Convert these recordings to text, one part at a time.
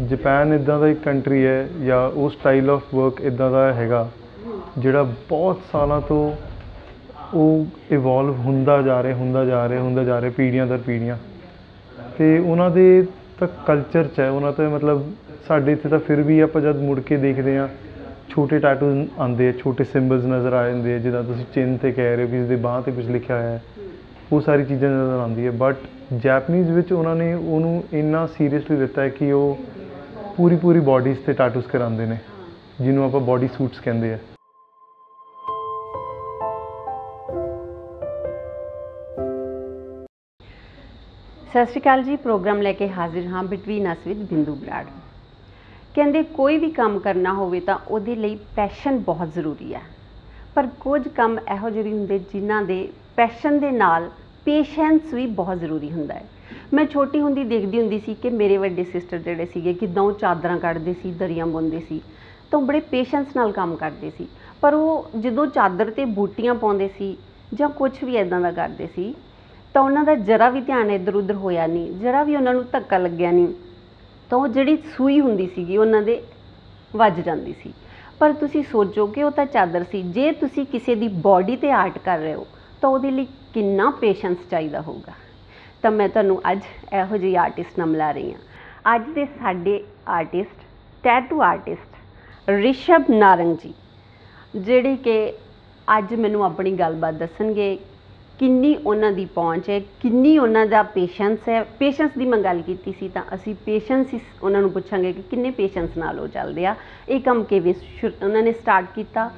Japan इदां दा एक कंट्री है या वो स्टाइल ऑफ वर्क इदां दा हैगा जिहड़ा बहुत सालों तो वो इवॉल्व हुंदा जा रहा पीढ़ियां दर पीढ़ियां तो उन्होंने तक कल्चर च है उन्होंने मतलब साढ़े इत्थे तो फिर भी आप जब मुड़ के देखते हैं छोटे टैटू आते हैं छोटे सिंबल्स नज़र आ जाते हैं जिदा तुम चिन्ह ते कह रहे हो कि इसकी बांह पर कुछ लिखा होया है वो सारी चीज़ें नज़र आती है बट जैपनीज़ विच उन्होंने उन्होंने इन्ना सीरीयसली लिता है कि वो पूरी पूरी बॉडीज़ ते टैटूज कराते हैं जिन्होंने आप बॉडी सूट्स कहते हैं। सत श्री अकाल जी प्रोग्राम लैके हाजिर हाँ बिटवीन अस विद बिंदु बराड़। कहते कोई भी काम करना होवे तां उहदे लई पैशन बहुत ज़रूरी है पर कुछ काम इहो ਜਿਹੇ हुंदे जिन्हां दे पैशन दे नाल पेशेंस भी बहुत ज़रूरी हुंदा है। मैं छोटी हुंदी देखदी हुंदी सी कि मेरे वड्डे सिस्टर जिहड़े सीगे किदां ओह चादरां कढ़दे सी दरियां बुनदे सी तां बड़े पेशेंस नाल काम करदे सी पर वो जदों चादर ते बूटियां पाउंदे सी जां कुछ भी इदां दा करदे सी तो उन्होंने जरा भी ध्यान इधर उधर होया नहीं जरा भी उन्होंने धक्का लग्या नहीं तो जी सूई होंदी सी उन्होंने वज जाती सी पर तुसी सोचो कि वह तो चादर सी जे तुसी किसी दी बॉडी ते आर्ट कर रहे हो तो वो किन्ना पेशेंस चाहिए होगा। तो मैं तुहानूं अज इहो जी आर्टिस्ट नाल मिला रही हाँ। अज दे साडे artist tattoo artist Rishabh Narang ji जिहड़े कि अज मैनूं अपनी गलबात दसणगे किन्नी उन्हां दी पहुँच है किन्नी उन्हां दा पेशेंस है। पेशेंस की मैं गल कीती सी तां असीं पेशेंस ही उन्हां नूं पुछांगे कि किन्ने पेशेंस नाल वो चलदे आ ये काम किवें उन्होंने स्टार्ट किया।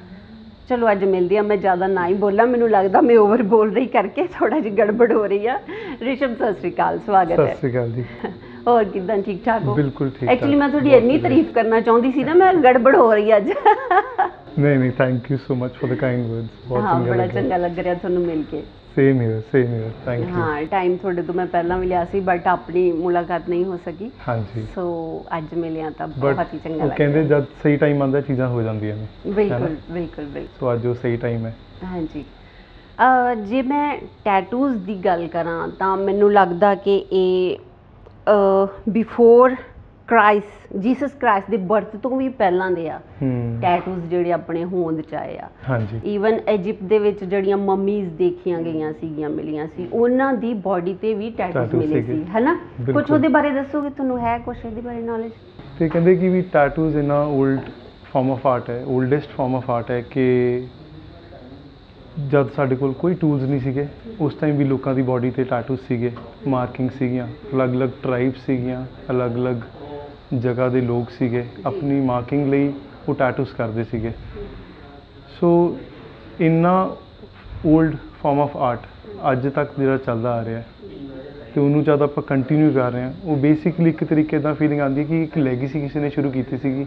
चलो अज मिलदी आ मैं ज़्यादा ना ही बोला मैनूं लगदा मैं ओवर बोल रही करके थोड़ा जी गड़बड़ हो रही है। ऋषभ सत श्री अकाल स्वागत है। सत श्री अकाल जी और किदां ठीक ठाक हो? बिल्कुल ठीक। एक्चुअली मैं थोड़ी इन्नी तारीफ करना चाहती सी ना मैं गड़बड़ हो रही अज नहीं thank you so much for the kind words. हाँ बड़ा चंगा लग रहा तुहानूं मिल के। Same here thank you. हाँ टाइम थोड़े तो मैं पहला भी लिया सी बट अपनी मुलाकात नहीं हो सकी। हाँ जी सो अज मिले तो बहुत ही चंगा लगा। कहते जब सही टाइम आता चीज़ां हो जांदियां ने। बिल्कुल बिल्कुल बिल्कुल। सो अज वो सही टाइम है। हाँ जी जे मैं टैटूज़ की गल करा तो मैनू लगता कि बिफोर क्राइस्ट जीसस क्राइस्ट के बर्थ तो भी पहला दे आ टैटूज़ जिहड़े अपने होंद च आए आ। हाँ जी ईवन इजिप्ट दे विच जिहड़ियां मम्मीज़ देखियां गईयां सीगियां मिलियां सी उन्हां दी बॉडी ते भी टैटूज़ मिले सी है ना। कुछ उहदे बारे दसोगे तुहानूं है कुछ इहदे बारे नॉलेज? तो कहते कि भी टैटूज़ इन्ना ओल्ड फॉर्म ऑफ आर्ट है ओल्डेस्ट फॉर्म ऑफ आर्ट है कि जब साढ़े कोल कोई टूल्स नहीं सीगे उस टाइम भी लोगों की बॉडी ते टैटूज़ सीगे मार्किंग सीगियां अलग अलग ट्राइब्स सीगियां अलग अलग जगह के लोग सीगे अपनी मार्किंग लई वो टैटूज़ करते सीगे। सो इन्ना ओल्ड फॉर्म ऑफ आर्ट अज तक जो चलता आ रहा है तो उन्होंने जब आप कंटिन्यू कर रहे हैं वो बेसिकली एक तरीके का फीलिंग आती है कि एक लैगेसी किसी ने शुरू की सी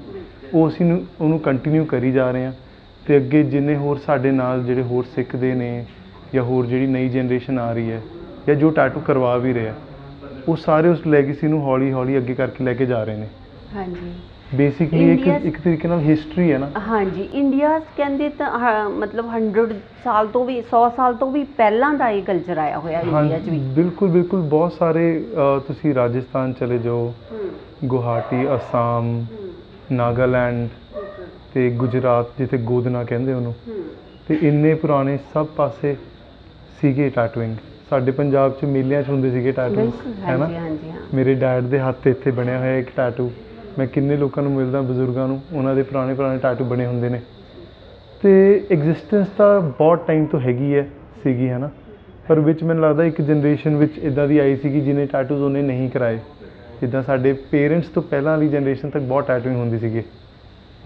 वो असीं उन्होंने कंटिन्यू करी जा रहे हैं तो अगे जिन्ने होर साडे नाल जिहड़े होर सिखदे ने या होर जिहड़ी नई जनरेशन आ रही है या जो टैटू करवा भी रहे हैं वो सारे उस लैगेसी नूं हौली हौली अगे करके लैके जा रहे हैं। हाँ जी बेसिकली एक तरीके नाल हिस्टरी है ना। हाँ जी इंडिया कहते तो मतलब 100 साल तो भी 100 साल तो भी पहला दा ये कल्चर आया होया इंडिया च भी। बिल्कुल बिल्कुल बहुत सारे तुसी राजस्थान चले जाओ गुवाहाटी असम नागालैंड ते गुजरात जिथे गोदना कहंदे उन्होंने ते इन्ने पुराने सब पासे सीगे टैटूइंग साडे पंजाब च मेलियां च हुंदे सीगे टैटू है ना। मेरे डैड दे हत्थ इत्थे बनया होया एक टैटू मैं किन्ने लोगों को मिलदा बजुर्गों उन्होंने पुराने पुराने टैटू बने होंदे ने ते एग्जिस्टेंस तो बहुत टाइम तो हैगी है सीगी है ना पर विच मैनूं लगदा एक जनरेशन विच इदां दी आई सी जिन्हें टैटूज़ उन्हें नहीं कराए जिद्दां साडे पेरेंट्स तो पहलां वाली जनरेशन तक बहुत टैटूइंग होंदी सीगी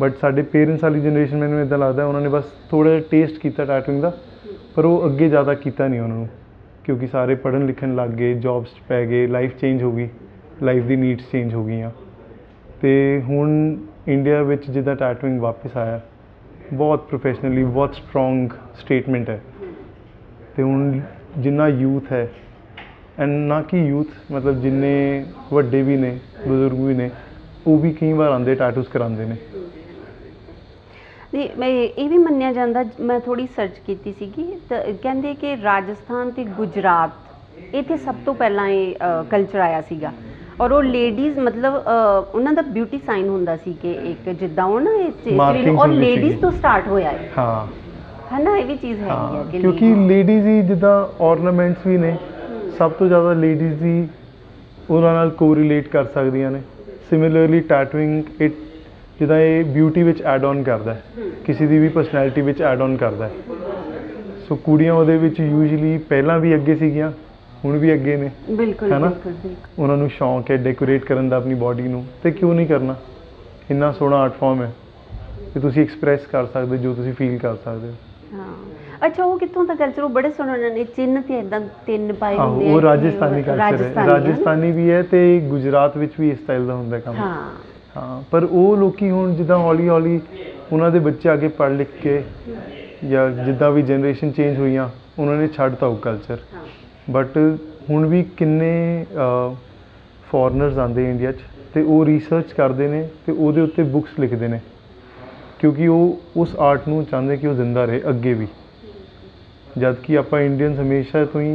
बट साडे पेरेंट्स वाली जनरेशन मैनूं इदां लगदा उन्होंने बस थोड़ा जिहा टेस्ट किया टैटूइंग का पर वो अगे ज़्यादा किया नहीं उन्होंने क्योंकि सारे पढ़न लिखन लग गए जॉब्स पै गए लाइफ चेंज हो गई लाइफ दी नीड्स चेंज हो गई तो हुण इंडिया विच जिद्दां टैटूइंग वापस आया बहुत प्रोफैशनली बहुत स्ट्रोंग स्टेटमेंट है तो हुण जिन्ना यूथ है एंड ना कि यूथ मतलब जिन्ने वड्डे भी ने बजुर्ग भी ने वो भी कई बार आते टैटूज़ कराते हैं। नहीं मैं ये भी मन्निया जाता मैं थोड़ी सर्च की कहते कि राजस्थान ते गुजरात इत्थे सब तो पहला ये कल्चर आया सीगा ਔਰ ਉਹ ਲੇਡੀਜ਼ ਮਤਲਬ ਉਹਨਾਂ ਦਾ ਬਿਊਟੀ ਸਾਈਨ ਹੁੰਦਾ ਸੀ ਕਿ ਇੱਕ ਜਿੱਦਾਂ ਉਹ ਨਾ ਇਹ Markings ਔਰ ਹੁੰਦੀ ਲੇਡੀਜ਼ ਸੀਗੀ। ਤੋਂ ਸਟਾਰਟ ਹੋਇਆ ਹੈ ਹਾਂ ਹੈ ਨਾ, ਇਹ ਵੀ ਚੀਜ਼ ਹੈਗੀ ਹੈ ਕਿ ਕਿਉਂਕਿ ਲੇਡੀਜ਼ ਹੀ ਜਿੱਦਾਂ ornaments ਵੀ ਨੇ ਸਭ ਤੋਂ ਜ਼ਿਆਦਾ ਲੇਡੀਜ਼ ਹੀ ਉਹਨਾਂ ਨਾਲ ਕੋਰਿਲੇਟ ਕਰ ਸਕਦੀਆਂ ਨੇ। ਸਿਮਿਲਰਲੀ ਟੈਟੂਇੰਗ ਇਟ ਜਿੱਦਾਂ ਇਹ ਬਿਊਟੀ ਵਿੱਚ ਐਡ ਔਨ ਕਰਦਾ ਹੈ, ਕਿਸੇ ਦੀ ਵੀ ਪਰਸਨੈਲਿਟੀ ਵਿੱਚ ਐਡ ਔਨ ਕਰਦਾ ਹੈ। ਸੋ ਕੁੜੀਆਂ ਉਹਦੇ ਵਿੱਚ ਯੂਜੂਲੀ ਪਹਿਲਾਂ ਵੀ ਅੱਗੇ ਸੀਗੀਆਂ, ਹੁਣ ਵੀ ਅੱਗੇ ਨੇ, ਬਿਲਕੁਲ ਹੈ ਨਾ। ਬਿਲਕੁਲ ਬਿਲਕੁਲ ਉਹਨਾਂ ਨੂੰ ਸ਼ੌਂਕ ਹੈ ਡੈਕੋਰੇਟ ਕਰਨ ਦਾ ਆਪਣੀ ਬਾਡੀ ਨੂੰ, ਤੇ ਕਿਉਂ ਨਹੀਂ ਕਰਨਾ। ਇੰਨਾ ਸੋਹਣਾ ਆਰਟ ਫਾਰਮ ਹੈ ਕਿ ਤੁਸੀਂ ਐਕਸਪ੍ਰੈਸ ਕਰ ਸਕਦੇ ਹੋ ਜੋ ਤੁਸੀਂ ਫੀਲ ਕਰ ਸਕਦੇ ਹੋ। ਹਾਂ ਅੱਛਾ, ਉਹ ਕਿੱਥੋਂ ਦਾ ਕਲਚਰ? ਉਹ ਬੜੇ ਸੋਹਣੇ ਉਹਨਾਂ ਨੇ ਚਿੰਨ੍ਹ ਤੇ ਇਦਾਂ 3 ਪਾਏ ਆਹੋ ਹੁੰਦੇ ਉਹ ਆ ਕਿ ਰਾਜਸਥਾਨੀ ਕਲਚਰ ਹੈ, ਰਾਜਸਥਾਨੀ ਰਾਜਸਥਾਨੀ ਵੀ ਹੈ ਤੇ ਗੁਜਰਾਤ ਵਿੱਚ ਵੀ ਇਸ ਸਟਾਈਲ ਦਾ ਹੁੰਦਾ ਕੰਮ। ਹਾਂ ਹਾਂ ਪਰ ਉਹ ਲੋਕੀ ਹੁਣ ਜਿੱਦਾਂ ਹੌਲੀ ਹੌਲੀ ਉਹਨਾਂ ਦੇ ਬੱਚੇ ਅੱਗੇ ਪੜ੍ਹ ਲਿਖ ਕੇ ਜਾਂ ਜਿੱਦਾਂ ਵੀ ਜਨਰੇਸ਼ਨ ਚੇਂਜ ਹੋਈਆਂ ਉਹਨਾਂ ਨੇ ਛੱਡਤਾ ਉਹ ਕਲਚਰ। ਬਟ ਹੁਣ ਵੀ ਕਿੰਨੇ ਫੋਰਨਰਸ ਆਉਂਦੇ ਇੰਡੀਆ 'ਚ ਤੇ ਉਹ ਰਿਸਰਚ ਕਰਦੇ ਨੇ ਤੇ ਉਹਦੇ ਉੱਤੇ ਬੁੱਕਸ ਲਿਖਦੇ ਨੇ, ਕਿਉਂਕਿ ਉਹ ਉਸ ਆਰਟ ਨੂੰ ਚਾਹੁੰਦੇ ਕਿ ਉਹ ਜ਼ਿੰਦਾ ਰਹੇ ਅੱਗੇ ਵੀ। ਜਦ ਕਿ ਆਪਾਂ ਇੰਡੀਅਨਸ ਹਮੇਸ਼ਾ ਤੋਂ ਹੀ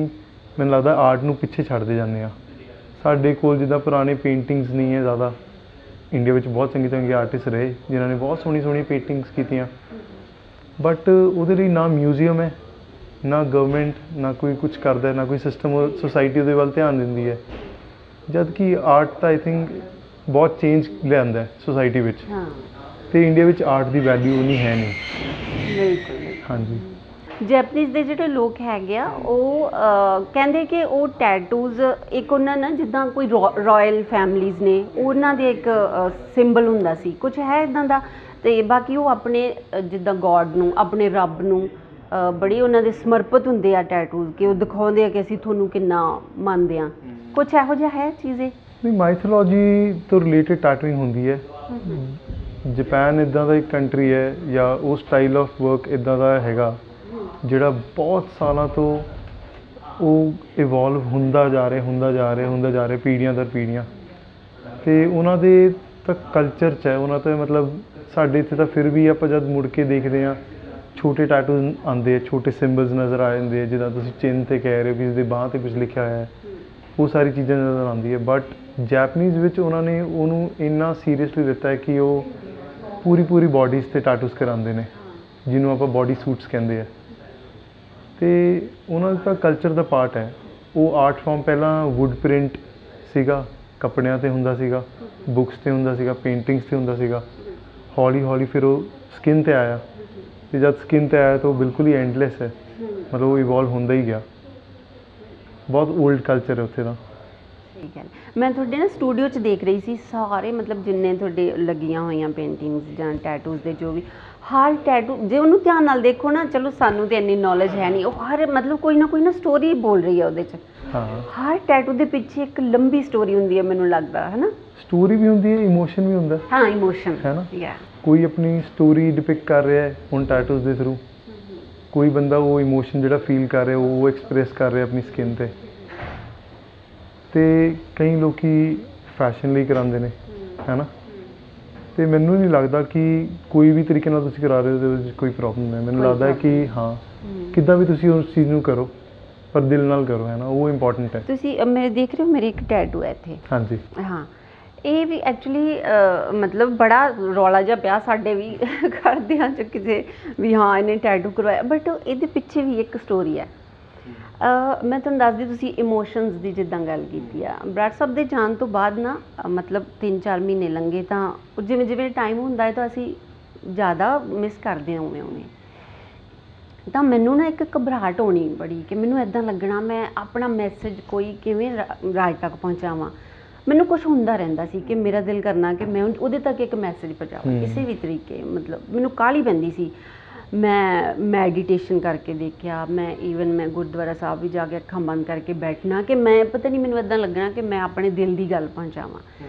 ਮੈਨੂੰ ਲੱਗਦਾ ਆਰਟ ਨੂੰ ਪਿੱਛੇ ਛੱਡਦੇ ਜਾਂਦੇ ਹਾਂ। ਸਾਡੇ ਕੋਲ ਜਿੱਦਾਂ ਪੁਰਾਣੇ ਪੇਂਟਿੰਗਸ ਨਹੀਂ ਹੈ ਜ਼ਿਆਦਾ। ਇੰਡੀਆ ਵਿੱਚ ਬਹੁਤ ਚੰਗੇ ਚੰਗੇ ਆਰਟਿਸਟ ਰਹੇ ਜਿਨ੍ਹਾਂ ਨੇ ਬਹੁਤ ਸੋਹਣੀ ਸੋਹਣੀ ਪੇਂਟਿੰਗਸ ਕੀਤੀਆਂ, ਬਟ ਉਹਦੇ ਲਈ ਨਾ ਮਿਊਜ਼ੀਅਮ ਹੈ, ਨਾ ਗਵਰਨਮੈਂਟ, ਨਾ ਕੋਈ ਕੁਝ ਕਰਦਾ, ਨਾ ਕੋਈ ਸਿਸਟਮ ਸੋਸਾਇਟੀ ਉਹਦੇ ਵੱਲ ਧਿਆਨ ਦਿੰਦੀ ਹੈ। ਜਦ ਕਿ ਆਰਟ ਤਾਂ ਆਈ ਥਿੰਕ ਬਹੁਤ ਚੇਂਜ ਲਿਆਉਂਦਾ ਸੋਸਾਇਟੀ ਵਿੱਚ, ਹਾਂ ਤੇ ਇੰਡੀਆ ਵਿੱਚ ਆਰਟ ਦੀ ਵੈਲਿਊ ਉਨੀ ਹੈ ਨਹੀਂ। ਬਿਲਕੁਲ। ਹਾਂਜੀ ਜੈਪਨੀਜ਼ ਦੇ ਜਿਹੜੇ ਲੋਕ ਹੈਗੇ ਆ ਉਹ ਕਹਿੰਦੇ ਕਿ ਉਹ ਟੈਟੂਜ਼ ਇੱਕ ਉਹਨਾਂ ਨਾਲ ਜਿੱਦਾਂ ਕੋਈ ਰਾਇਲ ਫੈਮਲੀਜ਼ ਨੇ ਉਹਨਾਂ ਦੇ ਇੱਕ ਸਿੰਬਲ ਹੁੰਦਾ ਸੀ, ਕੁਝ ਹੈ ਇਦਾਂ ਦਾ। ਤੇ ਬਾਕੀ ਉਹ ਆਪਣੇ ਜਿੱਦਾਂ ਗੋਡ ਨੂੰ, ਆਪਣੇ ਰੱਬ ਨੂੰ ਬੜੀ ਉਹਨਾਂ ਦੇ ਸਮਰਪਿਤ ਹੁੰਦੇ ਆ ਟੈਟੂਜ਼, ਕਿ ਉਹ ਦਿਖਾਉਂਦੇ ਆ ਕਿ ਅਸੀਂ ਤੁਹਾਨੂੰ ਕਿੰਨਾ ਮੰਨਦੇ ਹਾਂ। ਕੁਝ ਇਹੋ ਜਿਹਾ ਹੈ ਚੀਜ਼ੇ? ਨਹੀਂ, ਮਾਈਥੋਲੋਜੀ ਤੋਂ ਰਿਲੇਟਡ ਟੈਟੂਇੰਗ ਹੁੰਦੀ ਹੈ। ਜਾਪਾਨ ਇੱਦਾਂ ਦਾ ਇੱਕ ਕੰਟਰੀ ਹੈ ਜਾਂ ਉਹ ਸਟਾਈਲ ਆਫ ਵਰਕ ਇੱਦਾਂ ਦਾ ਹੈਗਾ ਜਿਹੜਾ ਬਹੁਤ ਸਾਲਾਂ ਤੋਂ ਉਹ ਇਵੋਲਵ ਹੁੰਦਾ ਜਾ ਰਿਹਾ ਪੀੜ੍ਹੀਆਂ ਦਰ ਪੀੜ੍ਹੀਆਂ। ਅਤੇ ਉਹਨਾਂ ਦੇ ਤਾਂ ਕਲਚਰ 'ਚ ਹੈ, ਉਹਨਾਂ ਤਾਂ ਮਤਲਬ ਸਾਡੇ ਇੱਥੇ ਤਾਂ ਫਿਰ ਵੀ ਆਪਾਂ ਜਦ ਮੁੜ ਕੇ ਦੇਖਦੇ ਹਾਂ ਛੋਟੇ ਟੈਟੂ ਆਉਂਦੇ ਆ, ਛੋਟੇ ਸਿੰਬਲਸ ਨਜ਼ਰ ਆ ਜਾਂਦੇ ਆ, ਜਿੱਦਾਂ ਤੁਸੀਂ ਚਿੰਨ੍ਹ 'ਤੇ ਕਹਿ ਰਹੇ ਹੋ ਕਿਸੇ ਦੇ ਬਾਂਹ 'ਤੇ ਕੁਝ ਲਿਖਿਆ ਹੋਇਆ ਹੈ, ਉਹ ਸਾਰੀ ਚੀਜ਼ਾਂ ਨਜ਼ਰ ਆਉਂਦੀ ਹੈ। ਬਟ ਜੈਪਨੀਜ਼ ਵਿੱਚ ਉਹਨਾਂ ਨੇ ਉਹਨੂੰ ਇੰਨਾ ਸੀਰੀਅਸਲੀ ਲਿੱਤਾ ਹੈ ਕਿ ਉਹ ਪੂਰੀ ਬਾਡੀਜ਼ 'ਤੇ ਟੈਟੂਸ ਕਰਾਉਂਦੇ ਨੇ, ਜਿਹਨੂੰ ਆਪਾਂ ਬਾਡੀ ਸੂਟਸ ਕਹਿੰਦੇ ਆ। ਅਤੇ ਉਹਨਾਂ ਦਾ ਕਲਚਰ ਦਾ ਪਾਰਟ ਹੈ। ਉਹ ਆਰਟ ਫਾਰਮ ਪਹਿਲਾਂ ਵੁੱਡ ਪ੍ਰਿੰਟ ਸੀਗਾ, ਕੱਪੜਿਆਂ 'ਤੇ ਹੁੰਦਾ ਸੀਗਾ, ਬੁੱਕਸ 'ਤੇ ਹੁੰਦਾ ਸੀਗਾ, ਪੇਂਟਿੰਗਸ 'ਤੇ ਹੁੰਦਾ ਸੀਗਾ। ਹੌਲੀ ਫਿਰ ਉਹ ਸਕਿਨ 'ਤੇ ਆਇਆ, ਅਤੇ ਜਦ ਸਕਿਨ 'ਤੇ ਆਇਆ ਤਾਂ ਉਹ ਬਿਲਕੁਲ ਹੀ ਐਂਡਲੈਸ ਹੈ, ਮਤਲਬ ਉਹ ਇਵੋਲਵ ਹੁੰਦਾ ਹੀ ਗਿਆ। ਬਹੁਤ ਓਲਡ ਕਲਚਰ ਹੈ ਉੱਥੇ ਦਾ। ਠੀਕ ਹੈ। ਮੈਂ ਤੁਹਾਡੇ ਨਾ ਸਟੂਡੀਓ 'ਚ ਦੇਖ ਰਹੀ ਸੀ ਸਾਰੇ, ਮਤਲਬ ਜਿੰਨੇ ਤੁਹਾਡੇ ਲੱਗੀਆਂ ਹੋਈਆਂ ਪੇਂਟਿੰਗਸ ਜਾਂ ਟੈਟੂਜ਼ ਦੇ ਜੋ ਵੀ, ਹਰ ਟੈਟੂ ਜੇ ਉਹਨੂੰ ਧਿਆਨ ਨਾਲ ਦੇਖੋ ਨਾ, ਚਲੋ ਸਾਨੂੰ ਤਾਂ ਇੰਨੀ ਨੌਲੇਜ ਹੈ ਨਹੀਂ, ਉਹ ਹਰ ਮਤਲਬ ਕੋਈ ਨਾ ਸਟੋਰੀ ਬੋਲ ਰਹੀ ਹੈ ਉਹਦੇ 'ਚ। ਹਾਂ, ਹਰ ਟੈਟੂ ਦੇ ਪਿੱਛੇ ਇੱਕ ਲੰਬੀ ਸਟੋਰੀ ਹੁੰਦੀ ਹੈ, ਮੈਨੂੰ ਲੱਗਦਾ ਹੈ ਨਾ। ਸਟੋਰੀ ਵੀ ਹੁੰਦੀ ਹੈ, ਇਮੋਸ਼ਨ ਵੀ ਹੁੰਦਾ। ਹਾਂ, ਇਮੋਸ਼ਨ ਹੈ ਨਾ। ਯਾ ਕੋਈ ਆਪਣੀ ਸਟੋਰੀ ਡਿਪਿਕਟ ਕਰ ਰਿਹਾ ਹੈ ਹੁਣ ਟੈਟੂਜ਼ ਦੇ ਥਰੂ, ਕੋਈ ਬੰਦਾ ਉਹ ਇਮੋਸ਼ਨ ਜਿਹੜਾ ਫੀਲ ਕਰ ਰਿਹਾ ਉਹ ਐਕਸਪ੍ਰੈਸ ਕਰ ਰਿਹਾ ਆਪਣੀ ਸਕਿਨ 'ਤੇ। ਅਤੇ ਕਈ ਲੋਕ ਫੈਸ਼ਨ ਲਈ ਕਰਾਉਂਦੇ ਨੇ, ਹੈ ਨਾ। ਅਤੇ ਮੈਨੂੰ ਨਹੀਂ ਲੱਗਦਾ ਕਿ ਕੋਈ ਵੀ ਤਰੀਕੇ ਨਾਲ ਤੁਸੀਂ ਕਰਾ ਰਹੇ ਹੋ ਉਹਦੇ ਵਿੱਚ ਕੋਈ ਪ੍ਰੋਬਲਮ ਹੈ। ਮੈਨੂੰ ਲੱਗਦਾ ਹੈ ਕਿ ਹਾਂ, ਕਿੱਦਾਂ ਵੀ ਤੁਸੀਂ ਉਸ ਚੀਜ਼ ਨੂੰ ਕਰੋ ਪਰ ਦਿਲ ਨਾਲ ਕਰੋ, ਹੈ ਨਾ, ਉਹ ਇੰਪੋਰਟੈਂਟ ਹੈ। ਤੁਸੀਂ ਮੇਰੇ ਦੇਖ ਰਹੇ ਹੋ, ਮੇਰੇ ਇੱਕ ਟੈਟੂ ਹੈ ਇੱਥੇ। ਹਾਂਜੀ ਹਾਂ, ਇਹ ਵੀ ਐਕਚੁਅਲੀ ਮਤਲਬ ਬੜਾ ਰੌਲਾ ਜਿਹਾ ਪਿਆ ਸਾਡੇ ਵੀ ਘਰਦਿਆਂ 'ਚ ਕਿਸੇ ਵੀ, ਹਾਂ ਇਹਨੇ ਟੈਟੂ ਕਰਵਾਇਆ, ਬਟ ਇਹਦੇ ਪਿੱਛੇ ਵੀ ਇੱਕ ਸਟੋਰੀ ਹੈ। ਮੈਂ ਤੁਹਾਨੂੰ ਦੱਸਦੀ, ਤੁਸੀਂ ਇਮੋਸ਼ਨਸ ਦੀ ਜਿੱਦਾਂ ਗੱਲ ਕੀਤੀ ਆ, ਬਰਾੜ ਸਾਹਿਬ ਦੇ ਜਾਣ ਤੋਂ ਬਾਅਦ ਨਾ ਮਤਲਬ 3-4 ਮਹੀਨੇ ਲੰਘੇ ਤਾਂ ਜਿਵੇਂ ਟਾਈਮ ਹੁੰਦਾ ਹੈ ਤਾਂ ਅਸੀਂ ਜ਼ਿਆਦਾ ਮਿਸ ਕਰਦੇ ਹਾਂ ਉਵੇਂ ਤਾਂ ਮੈਨੂੰ ਨਾ ਇੱਕ ਘਬਰਾਹਟ ਹੋਣੀ ਬੜੀ, ਕਿ ਮੈਨੂੰ ਇੱਦਾਂ ਲੱਗਣਾ ਮੈਂ ਆਪਣਾ ਮੈਸੇਜ ਕੋਈ ਕਿਵੇਂ ਰਾਜ ਤੱਕ ਪਹੁੰਚਾਵਾਂ। ਮੈਨੂੰ ਕੁਛ ਹੁੰਦਾ ਰਹਿੰਦਾ ਸੀ ਕਿ ਮੇਰਾ ਦਿਲ ਕਰਨਾ ਕਿ ਮੈਂ ਉਹਦੇ ਤੱਕ ਇੱਕ ਮੈਸੇਜ ਪਹੁੰਚਾਵਾਂ ਕਿਸੇ ਵੀ ਤਰੀਕੇ। ਮਤਲਬ ਮੈਨੂੰ ਕਾਹਲੀ ਪੈਂਦੀ ਸੀ। ਮੈਂ ਮੈਡੀਟੇਸ਼ਨ ਕਰਕੇ ਦੇਖਿਆ, ਮੈਂ ਗੁਰਦੁਆਰਾ ਸਾਹਿਬ ਵੀ ਜਾ ਕੇ ਅੱਖਾਂ ਬੰਦ ਕਰਕੇ ਬੈਠਣਾ, ਕਿ ਮੈਂ ਪਤਾ ਨਹੀਂ ਮੈਨੂੰ ਇੱਦਾਂ ਲੱਗਣਾ ਕਿ ਮੈਂ ਆਪਣੇ ਦਿਲ ਦੀ ਗੱਲ ਪਹੁੰਚਾਵਾਂ।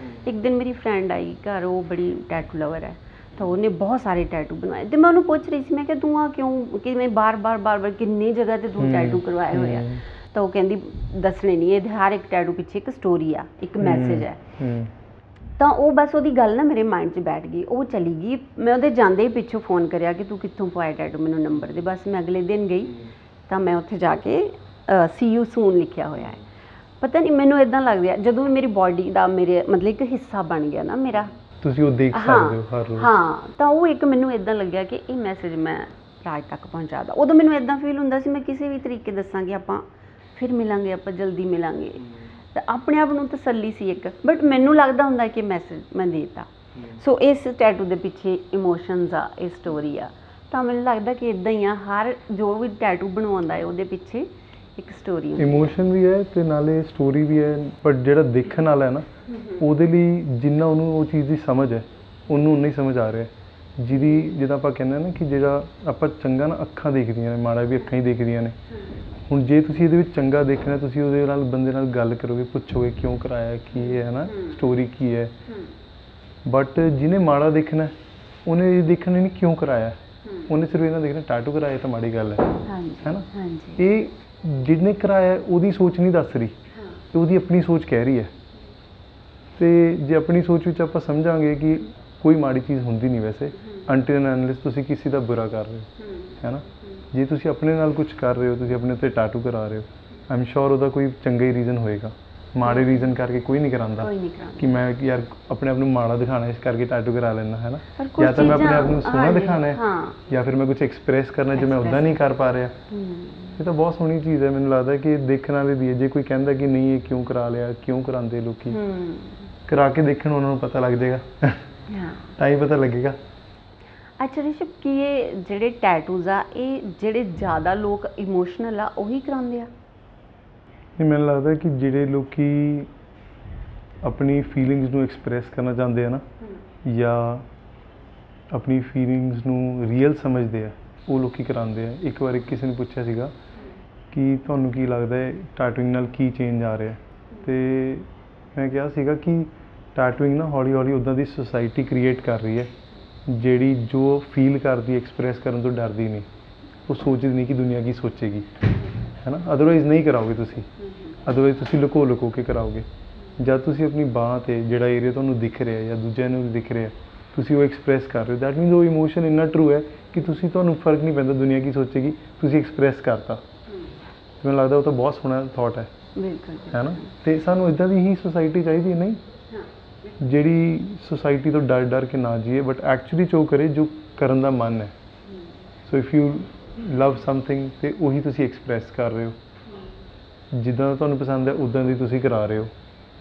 ਇੱਕ ਦਿਨ ਮੇਰੀ ਫਰੈਂਡ ਆਈ ਘਰ, ਉਹ ਬੜੀ ਟੈਟੂ ਲਵਰ ਹੈ, ਤਾਂ ਉਹਨੇ ਬਹੁਤ ਸਾਰੇ ਟੈਟੂ ਬਣਵਾਏ, ਅਤੇ ਮੈਂ ਉਹਨੂੰ ਪੁੱਛ ਰਹੀ ਸੀ, ਮੈਂ ਕਿਹਾ ਤੂੰ ਆ ਕਿਉਂ, ਕਿਵੇਂ ਬਾਰ-ਬਾਰ ਕਿੰਨੀ ਜਗ੍ਹਾ 'ਤੇ ਤੂੰ ਟੈਟੂ ਕਰਵਾਏ ਹੋਏ ਆ। ਤਾਂ ਉਹ ਕਹਿੰਦੀ ਦੱਸਣੇ ਨਹੀਂ, ਇਹਦੇ ਹਰ ਇੱਕ ਟੈਟੂ ਪਿੱਛੇ ਇੱਕ ਸਟੋਰੀ ਆ, ਇੱਕ ਮੈਸੇਜ ਹੈ। ਤਾਂ ਉਹ ਬਸ ਉਹਦੀ ਗੱਲ ਨਾ ਮੇਰੇ ਮਾਈਂਡ 'ਚ ਬੈਠ ਗਈ, ਉਹ ਚਲੀ ਗਈ। ਮੈਂ ਉਹਦੇ ਜਾਂਦੇ ਹੀ ਪਿੱਛੋਂ ਫ਼ੋਨ ਕਰਿਆ ਕਿ ਤੂੰ ਕਿੱਥੋਂ ਪਵਾਇਆ ਟੈਟੂ, ਮੈਨੂੰ ਨੰਬਰ ਦੇ। ਬਸ ਮੈਂ ਅਗਲੇ ਦਿਨ ਗਈ ਤਾਂ ਮੈਂ ਉੱਥੇ ਜਾ ਕੇ ਸੀ ਯੂ ਸੂਨ ਲਿਖਿਆ ਹੋਇਆ ਹੈ। ਪਤਾ ਨਹੀਂ ਮੈਨੂੰ ਇਦਾਂ ਲੱਗ ਰਿਹਾ ਜਦੋਂ ਮੇਰੀ ਬਾਡੀ ਦਾ ਮੇਰੇ ਮਤਲਬ ਇੱਕ ਹਿੱਸਾ ਬਣ ਗਿਆ ਨਾ ਮੇਰਾ, ਤੁਸੀਂ ਉਹ ਦੇਖ ਸਕਦੇ ਹੋ ਹਰ ਰੋਜ਼। ਹਾਂ, ਤਾਂ ਉਹ ਇੱਕ ਮੈਨੂੰ ਇਦਾਂ ਲੱਗਿਆ ਕਿ ਇਹ ਮੈਸੇਜ ਮੈਂ ਰਾਜ ਤੱਕ ਪਹੁੰਚਾਦਾ। ਉਦੋਂ ਮੈਨੂੰ ਇਦਾਂ ਫੀਲ ਹੁੰਦਾ ਸੀ ਮੈਂ ਕਿਸੇ ਵੀ ਤਰੀਕੇ ਦੱਸਾਂਗੀ ਆਪਾਂ ਫਿਰ ਮਿਲਾਂਗੇ, ਆਪਾਂ ਜਲਦੀ ਮਿਲਾਂਗੇ, ਤਾਂ ਆਪਣੇ ਆਪ ਨੂੰ ਤਸੱਲੀ ਸੀ ਇੱਕ, ਬਟ ਮੈਨੂੰ ਲੱਗਦਾ ਹੁੰਦਾ ਕਿ ਮੈਸੇਜ ਮੈਂ ਦੇਤਾ। ਸੋ ਇਸ ਟੈਟੂ ਦੇ ਪਿੱਛੇ ਇਮੋਸ਼ਨਸ ਆ, ਇਹ ਸਟੋਰੀ ਆ, ਤਾਂ ਮੈਨੂੰ ਲੱਗਦਾ ਕਿ ਇਦਾਂ ਹੀ ਆ ਹਰ ਜੋ ਵੀ ਟੈਟੂ ਬਣਵਾਉਂਦਾ ਹੈ ਉਹਦੇ ਪਿੱਛੇ ਇੱਕ ਸਟੋਰੀ ਹੁੰਦੀ ਹੈ, ਇਮੋਸ਼ਨ ਵੀ ਹੈ ਤੇ ਨਾਲੇ ਸਟੋਰੀ ਵੀ ਹੈ। ਪਰ ਜਿਹੜਾ ਦੇਖਣ ਵਾਲਾ ਹੈ ਨਾ ਉਹਦੇ ਲਈ ਜਿੰਨਾ ਉਹਨੂੰ ਉਹ ਚੀਜ਼ ਦੀ ਸਮਝ ਹੈ ਉਹਨੂੰ ਉਨਾ ਹੀ ਸਮਝ ਆ ਰਿਹਾ। ਜਿਹਦੀ ਜਿੱਦਾਂ ਆਪਾਂ ਕਹਿੰਦੇ ਨਾ ਕਿ ਜਿਹੜਾ ਆਪਾਂ ਚੰਗਾ ਨਾ ਅੱਖਾਂ ਦੇਖਦੀਆਂ ਨੇ, ਮਾੜਾ ਵੀ ਅੱਖਾਂ ਹੀ ਦੇਖਦੀਆਂ ਨੇ। ਹੁਣ ਜੇ ਤੁਸੀਂ ਇਹਦੇ ਵਿੱਚ ਚੰਗਾ ਦੇਖਣਾ, ਤੁਸੀਂ ਉਹਦੇ ਨਾਲ ਬੰਦੇ ਨਾਲ ਗੱਲ ਕਰੋਗੇ, ਪੁੱਛੋਗੇ ਕਿਉਂ ਕਰਾਇਆ, ਕੀ ਹੈ ਨਾ ਸਟੋਰੀ ਕੀ ਹੈ। ਬਟ ਜਿਹਨੇ ਮਾੜਾ ਦੇਖਣਾ ਉਹਨੇ ਇਹ ਦੇਖਣਾ ਨਹੀਂ ਕਿਉਂ ਕਰਾਇਆ, ਉਹਨੇ ਸਿਰਫ ਇਹਨਾਂ ਦੇਖਣਾ ਟੈਟੂ ਕਰਾਇਆ ਤਾਂ ਮਾੜੀ ਗੱਲ ਹੈ, ਹੈ ਨਾ। ਇਹ ਜਿਹਨੇ ਕਰਾਇਆ ਉਹਦੀ ਸੋਚ ਨਹੀਂ ਦੱਸ ਰਹੀ, ਤੇ ਉਹਦੀ ਆਪਣੀ ਸੋਚ ਕਹਿ ਰਹੀ ਹੈ। ਤੇ ਜੇ ਆਪਣੀ ਸੋਚ ਵਿੱਚ ਆਪਾਂ ਸਮਝਾਂਗੇ ਕਿ ਕੋਈ ਮਾੜੀ ਚੀਜ਼ ਹੁੰਦੀ ਨਹੀਂ ਵੈਸੇ, ਅੰਟਿਲ ਐਂਡ ਅਨਲੈਸ ਤੁਸੀਂ ਕਿਸੇ ਦਾ ਬੁਰਾ ਕਰ ਰਹੇ ਹੋ, ਹੈ ਨਾ। ਜੇ ਤੁਸੀਂ ਆਪਣੇ ਨਾਲ ਕੁਝ ਕਰ ਰਹੇ ਹੋ, ਤੁਸੀਂ ਆਪਣੇ ਉੱਤੇ ਟੈਟੂ ਕਰਾ ਰਹੇ ਹੋ, ਆਈ ਐਮ ਸ਼ੋਰ ਉਹਦਾ ਕੋਈ ਚੰਗਾ ਹੀ ਰੀਜ਼ਨ ਹੋਏਗਾ। ਮਾੜੇ ਰੀਜ਼ਨ ਕਰਕੇ ਕੋਈ ਨਹੀਂ ਕਰਾਉਂਦਾ ਕਿ ਮੈਂ ਯਾਰ ਆਪਣੇ ਆਪ ਨੂੰ ਮਾੜਾ ਦਿਖਾਣਾ ਇਸ ਕਰਕੇ ਟੈਟੂ ਕਰਾ ਲੈਣਾ, ਹੈ ਨਾ। ਜਾਂ ਤਾਂ ਮੈਂ ਆਪਣੇ ਆਪ ਨੂੰ ਸੋਹਣਾ ਦਿਖਾਣਾ ਹੈ, ਜਾਂ ਫਿਰ ਮੈਂ ਕੁਝ ਐਕਸਪ੍ਰੈਸ ਕਰਨਾ ਜੋ ਮੈਂ ਉੱਦਾਂ ਨਹੀਂ ਕਰ ਪਾ ਰਿਹਾ। ਇਹ ਤਾਂ ਬਹੁਤ ਸੋਹਣੀ ਚੀਜ਼ ਹੈ। ਮੈਨੂੰ ਲੱਗਦਾ ਕਿ ਦੇਖਣ ਵਾਲੇ ਦੀ ਹੈ। ਜੇ ਕੋਈ ਕਹਿੰਦਾ ਕਿ ਨਹੀਂ ਇਹ ਕਿਉਂ ਕਰਾ ਲਿਆ, ਕਿਉਂ ਕਰਾਉਂਦੇ ਲੋਕੀ, ਕਰਾ ਕੇ ਦੇਖਣ ਉਹਨਾਂ ਨੂੰ ਪਤਾ ਲੱਗ ਜਾਏਗਾ, ਤਾਂ ਹੀ ਪਤਾ ਲੱਗੇਗਾ। ਅੱਛਾ ਰਿਸ਼ਭ, ਕੀ ਇਹ ਜਿਹੜੇ ਟੈਟੂਜ਼ ਆ ਇਹ ਜਿਹੜੇ ਜ਼ਿਆਦਾ ਲੋਕ ਇਮੋਸ਼ਨਲ ਆ ਉਹੀ ਕਰਾਉਂਦੇ ਆ? ਨਹੀਂ, ਮੈਨੂੰ ਲੱਗਦਾ ਕਿ ਜਿਹੜੇ ਲੋਕੀ ਆਪਣੀ ਫੀਲਿੰਗਸ ਨੂੰ ਐਕਸਪ੍ਰੈਸ ਕਰਨਾ ਚਾਹੁੰਦੇ ਆ ਨਾ, ਜਾਂ ਆਪਣੀ ਫੀਲਿੰਗਸ ਨੂੰ ਰੀਅਲ ਸਮਝਦੇ ਆ, ਉਹ ਲੋਕੀ ਕਰਾਉਂਦੇ ਆ। ਇੱਕ ਵਾਰ ਕਿਸੇ ਨੇ ਪੁੱਛਿਆ ਸੀਗਾ ਕਿ ਤੁਹਾਨੂੰ ਕੀ ਲੱਗਦਾ ਹੈ ਟੈਟੂਇੰਗ ਨਾਲ ਕੀ ਚੇਂਜ ਆ ਰਿਹਾ, ਅਤੇ ਮੈਂ ਕਿਹਾ ਸੀਗਾ ਕਿ ਟੈਟੂਇੰਗ ਨਾ ਹੌਲੀ ਹੌਲੀ ਉੱਦਾਂ ਦੀ ਸੁਸਾਇਟੀ ਕ੍ਰੀਏਟ ਕਰ ਰਹੀ ਹੈ ਜਿਹੜੀ ਜੋ ਫੀਲ ਕਰਦੀ, ਐਕਸਪ੍ਰੈਸ ਕਰਨ ਤੋਂ ਡਰਦੀ ਨਹੀਂ। ਉਹ ਸੋਚਦੀ ਨਹੀਂ ਕਿ ਦੁਨੀਆ ਕੀ ਸੋਚੇਗੀ, ਹੈ ਨਾ। ਅਦਰਵਾਈਜ਼ ਨਹੀਂ ਕਰਾਓਗੇ ਤੁਸੀਂ, ਅਦਰਵਾਈਜ਼ ਤੁਸੀਂ ਲੁਕੋ ਕੇ ਕਰਾਓਗੇ। ਜਦ ਤੁਸੀਂ ਆਪਣੀ ਬਾਂਹ 'ਤੇ ਜਿਹੜਾ ਏਰੀਆ ਤੁਹਾਨੂੰ ਦਿਖ ਰਿਹਾ ਜਾਂ ਦੂਜਿਆਂ ਨੂੰ ਦਿਖ ਰਿਹਾ, ਤੁਸੀਂ ਉਹ ਐਕਸਪ੍ਰੈਸ ਕਰ ਰਹੇ ਹੋ, ਦੈਟ ਮੀਨਸ ਉਹ ਇਮੋਸ਼ਨ ਇੰਨਾ ਟਰੂ ਹੈ ਕਿ ਤੁਸੀਂ ਤੁਹਾਨੂੰ ਫਰਕ ਨਹੀਂ ਪੈਂਦਾ ਦੁਨੀਆ ਕੀ ਸੋਚੇਗੀ, ਤੁਸੀਂ ਐਕਸਪ੍ਰੈਸ ਕਰਤਾ। ਮੈਨੂੰ ਲੱਗਦਾ ਉਹ ਤਾਂ ਬਹੁਤ ਸੋਹਣਾ ਥੋਟ ਹੈ, ਹੈ ਨਾ। ਅਤੇ ਸਾਨੂੰ ਇੱਦਾਂ ਦੀ ਹੀ ਸੁਸਾਇਟੀ ਚਾਹੀਦੀ ਹੈ, ਨਹੀਂ ਜਿਹੜੀ ਸੁਸਾਇਟੀ ਤੋਂ ਡਰ ਕੇ ਨਾ ਜੀਏ, ਬਟ ਐਕਚੁਅਲੀ ਜੋ ਕਰੇ ਜੋ ਕਰਨ ਦਾ ਮਨ ਹੈ। ਸੋ ਇਫ ਯੂ ਲਵ ਸਮਥਿੰਗ, ਅਤੇ ਉਹੀ ਤੁਸੀਂ ਐਕਸਪ੍ਰੈਸ ਕਰ ਰਹੇ ਹੋ। ਜਿੱਦਾਂ ਦਾ ਤੁਹਾਨੂੰ ਪਸੰਦ ਹੈ ਉੱਦਾਂ ਦੀ ਤੁਸੀਂ ਕਰਾ ਰਹੇ ਹੋ,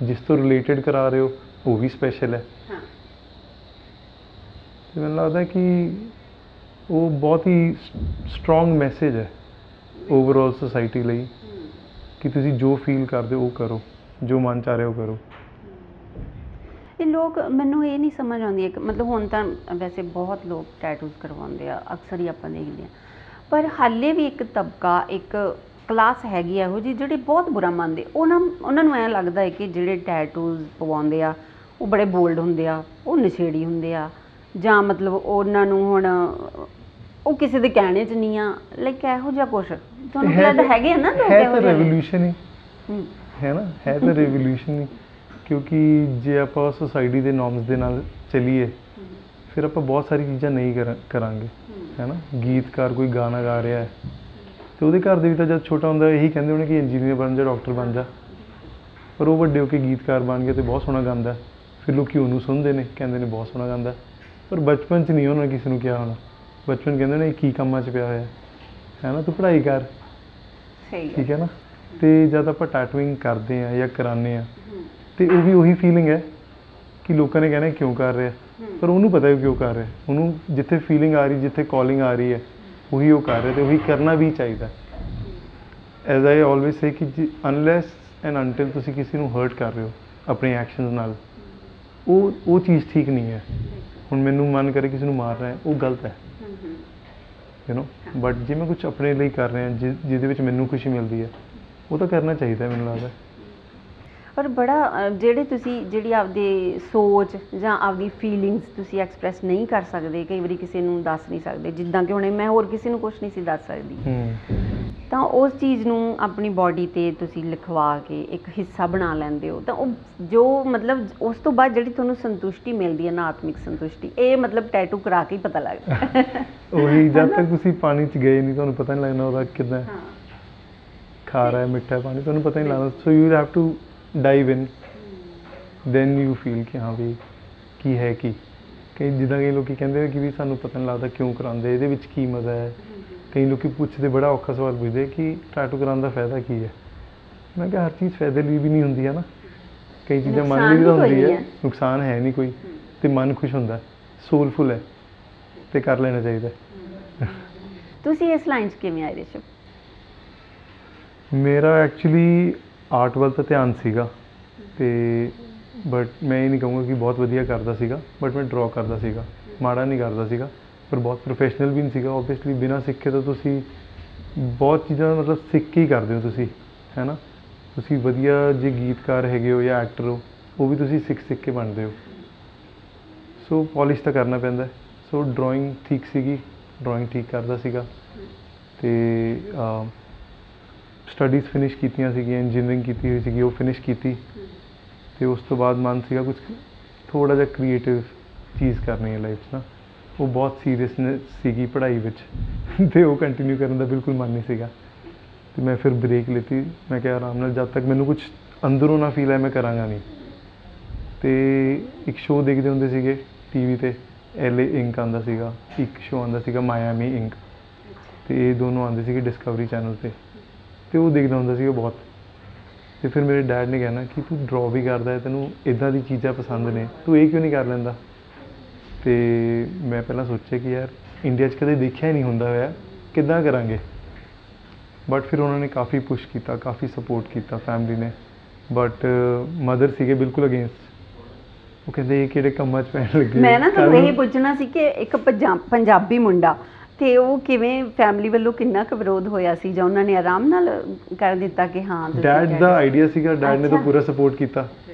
ਜਿਸ ਤੋਂ ਰਿਲੇਟਡ ਕਰਾ ਰਹੇ ਹੋ ਉਹ ਵੀ ਸਪੈਸ਼ਲ ਹੈ। ਅਤੇ ਮੈਨੂੰ ਲੱਗਦਾ ਕਿ ਉਹ ਬਹੁਤ ਹੀ ਸਟਰੋਂਗ ਮੈਸੇਜ ਹੈ ਓਵਰਆਲ ਸੁਸਾਇਟੀ ਲਈ ਕਿ ਤੁਸੀਂ ਜੋ ਫੀਲ ਕਰਦੇ ਹੋ ਉਹ ਕਰੋ, ਜੋ ਮਨ ਚਾਹ ਰਿਹਾ ਉਹ ਕਰੋ। ਇਹ ਲੋਕ, ਮੈਨੂੰ ਇਹ ਨਹੀਂ ਸਮਝ ਆਉਂਦੀ ਇੱਕ, ਮਤਲਬ ਹੁਣ ਤਾਂ ਵੈਸੇ ਬਹੁਤ ਲੋਕ ਟੈਟੂਜ਼ ਕਰਵਾਉਂਦੇ ਆ, ਅਕਸਰ ਹੀ ਆਪਾਂ ਦੇਖਦੇ ਹਾਂ, ਪਰ ਹਾਲੇ ਵੀ ਇੱਕ ਤਬਕਾ, ਇੱਕ ਕਲਾਸ ਹੈਗੀ ਇਹੋ ਜਿਹੀ ਜਿਹੜੇ ਬਹੁਤ ਬੁਰਾ ਮੰਨਦੇ। ਉਹਨਾਂ ਨੂੰ ਐਂ ਲੱਗਦਾ ਹੈ ਕਿ ਜਿਹੜੇ ਟੈਟੂਜ਼ ਪਵਾਉਂਦੇ ਆ ਉਹ ਬੜੇ ਬੋਲਡ ਹੁੰਦੇ ਆ, ਉਹ ਨਸ਼ੇੜੀ ਹੁੰਦੇ ਆ, ਜਾਂ ਮਤਲਬ ਉਹਨਾਂ ਨੂੰ ਹੁਣ ਉਹ ਕਿਸੇ ਦੇ ਕਹਿਣੇ 'ਚ ਨਹੀਂ ਆ, ਲਾਈਕ ਇਹੋ ਜਿਹਾ ਕੁਛ ਤੁਹਾਨੂੰ ਲੱਗਦਾ ਹੈਗੇ ਆ ਨਾ ਲੋਕ? ਹੈ ਤਾਂ ਰੈਵੋਲੂਸ਼ਨ ਹੀ ਹੈ ਨਾ, ਹੈ ਤਾਂ ਰੈਵੋਲੂਸ਼ਨ ਹੀ। ਕਿਉਂਕਿ ਜੇ ਆਪਾਂ ਸੋਸਾਇਟੀ ਦੇ ਨੋਰਮਸ ਦੇ ਨਾਲ ਚੱਲੀਏ ਫਿਰ ਆਪਾਂ ਬਹੁਤ ਸਾਰੀ ਚੀਜ਼ਾਂ ਨਹੀਂ ਕਰਾਂਗੇ, ਹੈ ਨਾ। ਗੀਤਕਾਰ ਕੋਈ ਗਾਣਾ ਗਾ ਰਿਹਾ ਹੈ ਅਤੇ ਉਹਦੇ ਘਰ ਦੇ ਵੀ ਤਾਂ ਜਦ ਛੋਟਾ ਹੁੰਦਾ ਇਹੀ ਕਹਿੰਦੇ ਹੋਣੇ ਕਿ ਇੰਜੀਨੀਅਰ ਬਣ ਜਾ, ਡਾਕਟਰ ਬਣ ਜਾ, ਪਰ ਉਹ ਵੱਡੇ ਹੋ ਕੇ ਗੀਤਕਾਰ ਬਣ ਗਿਆ ਅਤੇ ਬਹੁਤ ਸੋਹਣਾ ਗਾਉਂਦਾ। ਫਿਰ ਲੋਕ ਉਹਨੂੰ ਸੁਣਦੇ ਨੇ, ਕਹਿੰਦੇ ਨੇ ਬਹੁਤ ਸੋਹਣਾ ਗਾਉਂਦਾ, ਪਰ ਬਚਪਨ 'ਚ ਨਹੀਂ ਉਹਨਾਂ ਕਿਸੇ ਨੂੰ ਕਿਹਾ ਹੋਣਾ। ਬਚਪਨ ਕਹਿੰਦੇ ਨੇ ਕੀ ਕੰਮਾਂ 'ਚ ਪਿਆ ਹੋਇਆ, ਹੈ ਨਾ, ਤੂੰ ਪੜ੍ਹਾਈ ਕਰ, ਠੀਕ ਹੈ ਨਾ। ਅਤੇ ਜਦ ਆਪਾਂ ਟੈਟੂਇੰਗ ਕਰਦੇ ਹਾਂ ਜਾਂ ਕਰਾਉਂਦੇ ਹਾਂ ਅਤੇ ਉਹ ਵੀ ਉਹੀ ਫੀਲਿੰਗ ਹੈ ਕਿ ਲੋਕਾਂ ਨੇ ਕਹਿਣਾ ਕਿਉਂ ਕਰ ਰਿਹਾ, ਪਰ ਉਹਨੂੰ ਪਤਾ ਹੈ ਕਿਉਂ ਕਰ ਰਿਹਾ। ਉਹਨੂੰ ਜਿੱਥੇ ਫੀਲਿੰਗ ਆ ਰਹੀ, ਜਿੱਥੇ ਕਾਲਿੰਗ ਆ ਰਹੀ ਹੈ ਉਹੀ ਉਹ ਕਰ ਰਿਹਾ, ਅਤੇ ਉਹੀ ਕਰਨਾ ਵੀ ਚਾਹੀਦਾ। ਐਜ਼ ਆਈ ਆਲਵੇਜ਼ ਸੇ ਕਿ ਅਨਲੈਸ ਐਂਡ ਅੰਟਿਲ ਤੁਸੀਂ ਕਿਸੇ ਨੂੰ ਹਰਟ ਕਰ ਰਹੇ ਹੋ ਆਪਣੇ ਐਕਸ਼ਨਸ ਨਾਲ, ਉਹ ਚੀਜ਼ ਠੀਕ ਨਹੀਂ ਹੈ। ਹੁਣ ਮੈਨੂੰ ਮਨ ਕਰੇ ਕਿਸੇ ਨੂੰ ਮਾਰਨਾ ਹੈ, ਉਹ ਗਲਤ ਹੈ, ਯੂ ਨੋ। ਬਟ ਜੇ ਮੈਂ ਕੁਛ ਆਪਣੇ ਲਈ ਕਰ ਰਿਹਾ ਜਿਹਦੇ ਵਿੱਚ ਮੈਨੂੰ ਖੁਸ਼ੀ ਮਿਲਦੀ ਹੈ, ਉਹ ਤਾਂ ਕਰਨਾ ਚਾਹੀਦਾ ਮੈਨੂੰ ਲੱਗਦਾ। ਪਰ ਬੜਾ ਜਿਹੜੀ ਆਪਦੀ ਸੋਚ ਜਾਂ ਆਪਦੀ ਫੀਲਿੰਗਸ ਤੁਸੀਂ ਐਕਸਪ੍ਰੈਸ ਨਹੀਂ ਕਰ ਸਕਦੇ, ਕਈ ਵਾਰੀ ਕਿਸੇ ਨੂੰ ਦੱਸ ਨਹੀਂ ਸਕਦੇ, ਜਿੱਦਾਂ ਕਿ ਹੁਣ ਮੈਂ ਹੋਰ ਕਿਸੇ ਨੂੰ ਕੁਛ ਨਹੀਂ ਸੀ ਦੱਸ ਸਕਦੀ, ਤਾਂ ਉਸ ਚੀਜ਼ ਨੂੰ ਆਪਣੀ ਬਾਡੀ 'ਤੇ ਤੁਸੀਂ ਲਿਖਵਾ ਕੇ ਇੱਕ ਹਿੱਸਾ ਬਣਾ ਲੈਂਦੇ ਹੋ, ਤਾਂ ਉਹ ਜੋ ਮਤਲਬ ਉਸ ਤੋਂ ਬਾਅਦ ਜਿਹੜੀ ਤੁਹਾਨੂੰ ਸੰਤੁਸ਼ਟੀ ਮਿਲਦੀ ਹੈ ਨਾ, ਆਤਮਿਕ ਸੰਤੁਸ਼ਟੀ, ਇਹ ਮਤਲਬ ਟੈਟੂ ਕਰਾ ਕੇ ਹੀ ਪਤਾ ਲੱਗਦਾ। ਉਹੀ ਜਦ ਤੱਕ ਤੁਸੀਂ ਪਾਣੀ 'ਚ ਗਏ ਨਹੀਂ ਤੁਹਾਨੂੰ ਪਤਾ ਨਹੀਂ ਲੱਗਣਾ ਉਹਦਾ ਕਿੱਦਾਂ। खारा है मिठा है पानी तुहानूं पता नहीं लगदा so you have to dive in then you feel कि हाँ भी ਕੀ ਹੈ ਕੀ ਕਈ ਜਿੱਦਾਂ ਕਈ ਲੋਕ ਕਹਿੰਦੇ ਕਿ ਵੀ ਸਾਨੂੰ ਪਤਾ ਨਹੀਂ ਲੱਗਦਾ ਕਿਉਂ ਕਰਾਉਂਦੇ ਇਹਦੇ ਵਿੱਚ ਕੀ ਮਜ਼ਾ ਹੈ ਕਈ ਲੋਕ ਪੁੱਛਦੇ ਬੜਾ ਔਖਾ ਸਵਾਲ ਪੁੱਛਦੇ ਕਿ ਟੈਟੂ ਕਰਾਉਣ ਦਾ ਫਾਇਦਾ ਕੀ ਹੈ ਮੈਂ ਕਿਹਾ ਹਰ ਚੀਜ਼ ਫਾਇਦੇ ਲਈ ਵੀ ਨਹੀਂ ਹੁੰਦੀ ਹੈ ਨਾ ਕਈ ਚੀਜ਼ਾਂ ਮਨ ਲਈ ਵੀ ਤਾਂ ਹੁੰਦੀ ਹੈ ਨੁਕਸਾਨ ਹੈ ਨਹੀਂ ਕੋਈ ਤੇ ਮਨ ਖੁਸ਼ ਹੁੰਦਾ ਸੋਲਫੁਲ ਹੈ ਤੇ ਕਰ ਲੈਣਾ ਚਾਹੀਦਾ ਤੁਸੀਂ ਇਸ ਲਾਈਨ 'ਚ ਕਿਵੇਂ ਆਏ ਰਿਸ਼ਭ ਮੇਰਾ ਐਕਚੁਅਲੀ ਆਰਟ ਵੱਲ ਤਾਂ ਧਿਆਨ ਸੀਗਾ ਤੇ ਬਟ ਮੈਂ ਇਹ ਨਹੀਂ ਕਹੂੰਗਾ ਕਿ ਬਹੁਤ ਵਧੀਆ ਕਰਦਾ ਸੀਗਾ ਬਟ ਮੈਂ ਡਰਾ ਕਰਦਾ ਸੀਗਾ ਮਾੜਾ ਨਹੀਂ ਕਰਦਾ ਸੀਗਾ ਪਰ ਬਹੁਤ ਪ੍ਰੋਫੈਸ਼ਨਲ ਵੀ ਨਹੀਂ ਸੀਗਾ ਓਬਵੀਅਸਲੀ ਬਿਨਾਂ ਸਿੱਖੇ ਤਾਂ ਤੁਸੀਂ ਬਹੁਤ ਚੀਜ਼ਾਂ ਮਤਲਬ ਸਿੱਖ ਕੇ ਹੀ ਕਰਦੇ ਹੋ ਤੁਸੀਂ ਹੈ ਨਾ ਤੁਸੀਂ ਵਧੀਆ ਜੇ ਗੀਤਕਾਰ ਹੈਗੇ ਹੋ ਜਾਂ ਐਕਟਰ ਹੋ ਉਹ ਵੀ ਤੁਸੀਂ ਸਿੱਖ ਕੇ ਬਣਦੇ ਹੋ ਸੋ ਪੋਲਿਸ਼ ਤਾਂ ਕਰਨਾ ਪੈਂਦਾ ਸੋ ਡਰਾਇੰਗ ਠੀਕ ਸੀਗੀ ਡਰਾਇੰਗ ਠੀਕ ਕਰਦਾ ਸੀਗਾ ਅਤੇ ਸਟੱਡੀਜ਼ ਫਿਨਿਸ਼ ਕੀਤੀਆਂ ਸੀਗੀਆਂ ਇੰਜੀਨੀਅਰਿੰਗ ਕੀਤੀ ਹੋਈ ਸੀਗੀ ਉਹ ਫਿਨਿਸ਼ ਕੀਤੀ ਅਤੇ ਉਸ ਤੋਂ ਬਾਅਦ ਮਨ ਸੀਗਾ ਕੁਛ ਥੋੜ੍ਹਾ ਜਿਹਾ ਕ੍ਰੀਏਟਿਵ ਚੀਜ਼ ਕਰਨੀ ਹੈ ਲਾਈਫ 'ਚ ਨਾ ਉਹ ਬਹੁਤ ਸੀਰੀਅਸਨੈਸ ਸੀਗੀ ਪੜ੍ਹਾਈ ਵਿੱਚ ਅਤੇ ਉਹ ਕੰਟੀਨਿਊ ਕਰਨ ਦਾ ਬਿਲਕੁਲ ਮਨ ਨਹੀਂ ਸੀਗਾ ਅਤੇ ਮੈਂ ਫਿਰ ਬ੍ਰੇਕ ਲਿੱਤੀ ਮੈਂ ਕਿਹਾ ਆਰਾਮ ਨਾਲ ਜਦ ਤੱਕ ਮੈਨੂੰ ਕੁਛ ਅੰਦਰੋਂ ਨਾ ਫੀਲ ਹੈ ਮੈਂ ਕਰਾਂਗਾ ਨਹੀਂ ਅਤੇ ਇੱਕ ਸ਼ੋਅ ਦੇਖਦੇ ਹੁੰਦੇ ਸੀਗੇ ਟੀ ਵੀ 'ਤੇ LA ਇੰਕ ਆਉਂਦਾ ਸੀਗਾ ਇੱਕ ਸ਼ੋਅ ਆਉਂਦਾ ਸੀਗਾ ਮਾਇਆਮੀ ਇੰਕ ਅਤੇ ਇਹ ਦੋਨੋਂ ਆਉਂਦੇ ਸੀਗੇ ਡਿਸਕਵਰੀ ਚੈਨਲ 'ਤੇ ਅਤੇ ਉਹ ਦੇਖਦਾ ਹੁੰਦਾ ਸੀਗਾ ਬਹੁਤ ਅਤੇ ਫਿਰ ਮੇਰੇ ਡੈਡ ਨੇ ਕਹਿਣਾ ਕਿ ਤੂੰ ਡਰੋ ਵੀ ਕਰਦਾ ਹੈ ਤੈਨੂੰ ਇੱਦਾਂ ਦੀ ਚੀਜ਼ਾਂ ਪਸੰਦ ਨੇ ਤੂੰ ਇਹ ਕਿਉਂ ਨਹੀਂ ਕਰ ਲੈਂਦਾ ਅਤੇ ਮੈਂ ਪਹਿਲਾਂ ਸੋਚਿਆ ਕਿ ਯਾਰ ਇੰਡੀਆ 'ਚ ਕਦੇ ਦੇਖਿਆ ਹੀ ਨਹੀਂ ਹੁੰਦਾ ਹੋਇਆ ਕਿੱਦਾਂ ਕਰਾਂਗੇ ਬਟ ਫਿਰ ਉਹਨਾਂ ਨੇ ਕਾਫੀ ਪੁਸ਼ ਕੀਤਾ ਕਾਫੀ ਸਪੋਰਟ ਕੀਤਾ ਫੈਮਿਲੀ ਨੇ ਬਟ ਮਦਰ ਸੀਗੇ ਬਿਲਕੁਲ ਅਗੇਂਸਟ ਉਹ ਕਹਿੰਦੇ ਇਹ ਕਿਹੜੇ ਕੰਮਾਂ 'ਚ ਪੈਣ ਲੱਗੇ ਮੈਂ ਨਾ ਤੁਹਾਨੂੰ ਇਹ ਪੁੱਛਣਾ ਸੀ ਕਿ ਇੱਕ ਪੰਜਾਬੀ ਮੁੰਡਾ ਤੇ ਉਹ ਕਿਵੇਂ ਫੈਮਿਲੀ ਵੱਲੋਂ ਕਿੰਨਾ ਕੁ ਵਿਰੋਧ ਹੋਇਆ ਸੀ ਜਾਂ ਉਹਨਾਂ ਨੇ ਆਰਾਮ ਨਾਲ ਕਰ ਦਿੱਤਾ ਕਿ ਹਾਂ ਡੈਡ ਦਾ ਆਈਡੀਆ ਸੀਗਾ ਡੈਡ ਨੇ ਤਾਂ ਪੂਰਾ ਸਪੋਰਟ ਕੀਤਾ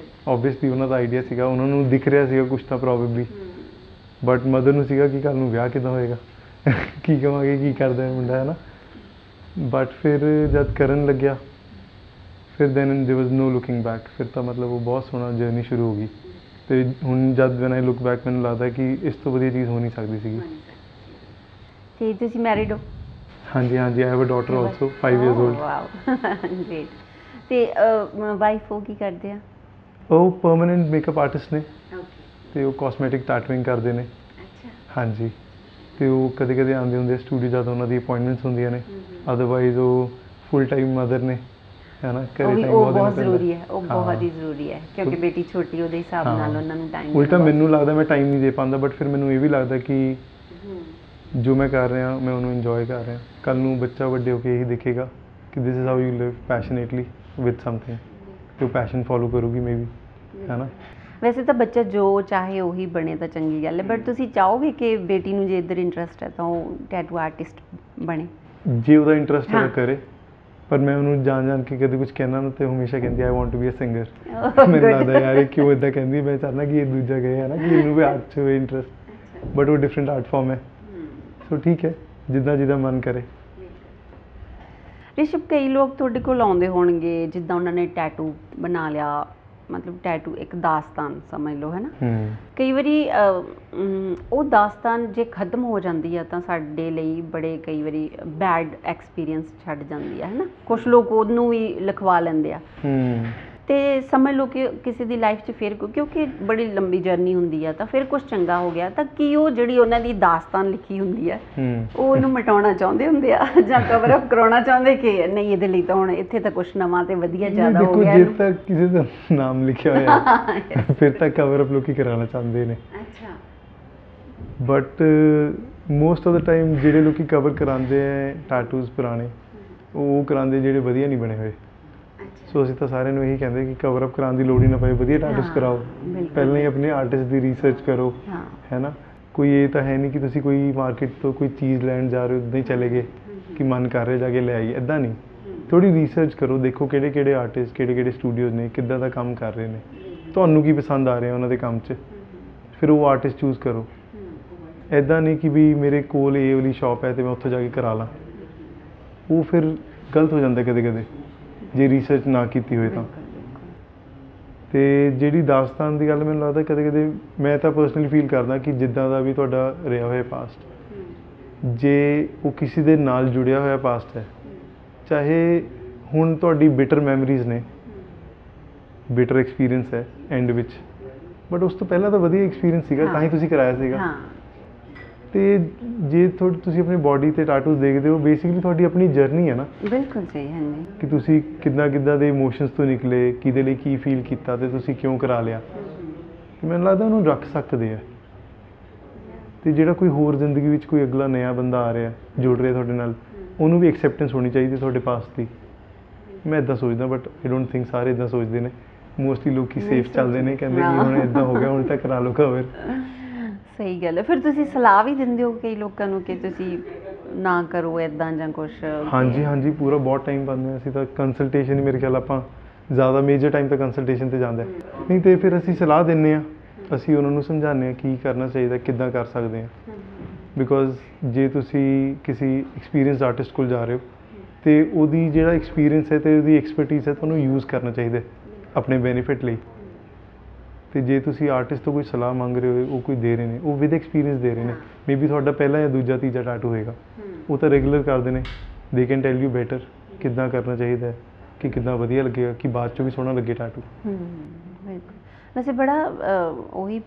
ਓਬਵੀਅਸਲੀ ਉਹਨਾਂ ਦਾ ਆਈਡੀਆ ਸੀਗਾ ਉਹਨਾਂ ਨੂੰ ਦਿਖ ਰਿਹਾ ਸੀਗਾ ਕੁਛ ਤਾਂ ਪ੍ਰੋਬੇਬਲੀ ਬਟ ਮਦਰ ਨੂੰ ਸੀਗਾ ਕਿ ਕੱਲ੍ਹ ਨੂੰ ਵਿਆਹ ਕਿੱਦਾਂ ਹੋਏਗਾ ਕੀ ਕਹਾਂਗੇ ਕੀ ਕਰਦਾ ਹੈ ਮੁੰਡਾ ਹੈ ਨਾ ਬਟ ਫਿਰ ਜਦ ਕਰਨ ਲੱਗਿਆ ਫਿਰ ਦੈਨ ਦੇयर ਵਾਜ਼ ਨੋ ਲੁਕਿੰਗ ਬੈਕ ਫਿਰ ਤਾਂ ਮਤਲਬ ਉਹ ਬਹੁਤ ਸੋਹਣਾ ਜਰਨੀ ਸ਼ੁਰੂ ਹੋ ਗਈ ਅਤੇ ਹੁਣ ਜਦ ਵੈਨ ਆਈ ਲੁੱਕ ਬੈਕ ਮੈਨੂੰ ਲੱਗਦਾ ਕਿ ਇਸ ਤੋਂ ਵਧੀਆ ਚੀਜ਼ ਹੋ ਨਹੀਂ ਸਕਦੀ ਸੀਗੀ ਤੇ ਤੁਸੀਂ ਮੈਰਿਡ ਹੋ ਹਾਂਜੀ ਹਾਂਜੀ I have a daughter also 5 years old wow great ਤੇ ਵਾਈਫ ਉਹ ਕੀ ਕਰਦੇ ਆ ਉਹ ਪਰਮਾਨੈਂਟ ਮੇਕਅਪ ਆਰਟਿਸਟ ਨੇ ਓਕੇ ਅਤੇ ਉਹ ਕਾਸਮੈਟਿਕ ਟੈਟੂਇੰਗ ਕਰਦੇ ਨੇ ਅੱਛਾ ਹਾਂਜੀ ਅਤੇ ਉਹ ਕਦੇ ਕਦੇ ਆਉਂਦੇ ਹੁੰਦੇ ਸਟੂਡੀਓ ਜਦ ਉਹਨਾਂ ਦੀ ਅਪਾਇੰਟਮੈਂਟਸ ਹੁੰਦੀਆਂ ਨੇ ਅਦਰਵਾਈਜ਼ ਉਹ ਫੁੱਲ ਟਾਈਮ ਮਦਰ ਨੇ ਹੈ ਨਾ ਘਰੇ ਟਾਈਮ ਬਹੁਤ ਜ਼ਰੂਰੀ ਹੈ ਉਹ ਬਹੁਤ ਹੀ ਜ਼ਰੂਰੀ ਹੈ ਕਿਉਂਕਿ ਬੇਟੀ ਛੋਟੀ ਉਹਦੇ ਹਿਸਾਬ ਨਾਲ ਉਹਨਾਂ ਨੂੰ ਟਾਈਮ ਉਲਟਾ ਮੈਨੂੰ ਲੱਗਦਾ ਮੈਂ ਟਾਈਮ ਨਹੀਂ ਦੇ ਪਾਉਂਦਾ ਬਟ ਫਿਰ ਮੈਨੂੰ ਇਹ ਵੀ ਲੱਗਦਾ ਕਿ ਜੋ ਮੈਂ ਕਰ ਰਿਹਾ ਮੈਂ ਉਹਨੂੰ ਇੰਜੋਏ ਕਰ ਰਿਹਾ ਕੱਲ੍ਹ ਨੂੰ ਬੱਚਾ ਵੱਡੇ ਹੋ ਕੇ ਇਹੀ ਦੇਖੇਗਾ ਕਿ this is how you live passionately with something ਅਤੇ ਉਹ ਪੈਸ਼ਨ ਫੋਲੋ ਕਰੂਗੀ ਮੇ ਬੀ ਹੈ ਨਾ ਵੈਸੇ ਤਾਂ ਬੱਚਾ ਜੋ ਚਾਹੇ ਉਹੀ ਬਣੇ ਤਾਂ ਚੰਗੀ ਗੱਲ ਹੈ ਬਟ ਤੁਸੀਂ ਚਾਹੋਗੇ ਕਿ ਬੇਟੀ ਨੂੰ ਜੇ ਇੱਧਰ ਇੰਟਰਸਟ ਹੈ ਤਾਂ ਉਹ ਟੈਟੂ ਆਰਟਿਸਟ ਬਣੇ ਜੇ ਉਹਦਾ ਇੰਟਰਸਟ ਹੈ ਕਰੇ ਪਰ ਮੈਂ ਉਹਨੂੰ ਜਾਣ ਕੇ ਕਦੇ ਕੁਝ ਕਹਿਣਾ ਨਾ ਤਾਂ ਹਮੇਸ਼ਾ ਕਹਿੰਦੀ I want to be a singer ਮੈਨੂੰ ਲੱਗਦਾ ਯਾਰ ਇਹ ਕਿਉਂ ਇੱਦਾਂ ਕਹਿੰਦੀ ਮੈਂ ਚਾਹੁੰਦਾ ਕਿ ਇਹ ਦੂਜਾ ਕਹੇ ਹੈ ਨਾ ਕਿ ਇਹਨੂੰ ਵੀ ਆਰਟ 'ਚ ਹੋਵੇ ਇੰਟਰਸਟ ਬਟ ਉਹ ਡਿਫਰੈਂਟ ਆਰਟ ਫਾਰਮ ਹੈ ਸੋ ਠੀਕ ਹੈ ਜਿੱਦਾਂ ਜਿਹਦਾ ਮਨ ਕਰੇ ਰਿਸ਼ਭ ਕਈ ਲੋਕ ਤੁਹਾਡੇ ਕੋਲ ਆਉਂਦੇ ਹੋਣਗੇ ਜਿੱਦਾਂ ਉਹਨਾਂ ਨੇ ਟੈਟੂ ਬਣਾ ਲਿਆ ਮਤਲਬ ਟੈਟੂ ਇੱਕ ਦਾਸਤਾਨ ਸਮਝ ਲਓ ਹੈ ਨਾ ਕਈ ਵਾਰੀ ਉਹ ਦਾਸਤਾਨ ਜੇ ਖਤਮ ਹੋ ਜਾਂਦੀ ਹੈ ਤਾਂ ਸਾਡੇ ਲਈ ਬੜੇ ਕਈ ਵਾਰੀ ਬੈਡ ਐਕਸਪੀਰੀਅੰਸ ਛੱਡ ਜਾਂਦੀ ਹੈ ਨਾ ਕੁਛ ਲੋਕ ਉਹਨੂੰ ਵੀ ਲਿਖਵਾ ਲੈਂਦੇ ਆ ਅਤੇ ਸਮਝ ਲਓ ਕਿ ਕਿਸੇ ਦੀ ਲਾਈਫ 'ਚ ਫਿਰ ਕਿਉਂਕਿ ਬੜੀ ਲੰਬੀ ਜਰਨੀ ਹੁੰਦੀ ਆ ਤਾਂ ਫਿਰ ਕੁਛ ਚੰਗਾ ਹੋ ਗਿਆ ਤਾਂ ਕੀ ਉਹ ਜਿਹੜੀ ਉਹਨਾਂ ਦੀ ਦਾਸਤਾਨ ਲਿਖੀ ਹੁੰਦੀ ਹੈ ਉਹ ਇਹਨੂੰ ਮਿਟਾਉਣਾ ਚਾਹੁੰਦੇ ਹੁੰਦੇ ਆ ਜਾਂ ਕਵਰ ਅਪ ਕਰਾਉਣਾ ਚਾਹੁੰਦੇ ਕਿ ਨਹੀਂ ਇਹਦੇ ਲਈ ਤਾਂ ਹੁਣ ਇੱਥੇ ਤਾਂ ਕੁਛ ਨਵਾਂ ਅਤੇ ਵਧੀਆ ਜ਼ਿਆਦਾ ਹੋ ਗਿਆ ਜੇ ਤਾਂ ਕਿਸੇ ਦਾ ਨਾਮ ਲਿਖਿਆ ਹੋਇਆ ਫਿਰ ਤਾਂ ਕਵਰ ਅਪ ਲੋਕੀ ਕਰਾਉਣਾ ਚਾਹੁੰਦੇ ਨੇ ਅੱਛਾ but most of the time ਜਿਹੜੇ ਲੋਕੀ ਕਵਰ ਕਰਾਉਂਦੇ ਹੈ ਟੈਟੂਜ਼ ਪੁਰਾਣੇ ਉਹ ਕਰਾਉਂਦੇ ਜਿਹੜੇ ਵਧੀਆ ਨਹੀਂ ਬਣੇ ਹੋਏ ਸੋ ਅਸੀਂ ਤਾਂ ਸਾਰਿਆਂ ਨੂੰ ਇਹੀ ਕਹਿੰਦੇ ਕਿ ਕਵਰ ਅਪ ਕਰਾਉਣ ਦੀ ਲੋੜ ਹੀ ਨਾ ਪਏ ਵਧੀਆ ਟੈਟੂਸ ਕਰਾਓ ਪਹਿਲਾਂ ਹੀ ਆਪਣੇ ਆਰਟਿਸਟ ਦੀ ਰਿਸਰਚ ਕਰੋ ਹੈ ਨਾ ਕੋਈ ਇਹ ਤਾਂ ਹੈ ਨਹੀਂ ਕਿ ਤੁਸੀਂ ਕੋਈ ਮਾਰਕੀਟ ਤੋਂ ਕੋਈ ਚੀਜ਼ ਲੈਣ ਜਾ ਰਹੇ ਹੋ ਉੱਦਾਂ ਹੀ ਚਲੇ ਗਏ ਕਿ ਮਨ ਕਰ ਰਿਹਾ ਜਾ ਕੇ ਲੈ ਆਈਏ ਇੱਦਾਂ ਨਹੀਂ ਥੋੜ੍ਹੀ ਰਿਸਰਚ ਕਰੋ ਦੇਖੋ ਕਿਹੜੇ ਆਰਟਿਸਟ ਕਿਹੜੇ ਸਟੂਡੀਓਜ਼ ਨੇ ਕਿੱਦਾਂ ਦਾ ਕੰਮ ਕਰ ਰਹੇ ਨੇ ਤੁਹਾਨੂੰ ਕੀ ਪਸੰਦ ਆ ਰਿਹਾ ਉਹਨਾਂ ਦੇ ਕੰਮ 'ਚ ਫਿਰ ਉਹ ਆਰਟਿਸਟ ਚੂਜ਼ ਕਰੋ ਇੱਦਾਂ ਨਹੀਂ ਕਿ ਵੀ ਮੇਰੇ ਕੋਲ ਇਹ ਵਾਲੀ ਸ਼ਾਪ ਹੈ ਅਤੇ ਮੈਂ ਉੱਥੋਂ ਜਾ ਕੇ ਕਰਾ ਲਾਂ ਉਹ ਫਿਰ ਗਲਤ ਹੋ ਜਾਂਦਾ ਕਦੇ ਕਦੇ ਜੇ ਰਿਸਰਚ ਨਾ ਕੀਤੀ ਹੋਏ ਤਾਂ ਅਤੇ ਜਿਹੜੀ ਦਾਸਤਾਨ ਦੀ ਗੱਲ ਮੈਨੂੰ ਲੱਗਦਾ ਕਦੇ ਕਦੇ ਮੈਂ ਤਾਂ ਪਰਸਨਲੀ ਫੀਲ ਕਰਦਾ ਕਿ ਜਿੱਦਾਂ ਦਾ ਵੀ ਤੁਹਾਡਾ ਰਿਹਾ ਹੋਇਆ ਪਾਸਟ ਜੇ ਉਹ ਕਿਸੇ ਦੇ ਨਾਲ ਜੁੜਿਆ ਹੋਇਆ ਪਾਸਟ ਹੈ ਚਾਹੇ ਹੁਣ ਤੁਹਾਡੀ ਬਿਟਰ ਮੈਮਰੀਜ਼ ਨੇ, ਬਿਟਰ ਐਕਸਪੀਰੀਅੰਸ ਹੈ ਐਂਡ ਵਿੱਚ, ਬਟ ਉਸ ਤੋਂ ਪਹਿਲਾਂ ਤਾਂ ਵਧੀਆ ਐਕਸਪੀਰੀਅੰਸ ਸੀਗਾ, ਤਾਂ ਹੀ ਤੁਸੀਂ ਕਰਾਇਆ ਸੀਗਾ। ਹਾਂ। ਤੇ ਜੇ ਤੁਸੀਂ ਆਪਣੀ ਬਾਡੀ ਤੇ ਟੈਟੂਜ਼ ਦੇਖਦੇ ਹੋ, ਬੇਸਿਕਲੀ ਤੁਹਾਡੀ ਆਪਣੀ ਜਰਨੀ ਹੈ ਨਾ। ਬਿਲਕੁਲ ਸਹੀ, ਹਾਂਜੀ। ਕਿ ਤੁਸੀਂ ਕਿੱਦਾਂ ਦੇ ਇਮੋਸ਼ਨਸ ਤੋਂ ਨਿਕਲੇ, ਕਿਹਦੇ ਲਈ ਕੀ ਫੀਲ ਕੀਤਾ ਤੇ ਤੁਸੀਂ ਕਿਉਂ ਕਰਾ ਲਿਆ। ਮੈਨੂੰ ਲੱਗਦਾ ਉਹਨੂੰ ਰੱਖ ਸਕਦੇ ਆ। ਤੇ ਜਿਹੜਾ ਕੋਈ ਹੋਰ ਜ਼ਿੰਦਗੀ ਵਿੱਚ ਕੋਈ ਅਗਲਾ ਨਵਾਂ ਬੰਦਾ ਆ ਰਿਹਾ, ਜੁੜ ਰਿਹਾ ਤੁਹਾਡੇ ਨਾਲ, ਉਹਨੂੰ ਵੀ ਐਕਸੈਪਟੈਂਸ ਹੋਣੀ ਚਾਹੀਦੀ ਤੁਹਾਡੇ ਪਾਸ ਦੀ। ਮੈਂ ਇੱਦਾਂ ਸੋਚਦਾ, ਬਟ ਆਈ ਡੋਂਟ ਥਿੰਕ ਸਾਰੇ ਇੱਦਾਂ ਸੋਚਦੇ ਨੇ। ਮੋਸਟਲੀ ਲੋਕੀ ਸੇਫ ਚੱਲਦੇ ਨੇ, ਕਹਿੰਦੇ ਕਿ ਹੁਣ ਇੱਦਾਂ ਹੋ ਗਿਆ, ਹੁਣ ਤਾਂ ਕਰਾ ਲਓ ਕਵਰ। ਸਹੀ ਗੱਲ ਹੈ। ਫਿਰ ਤੁਸੀਂ ਸਲਾਹ ਵੀ ਦਿੰਦੇ ਹੋ ਕਈ ਲੋਕਾਂ ਨੂੰ ਕਿ ਤੁਸੀਂ ਨਾ ਕਰੋ ਇੱਦਾਂ ਜਾਂ ਕੁਛ? ਹਾਂਜੀ, ਪੂਰਾ ਬਹੁਤ ਟਾਈਮ ਪਾਉਂਦੇ ਹਾਂ ਅਸੀਂ ਤਾਂ। ਕੰਸਲਟੇਸ਼ਨ ਹੀ ਮੇਰੇ ਖਿਆਲ ਆਪਾਂ ਜ਼ਿਆਦਾ ਮੇਜਰ ਟਾਈਮ ਤਾਂ ਕੰਸਲਟੇਸ਼ਨ 'ਤੇ ਜਾਂਦਾ, ਨਹੀਂ ਤਾਂ ਫਿਰ ਅਸੀਂ ਸਲਾਹ ਦਿੰਦੇ ਹਾਂ, ਅਸੀਂ ਉਹਨਾਂ ਨੂੰ ਸਮਝਾਉਂਦੇ ਹਾਂ ਕੀ ਕਰਨਾ ਚਾਹੀਦਾ, ਕਿੱਦਾਂ ਕਰ ਸਕਦੇ ਹਾਂ। ਬਿਕੋਜ਼ ਜੇ ਤੁਸੀਂ ਕਿਸੇ ਐਕਸਪੀਰੀਅੰਸਡ ਆਰਟਿਸਟ ਕੋਲ ਜਾ ਰਹੇ ਹੋ ਅਤੇ ਉਹਦੀ ਜਿਹੜਾ ਐਕਸਪੀਰੀਅੰਸ ਹੈ ਅਤੇ ਉਹਦੀ ਐਕਸਪਰਟੀਜ਼ ਹੈ, ਤੁਹਾਨੂੰ ਯੂਜ਼ ਕਰਨਾ ਚਾਹੀਦਾ ਆਪਣੇ ਬੈਨੀਫਿਟ ਲਈ। ਅਤੇ ਜੇ ਤੁਸੀਂ ਆਰਟਿਸਟ ਤੋਂ ਕੋਈ ਸਲਾਹ ਮੰਗ ਰਹੇ ਹੋ, ਉਹ ਕੋਈ ਦੇ ਰਹੇ ਨੇ, ਉਹ ਵਿਦ ਐਕਸਪੀਰੀਅੰਸ ਦੇ ਰਹੇ ਨੇ। ਮੇ ਬੀ ਤੁਹਾਡਾ ਪਹਿਲਾ ਜਾਂ ਦੂਜਾ ਤੀਜਾ ਟੈਟੂ ਹੋਏਗਾ, ਉਹ ਤਾਂ ਰੈਗੂਲਰ ਕਰਦੇ ਨੇ। They can tell you better ਕਿੱਦਾਂ ਕਰਨਾ ਚਾਹੀਦਾ, ਕਿ ਕਿੱਦਾਂ ਵਧੀਆ ਲੱਗੇਗਾ, ਕਿ ਬਾਅਦ 'ਚੋਂ ਵੀ ਸੋਹਣਾ ਲੱਗੇ ਟੈਟੂ। ਬਿਲਕੁਲ। ਵੈਸੇ ਬੜਾ ਉਹੀ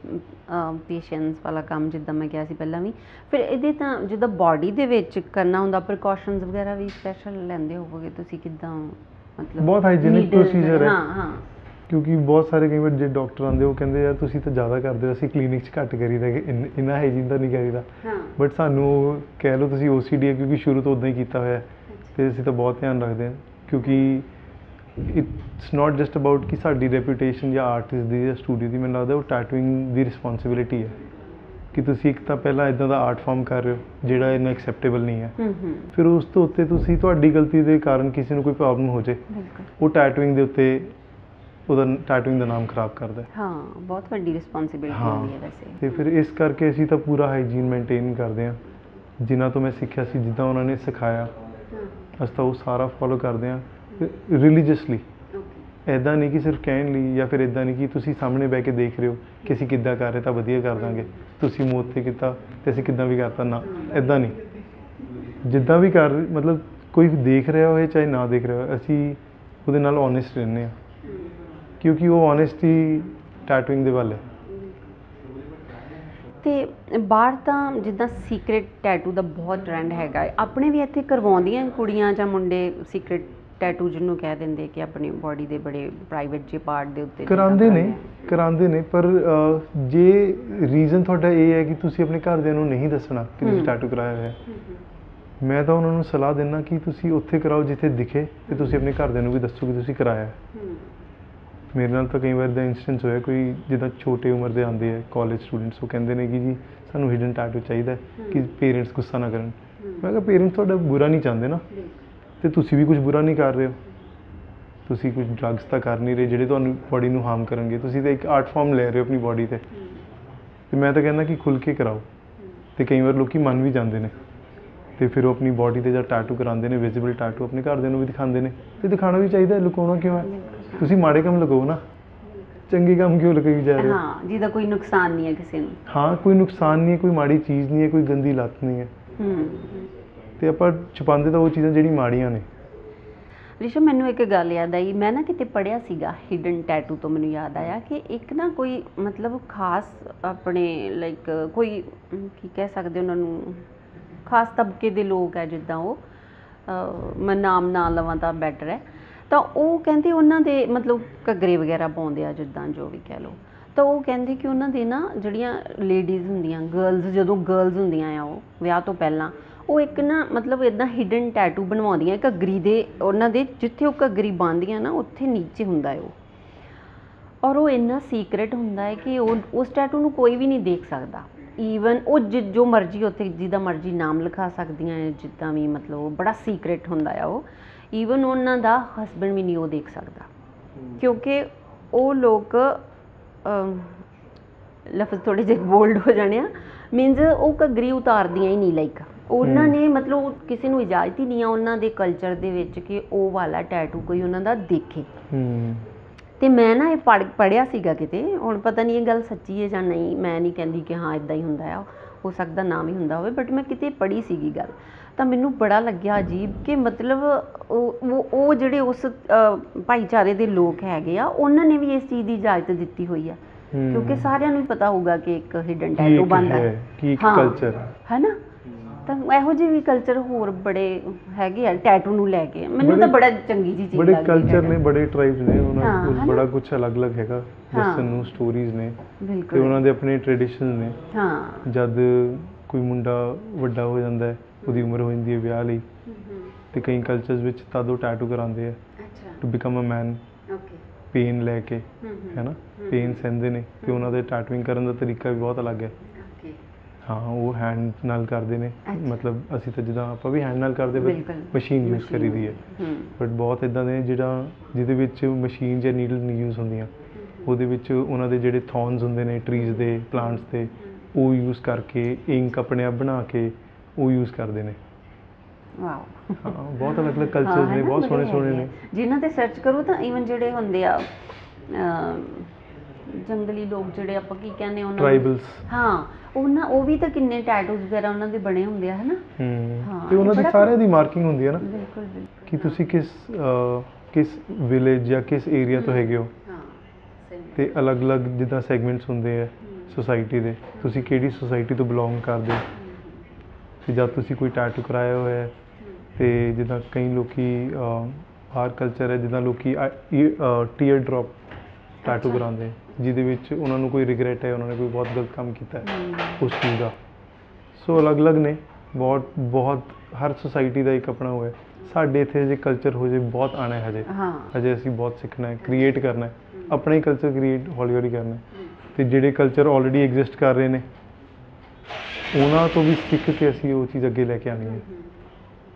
ਪੇਸ਼ੈਂਸ ਵਾਲਾ ਕੰਮ, ਜਿੱਦਾਂ ਮੈਂ ਕਿਹਾ ਸੀ ਪਹਿਲਾਂ ਵੀ। ਫਿਰ ਇਹਦੇ ਤਾਂ ਜਿੱਦਾਂ ਬਾਡੀ ਦੇ ਵਿੱਚ ਕਰਨਾ ਹੁੰਦਾ, ਪ੍ਰੀਕਾਸ਼ਨਸ ਵਗੈਰਾ ਵੀ ਸਪੈਸ਼ਲ ਲੈਂਦੇ ਹੋਵੋਗੇ ਤੁਸੀਂ? ਕਿੱਦਾਂ ਮਤਲਬ? ਬਹੁਤ ਹਾਈਜੀਨਿਕ ਪ੍ਰੋਸੀਜਰ ਹੈ। ਹਾਂ। ਕਿਉਂਕਿ ਬਹੁਤ ਸਾਰੇ ਕਈ ਵਾਰ ਜੇ ਡਾਕਟਰ ਆਉਂਦੇ, ਉਹ ਕਹਿੰਦੇ ਯਾਰ ਤੁਸੀਂ ਤਾਂ ਜ਼ਿਆਦਾ ਕਰਦੇ ਹੋ, ਅਸੀਂ ਕਲੀਨਿਕ 'ਚ ਘੱਟ ਕਰੀਦਾ, ਇੰਨਾ ਹਾਈਜੀਨ ਤਾਂ ਨਹੀਂ ਕਰੀਦਾ। ਬਟ ਸਾਨੂੰ ਕਹਿ ਲਓ ਤੁਸੀਂ OCD ਹੈ, ਕਿਉਂਕਿ ਸ਼ੁਰੂ ਤੋਂ ਉੱਦਾਂ ਹੀ ਕੀਤਾ ਹੋਇਆ, ਅਤੇ ਅਸੀਂ ਤਾਂ ਬਹੁਤ ਧਿਆਨ ਰੱਖਦੇ ਹਾਂ। ਕਿਉਂਕਿ ਇਟਸ ਨਾਟ ਜਸਟ ਅਬਾਊਟ ਕਿ ਸਾਡੀ ਰੈਪੂਟੇਸ਼ਨ ਜਾਂ ਆਰਟਿਸਟ ਦੀ ਜਾਂ ਸਟੂਡੀਓ ਦੀ, ਮੈਨੂੰ ਲੱਗਦਾ ਉਹ ਟੈਟੂਇੰਗ ਦੀ ਰਿਸਪੋਂਸੀਬਿਲਿਟੀ ਹੈ ਕਿ ਤੁਸੀਂ ਇੱਕ ਤਾਂ ਪਹਿਲਾਂ ਇੱਦਾਂ ਦਾ ਆਰਟ ਫਾਰਮ ਕਰ ਰਹੇ ਹੋ ਜਿਹੜਾ ਇੰਨਾ ਐਕਸੈਪਟੇਬਲ ਨਹੀਂ ਹੈ। ਫਿਰ ਉਸ ਤੋਂ ਉੱਤੇ ਤੁਸੀਂ, ਤੁਹਾਡੀ ਗਲਤੀ ਦੇ ਕਾਰਨ ਕਿਸੇ ਨੂੰ ਕੋਈ ਪ੍ਰੋਬਲਮ ਹੋ ਜਾਏ, ਉਹ ਟੈਟੂਇੰਗ ਦੇ ਉੱਤੇ ਉਹਦਾ ਟੈਟੂਇੰਗ ਦਾ ਨਾਮ ਖਰਾਬ ਕਰਦਾ। ਹਾਂ, ਬਹੁਤ ਵੱਡੀ ਰਿਸਪੋਂਸਿਬਿਲਿਟੀ ਹੁੰਦੀ ਹੈ ਵੈਸੇ। ਅਤੇ ਫਿਰ ਇਸ ਕਰਕੇ ਅਸੀਂ ਤਾਂ ਪੂਰਾ ਹਾਈਜੀਨ ਮੇਨਟੇਨ ਕਰਦੇ ਹਾਂ। ਜਿਨ੍ਹਾਂ ਤੋਂ ਮੈਂ ਸਿੱਖਿਆ ਸੀ, ਜਿੱਦਾਂ ਉਹਨਾਂ ਨੇ ਸਿਖਾਇਆ, ਅਸੀਂ ਤਾਂ ਉਹ ਸਾਰਾ ਫੋਲੋ ਕਰਦੇ ਹਾਂ ਰਿਲੀਜੀਅਸਲੀ। ਇੱਦਾਂ ਨਹੀਂ ਕਿ ਸਿਰਫ ਕਹਿਣ ਲਈ, ਜਾਂ ਫਿਰ ਇੱਦਾਂ ਨਹੀਂ ਕਿ ਤੁਸੀਂ ਸਾਹਮਣੇ ਬਹਿ ਕੇ ਦੇਖ ਰਹੇ ਹੋ ਕਿ ਅਸੀਂ ਕਿੱਦਾਂ ਕਰ ਰਹੇ ਤਾਂ ਵਧੀਆ ਕਰ ਦਾਂਗੇ, ਤੁਸੀਂ ਮੂੰਹ 'ਤੇ ਕੀਤਾ ਅਤੇ ਅਸੀਂ ਕਿੱਦਾਂ ਵੀ ਕਰਤਾ। ਨਾ, ਇੱਦਾਂ ਨਹੀਂ। ਜਿੱਦਾਂ ਵੀ ਕਰ, ਮਤਲਬ ਕੋਈ ਦੇਖ ਰਿਹਾ ਹੋਏ ਚਾਹੇ ਨਾ ਦੇਖ ਰਿਹਾ ਹੋਏ, ਅਸੀਂ ਉਹਦੇ ਨਾਲ ਓਨੈਸਟ ਰਹਿੰਦੇ ਹਾਂ, ਕਿਉਂਕਿ ਉਹ ਓਨੈਸਟੀ ਟੈਟੂਇੰਗ ਦੇ ਵੱਲ ਹੈ। ਅਤੇ ਬਾਹਰ ਤਾਂ ਜਿੱਦਾਂ ਸੀਕਰੇਟ ਟੈਟੂ ਦਾ ਬਹੁਤ ਟਰੈਂਡ ਹੈਗਾ। ਆਪਣੇ ਵੀ ਇੱਥੇ ਕਰਵਾਉਂਦੀਆਂ ਕੁੜੀਆਂ ਜਾਂ ਮੁੰਡੇ ਸੀਕਰੇਟ ਟੈਟੂ, ਜਿਹਨੂੰ ਕਹਿ ਦਿੰਦੇ ਕਿ ਆਪਣੀ ਬਾਡੀ ਦੇ ਬੜੇ ਪ੍ਰਾਈਵੇਟ ਜਿਹੇ ਪਾਰਟ ਦੇ ਉੱਤੇ ਕਰਾਉਂਦੇ ਨੇ। ਪਰ ਜੇ ਰੀਜ਼ਨ ਤੁਹਾਡਾ ਇਹ ਹੈ ਕਿ ਤੁਸੀਂ ਆਪਣੇ ਘਰਦਿਆਂ ਨੂੰ ਨਹੀਂ ਦੱਸਣਾ ਕਿ ਤੁਸੀਂ ਟੈਟੂ ਕਰਾਇਆ ਹੋਇਆ, ਮੈਂ ਤਾਂ ਉਹਨਾਂ ਨੂੰ ਸਲਾਹ ਦਿੰਦਾ ਕਿ ਤੁਸੀਂ ਉੱਥੇ ਕਰਾਓ ਜਿੱਥੇ ਦਿਖੇ, ਅਤੇ ਤੁਸੀਂ ਆਪਣੇ ਘਰਦਿਆਂ ਨੂੰ ਵੀ ਦੱਸੋ ਕਿ ਤੁਸੀਂ ਕਰਾਇਆ। ਮੇਰੇ ਨਾਲ ਤਾਂ ਕਈ ਵਾਰ ਦਾ ਇੰਸਟੈਂਸ ਹੋਇਆ, ਕੋਈ ਜਿੱਦਾਂ ਛੋਟੇ ਉਮਰ ਦੇ ਆਉਂਦੇ ਆ ਕਾਲਜ ਸਟੂਡੈਂਟਸ, ਉਹ ਕਹਿੰਦੇ ਨੇ ਕਿ ਜੀ ਸਾਨੂੰ ਹਿਡਨ ਟੈਟੂ ਚਾਹੀਦਾ ਕਿ ਪੇਰੈਂਟਸ ਗੁੱਸਾ ਨਾ ਕਰਨ। ਮੈਂ ਕਿਹਾ ਪੇਰੈਂਟਸ ਤੁਹਾਡਾ ਬੁਰਾ ਨਹੀਂ ਚਾਹੁੰਦੇ ਨਾ, ਅਤੇ ਤੁਸੀਂ ਵੀ ਕੁਝ ਬੁਰਾ ਨਹੀਂ ਕਰ ਰਹੇ ਹੋ। ਤੁਸੀਂ ਕੁਝ ਡਰੱਗਸ ਤਾਂ ਕਰ ਨਹੀਂ ਰਹੇ ਜਿਹੜੇ ਤੁਹਾਨੂੰ ਬਾਡੀ ਨੂੰ ਹਾਰਮ ਕਰਨਗੇ। ਤੁਸੀਂ ਤਾਂ ਇੱਕ ਆਰਟ ਫਾਰਮ ਲੈ ਰਹੇ ਹੋ ਆਪਣੀ ਬਾਡੀ 'ਤੇ। ਅਤੇ ਮੈਂ ਤਾਂ ਕਹਿੰਦਾ ਕਿ ਖੁੱਲ੍ਹ ਕੇ ਕਰਾਓ। ਅਤੇ ਕਈ ਵਾਰ ਲੋਕ ਮੰਨ ਵੀ ਜਾਂਦੇ ਨੇ, ਅਤੇ ਫਿਰ ਉਹ ਆਪਣੀ ਬਾਡੀ 'ਤੇ ਜਦ ਟੈਟੂ ਕਰਾਉਂਦੇ ਨੇ, ਵਿਜ਼ੀਬਲ ਟੈਟੂ, ਆਪਣੇ ਘਰਦਿਆਂ ਨੂੰ ਵੀ ਦਿਖਾਉਂਦੇ ਨੇ। ਅਤੇ ਦਿਖਾਉਣਾ ਵੀ ਚਾਹੀਦਾ, ਲੁਕਾਉਣਾ ਕਿਉਂ ਹੈ? ਤੁਸੀਂ ਮਾੜੇ ਕੰਮ ਲਗਾਓ ਨਾ, ਚੰਗੇ ਕੰਮ ਕਿਉਂ ਲਗਾਈ ਜਾ ਰਹੇ ਹੋ? ਹਾਂ, ਜਿਹਦਾ ਕੋਈ ਨੁਕਸਾਨ ਨਹੀਂ ਹੈ ਕਿਸੇ ਨੂੰ। ਹਾਂ, ਕੋਈ ਨੁਕਸਾਨ ਨਹੀਂ ਹੈ, ਕੋਈ ਮਾੜੀ ਚੀਜ਼ ਨਹੀਂ ਹੈ, ਕੋਈ ਗੰਦੀ ਲੱਤ ਨਹੀਂ ਹੈ। ਅਤੇ ਆਪਾਂ ਛੁਪਾਉਂਦੇ ਤਾਂ ਉਹ ਚੀਜ਼ਾਂ ਜਿਹੜੀ ਮਾੜੀਆਂ ਨੇ। ਰਿਸ਼ਵ, ਮੈਨੂੰ ਇੱਕ ਗੱਲ ਯਾਦ ਆਈ। ਮੈਂ ਨਾ ਕਿਤੇ ਪੜ੍ਹਿਆ ਸੀਗਾ ਹਿਡਨ ਟੈਟੂ ਤੋਂ, ਮੈਨੂੰ ਯਾਦ ਆਇਆ ਕਿ ਇੱਕ ਨਾ ਕੋਈ ਮਤਲਬ ਖਾਸ ਆਪਣੇ ਲਾਈਕ ਕੋਈ ਕੀ ਕਹਿ ਸਕਦੇ ਉਹਨਾਂ ਨੂੰ, ਖਾਸ ਤਬਕੇ ਦੇ ਲੋਕ ਹੈ, ਜਿੱਦਾਂ ਉਹ ਮੈਂ ਨਾਮ ਨਾ ਲਵਾਂ ਤਾਂ ਬੈਟਰ ਹੈ। ਤਾਂ ਉਹ ਕਹਿੰਦੇ ਉਹਨਾਂ ਦੇ ਮਤਲਬ ਘੱਗਰੇ ਵਗੈਰਾ ਪਾਉਂਦੇ ਆ, ਜਿੱਦਾਂ ਜੋ ਵੀ ਕਹਿ ਲਓ। ਤਾਂ ਉਹ ਕਹਿੰਦੇ ਕਿ ਉਹਨਾਂ ਦੇ ਨਾ ਜਿਹੜੀਆਂ ਲੇਡੀਜ਼ ਹੁੰਦੀਆਂ, ਗਰਲਸ, ਜਦੋਂ ਗਰਲਸ ਹੁੰਦੀਆਂ ਆ ਉਹ ਵਿਆਹ ਤੋਂ ਪਹਿਲਾਂ, ਉਹ ਇੱਕ ਨਾ ਮਤਲਬ ਇੱਦਾਂ ਹਿਡਨ ਟੈਟੂ ਬਣਵਾਉਂਦੀਆਂ ਘੱਗਰੀ ਦੇ, ਉਹਨਾਂ ਦੇ ਜਿੱਥੇ ਉਹ ਘੱਗਰੀ ਬੰਨ੍ਹਦੀਆਂ ਨਾ ਉੱਥੇ ਨੀਚੇ ਹੁੰਦਾ ਹੈ ਉਹ, ਔਰ ਉਹ ਇੰਨਾ ਸੀਕਰੇਟ ਹੁੰਦਾ ਹੈ ਕਿ ਉਹ ਉਸ ਟੈਟੂ ਨੂੰ ਕੋਈ ਵੀ ਨਹੀਂ ਦੇਖ ਸਕਦਾ। ਈਵਨ ਉਹ ਜੋ ਮਰਜ਼ੀ ਉੱਥੇ ਜਿਹਦਾ ਮਰਜ਼ੀ ਨਾਮ ਲਿਖਾ ਸਕਦੀਆਂ ਹੈ, ਜਿੱਦਾਂ ਵੀ, ਮਤਲਬ ਉਹ ਬੜਾ ਸੀਕਰੇਟ ਹੁੰਦਾ ਆ ਉਹ। ਈਵਨ ਉਹਨਾਂ ਦਾ ਹਸਬੈਂਡ ਵੀ ਨਹੀਂ ਉਹ ਦੇਖ ਸਕਦਾ, ਕਿਉਂਕਿ ਉਹ ਲੋਕ ਲਫ਼ਜ਼ ਥੋੜ੍ਹੇ ਜਿਹੇ ਬੋਲਡ ਹੋ ਜਾਣੇ ਆ, ਮੀਨਜ਼ ਉਹ ਘੱਗਰੀ ਉਤਾਰਦੀਆਂ ਹੀ ਨਹੀਂ। ਲਾਈਕ ਉਹਨਾਂ ਨੇ ਮਤਲਬ ਕਿਸੇ ਨੂੰ ਇਜਾਜ਼ਤ ਹੀ ਨਹੀਂ ਆ ਉਹਨਾਂ ਦੇ ਕਲਚਰ ਦੇ ਵਿੱਚ ਕਿ ਉਹ ਵਾਲਾ ਟੈਟੂ ਕੋਈ ਉਹਨਾਂ ਦਾ ਦੇਖੇ। ਅਤੇ ਮੈਂ ਨਾ ਇਹ ਪੜ੍ਹਿਆ ਸੀਗਾ ਕਿਤੇ, ਹੁਣ ਪਤਾ ਨਹੀਂ ਇਹ ਗੱਲ ਸੱਚੀ ਹੈ ਜਾਂ ਨਹੀਂ, ਮੈਂ ਨਹੀਂ ਕਹਿੰਦੀ ਕਿ ਹਾਂ ਇੱਦਾਂ ਹੀ ਹੁੰਦਾ ਆ। ਹੋ ਸਕਦਾ ਨਾਮ ਹੀ ਹੁੰਦਾ ਹੋਵੇ, ਬਟ ਮੈਂ ਕਿਤੇ ਪੜ੍ਹੀ ਸੀਗੀ ਗੱਲ, ਤਾਂ ਮੈਨੂੰ ਬੜਾ ਲੱਗਿਆ ਅਜੀਬ ਕਿ ਮਤਲਬ ਉਹ ਜਿਹੜੇ ਉਸ ਭਾਈਚਾਰੇ ਦੇ ਲੋਕ ਹੈਗੇ ਆ, ਉਹਨਾਂ ਨੇ ਵੀ ਇਸ ਚੀਜ਼ ਦੀ ਇਜਾਜ਼ਤ ਦਿੱਤੀ ਹੋਈ ਆ, ਕਿਉਂਕਿ ਸਾਰਿਆਂ ਨੂੰ ਹੀ ਪਤਾ ਹੋਊਗਾ ਕਿ ਇੱਕ ਹਿਡਨ ਟੈਟੂ ਬਣਦਾ ਹੈ, ਕੀ ਕਲਚਰ ਹੈ ਨਾ। ਤਾਂ ਇਹੋ ਜਿਹੇ ਵੀ ਕਲਚਰ ਹੋਰ ਬੜੇ ਹੈਗੇ ਆ ਟੈਟੂ ਨੂੰ ਲੈ ਕੇ, ਮੈਨੂੰ ਤਾਂ ਬੜਾ ਚੰਗੀ ਜੀ ਚੀਜ਼ ਬੜੇ ਲੱਗਦੀ। ਕਲਚਰ ਨੇ, ਬੜੇ ਟ੍ਰਾਈਬਸ ਨੇ, ਉਹਨਾਂ ਕੋਲ ਬੜਾ ਕੁਝ ਅਲੱਗ-ਅਲੱਗ ਹੈਗਾ ਦੱਸਣ ਨੂੰ, ਸਟੋਰੀਜ਼ ਨੇ ਤੇ ਉਹਨਾਂ ਦੇ ਆਪਣੇ ਟ੍ਰੈਡੀਸ਼ਨ ਨੇ। ਜਦ ਕੋਈ ਮੁੰਡਾ ਵੱਡਾ ਹੋ ਜਾਂਦਾ ਹੈ, ਉਹਦੀ ਉਮਰ ਹੋ ਜਾਂਦੀ ਹੈ ਵਿਆਹ ਲਈ, ਤੇ ਕਈ ਕਲਚਰਸ ਵਿੱਚ ਤਦ ਉਹ ਟੈਟੂ ਕਰਾਉਂਦੇ ਆ to become a man, pain ਲੈ ਕੇ, ਹੈ ਨਾ, ਪੇਨ ਸਹਿੰਦੇ ਨੇ, ਤੇ ਉਹਨਾਂ ਦੇ ਟੈਟੂਇੰਗ ਕਰਨ ਦਾ ਤਰੀਕਾ ਵੀ ਬਹੁਤ ਅਲੱਗ ਹੈ। ਹਾਂ, ਉਹ ਹੈਂਡ ਨਾਲ ਕਰਦੇ ਨੇ, ਮਤਲਬ ਅਸੀਂ ਤਾਂ ਜਿੱਦਾਂ ਆਪਾਂ ਵੀ ਹੈਂਡ ਨਾਲ ਕਰਦੇ, ਬਟ ਮਸ਼ੀਨ ਯੂਜ਼ ਕਰੀ ਦੀ ਹੈ। ਬਟ ਬਹੁਤ ਇੱਦਾਂ ਦੇ ਜਿਹਦੇ ਵਿੱਚ ਮਸ਼ੀਨ ਜਾਂ ਨੀਡਲ ਨਹੀਂ ਯੂਜ਼ ਹੁੰਦੀਆਂ, ਉਹਦੇ ਵਿੱਚ ਉਹਨਾਂ ਦੇ ਜਿਹੜੇ ਥੌਰਨਸ ਹੁੰਦੇ ਨੇ ਟਰੀਜ਼ ਦੇ, ਪਲਾਂਟਸ ਦੇ, ਉਹ ਯੂਜ਼ ਕਰਕੇ ਇੰਕ ਆਪਣੇ ਆਪ ਬਣਾ ਕੇ ਉਹ ਯੂਜ਼ ਕਰਦੇ ਨੇ। ਵਾਓ, ਹਾਂ, ਬਹੁਤ ਅਲੱਗ-ਅਲੱਗ ਕਲਚਰਸ ਨੇ, ਬਹੁਤ ਸੋਹਣੇ ਨੇ, ਜਿਨ੍ਹਾਂ ਤੇ ਸਰਚ ਕਰੋ ਤਾਂ ਈਵਨ ਜਿਹੜੇ ਹੁੰਦੇ ਆ ਜੰਗਲੀ ਲੋਕ, ਜਿਹੜੇ ਆਪਾਂ ਕੀ ਕਹਿੰਦੇ ਉਹਨਾਂ ਟ੍ਰਾਈਬਲਸ, ਹਾਂ, ਉਹ ਵੀ ਤਾਂ ਕਿੰਨੇ ਟੈਟੂਜ਼ ਵਗੈਰਾ ਉਹਨਾਂ ਦੇ ਬਣੇ ਹੁੰਦੇ ਆ, ਹੈ ਨਾ। ਤੇ ਉਹਨਾਂ ਦੀ ਸਾਰਿਆਂ ਦੀ ਮਾਰਕਿੰਗ ਹੁੰਦੀ ਹੈ ਨਾ, ਬਿਲਕੁਲ ਕਿ ਤੁਸੀਂ ਕਿਸ ਵਿਲੇਜ ਜਾਂ ਕਿਸ ਏਰੀਆ ਤੋਂ ਹੈਗੇ ਹੋ, ਤੇ ਅਲੱਗ-ਅਲੱਗ ਜਿੱਦਾਂ ਸੈਗਮੈਂਟਸ ਹੁੰਦੇ ਆ ਸੋਸਾਇਟੀ ਦੇ, ਤੁਸੀਂ ਕਿਹੜੀ ਸੋਸਾਇਟੀ ਤੋਂ ਬਿਲੋਂਗ ਕਰਦੇ ਹੋ। ਤੇ ਜਦ ਤੁਸੀਂ ਕੋਈ ਟੈਟੂ ਕਰਾਇਆ ਹੋਇਆ ਹੈ, ਤੇ ਜਿੱਦਾਂ ਕਈ ਲੋਕੀ ਬਾਹਰ ਕਲਚਰ ਹੈ, ਜਿੱਦਾਂ ਲੋਕੀ ਟੀਅਰ ਡ੍ਰੌਪ ਟੈਟੂ ਕਰਾਉਂਦੇ, ਜਿਹਦੇ ਵਿੱਚ ਉਹਨਾਂ ਨੂੰ ਕੋਈ ਰਿਗਰੈਟ ਹੈ, ਉਹਨਾਂ ਨੇ ਕੋਈ ਬਹੁਤ ਗਲਤ ਕੰਮ ਕੀਤਾ ਹੈ ਉਸ ਚੀਜ਼ ਦਾ। ਸੋ ਅਲੱਗ-ਅਲੱਗ ਨੇ, ਬਹੁਤ ਹਰ ਸੋਸਾਇਟੀ ਦਾ ਇੱਕ ਆਪਣਾ ਹੋਇਆ। ਸਾਡੇ ਇੱਥੇ ਜੇ ਕਲਚਰ ਹੋ ਜੇ ਬਹੁਤ ਆਉਣਾ ਹੈ ਹਜੇ ਅਸੀਂ ਬਹੁਤ ਸਿੱਖਣਾ ਹੈ, ਕ੍ਰੀਏਟ ਕਰਨਾ ਹੈ, ਆਪਣਾ ਹੀ ਕਲਚਰ ਕ੍ਰੀਏਟ ਹੌਲੀ-ਹੌਲੀ ਕਰਨਾ। ਅਤੇ ਜਿਹੜੇ ਕਲਚਰ ਆਲਰੇਡੀ ਐਗਜ਼ਿਸਟ ਕਰ ਰਹੇ ਨੇ, ਉਹਨਾਂ ਤੋਂ ਵੀ ਸਿੱਖ ਕੇ ਅਸੀਂ ਉਹ ਚੀਜ਼ ਅੱਗੇ ਲੈ ਕੇ ਆਉਣੀ ਹੈ,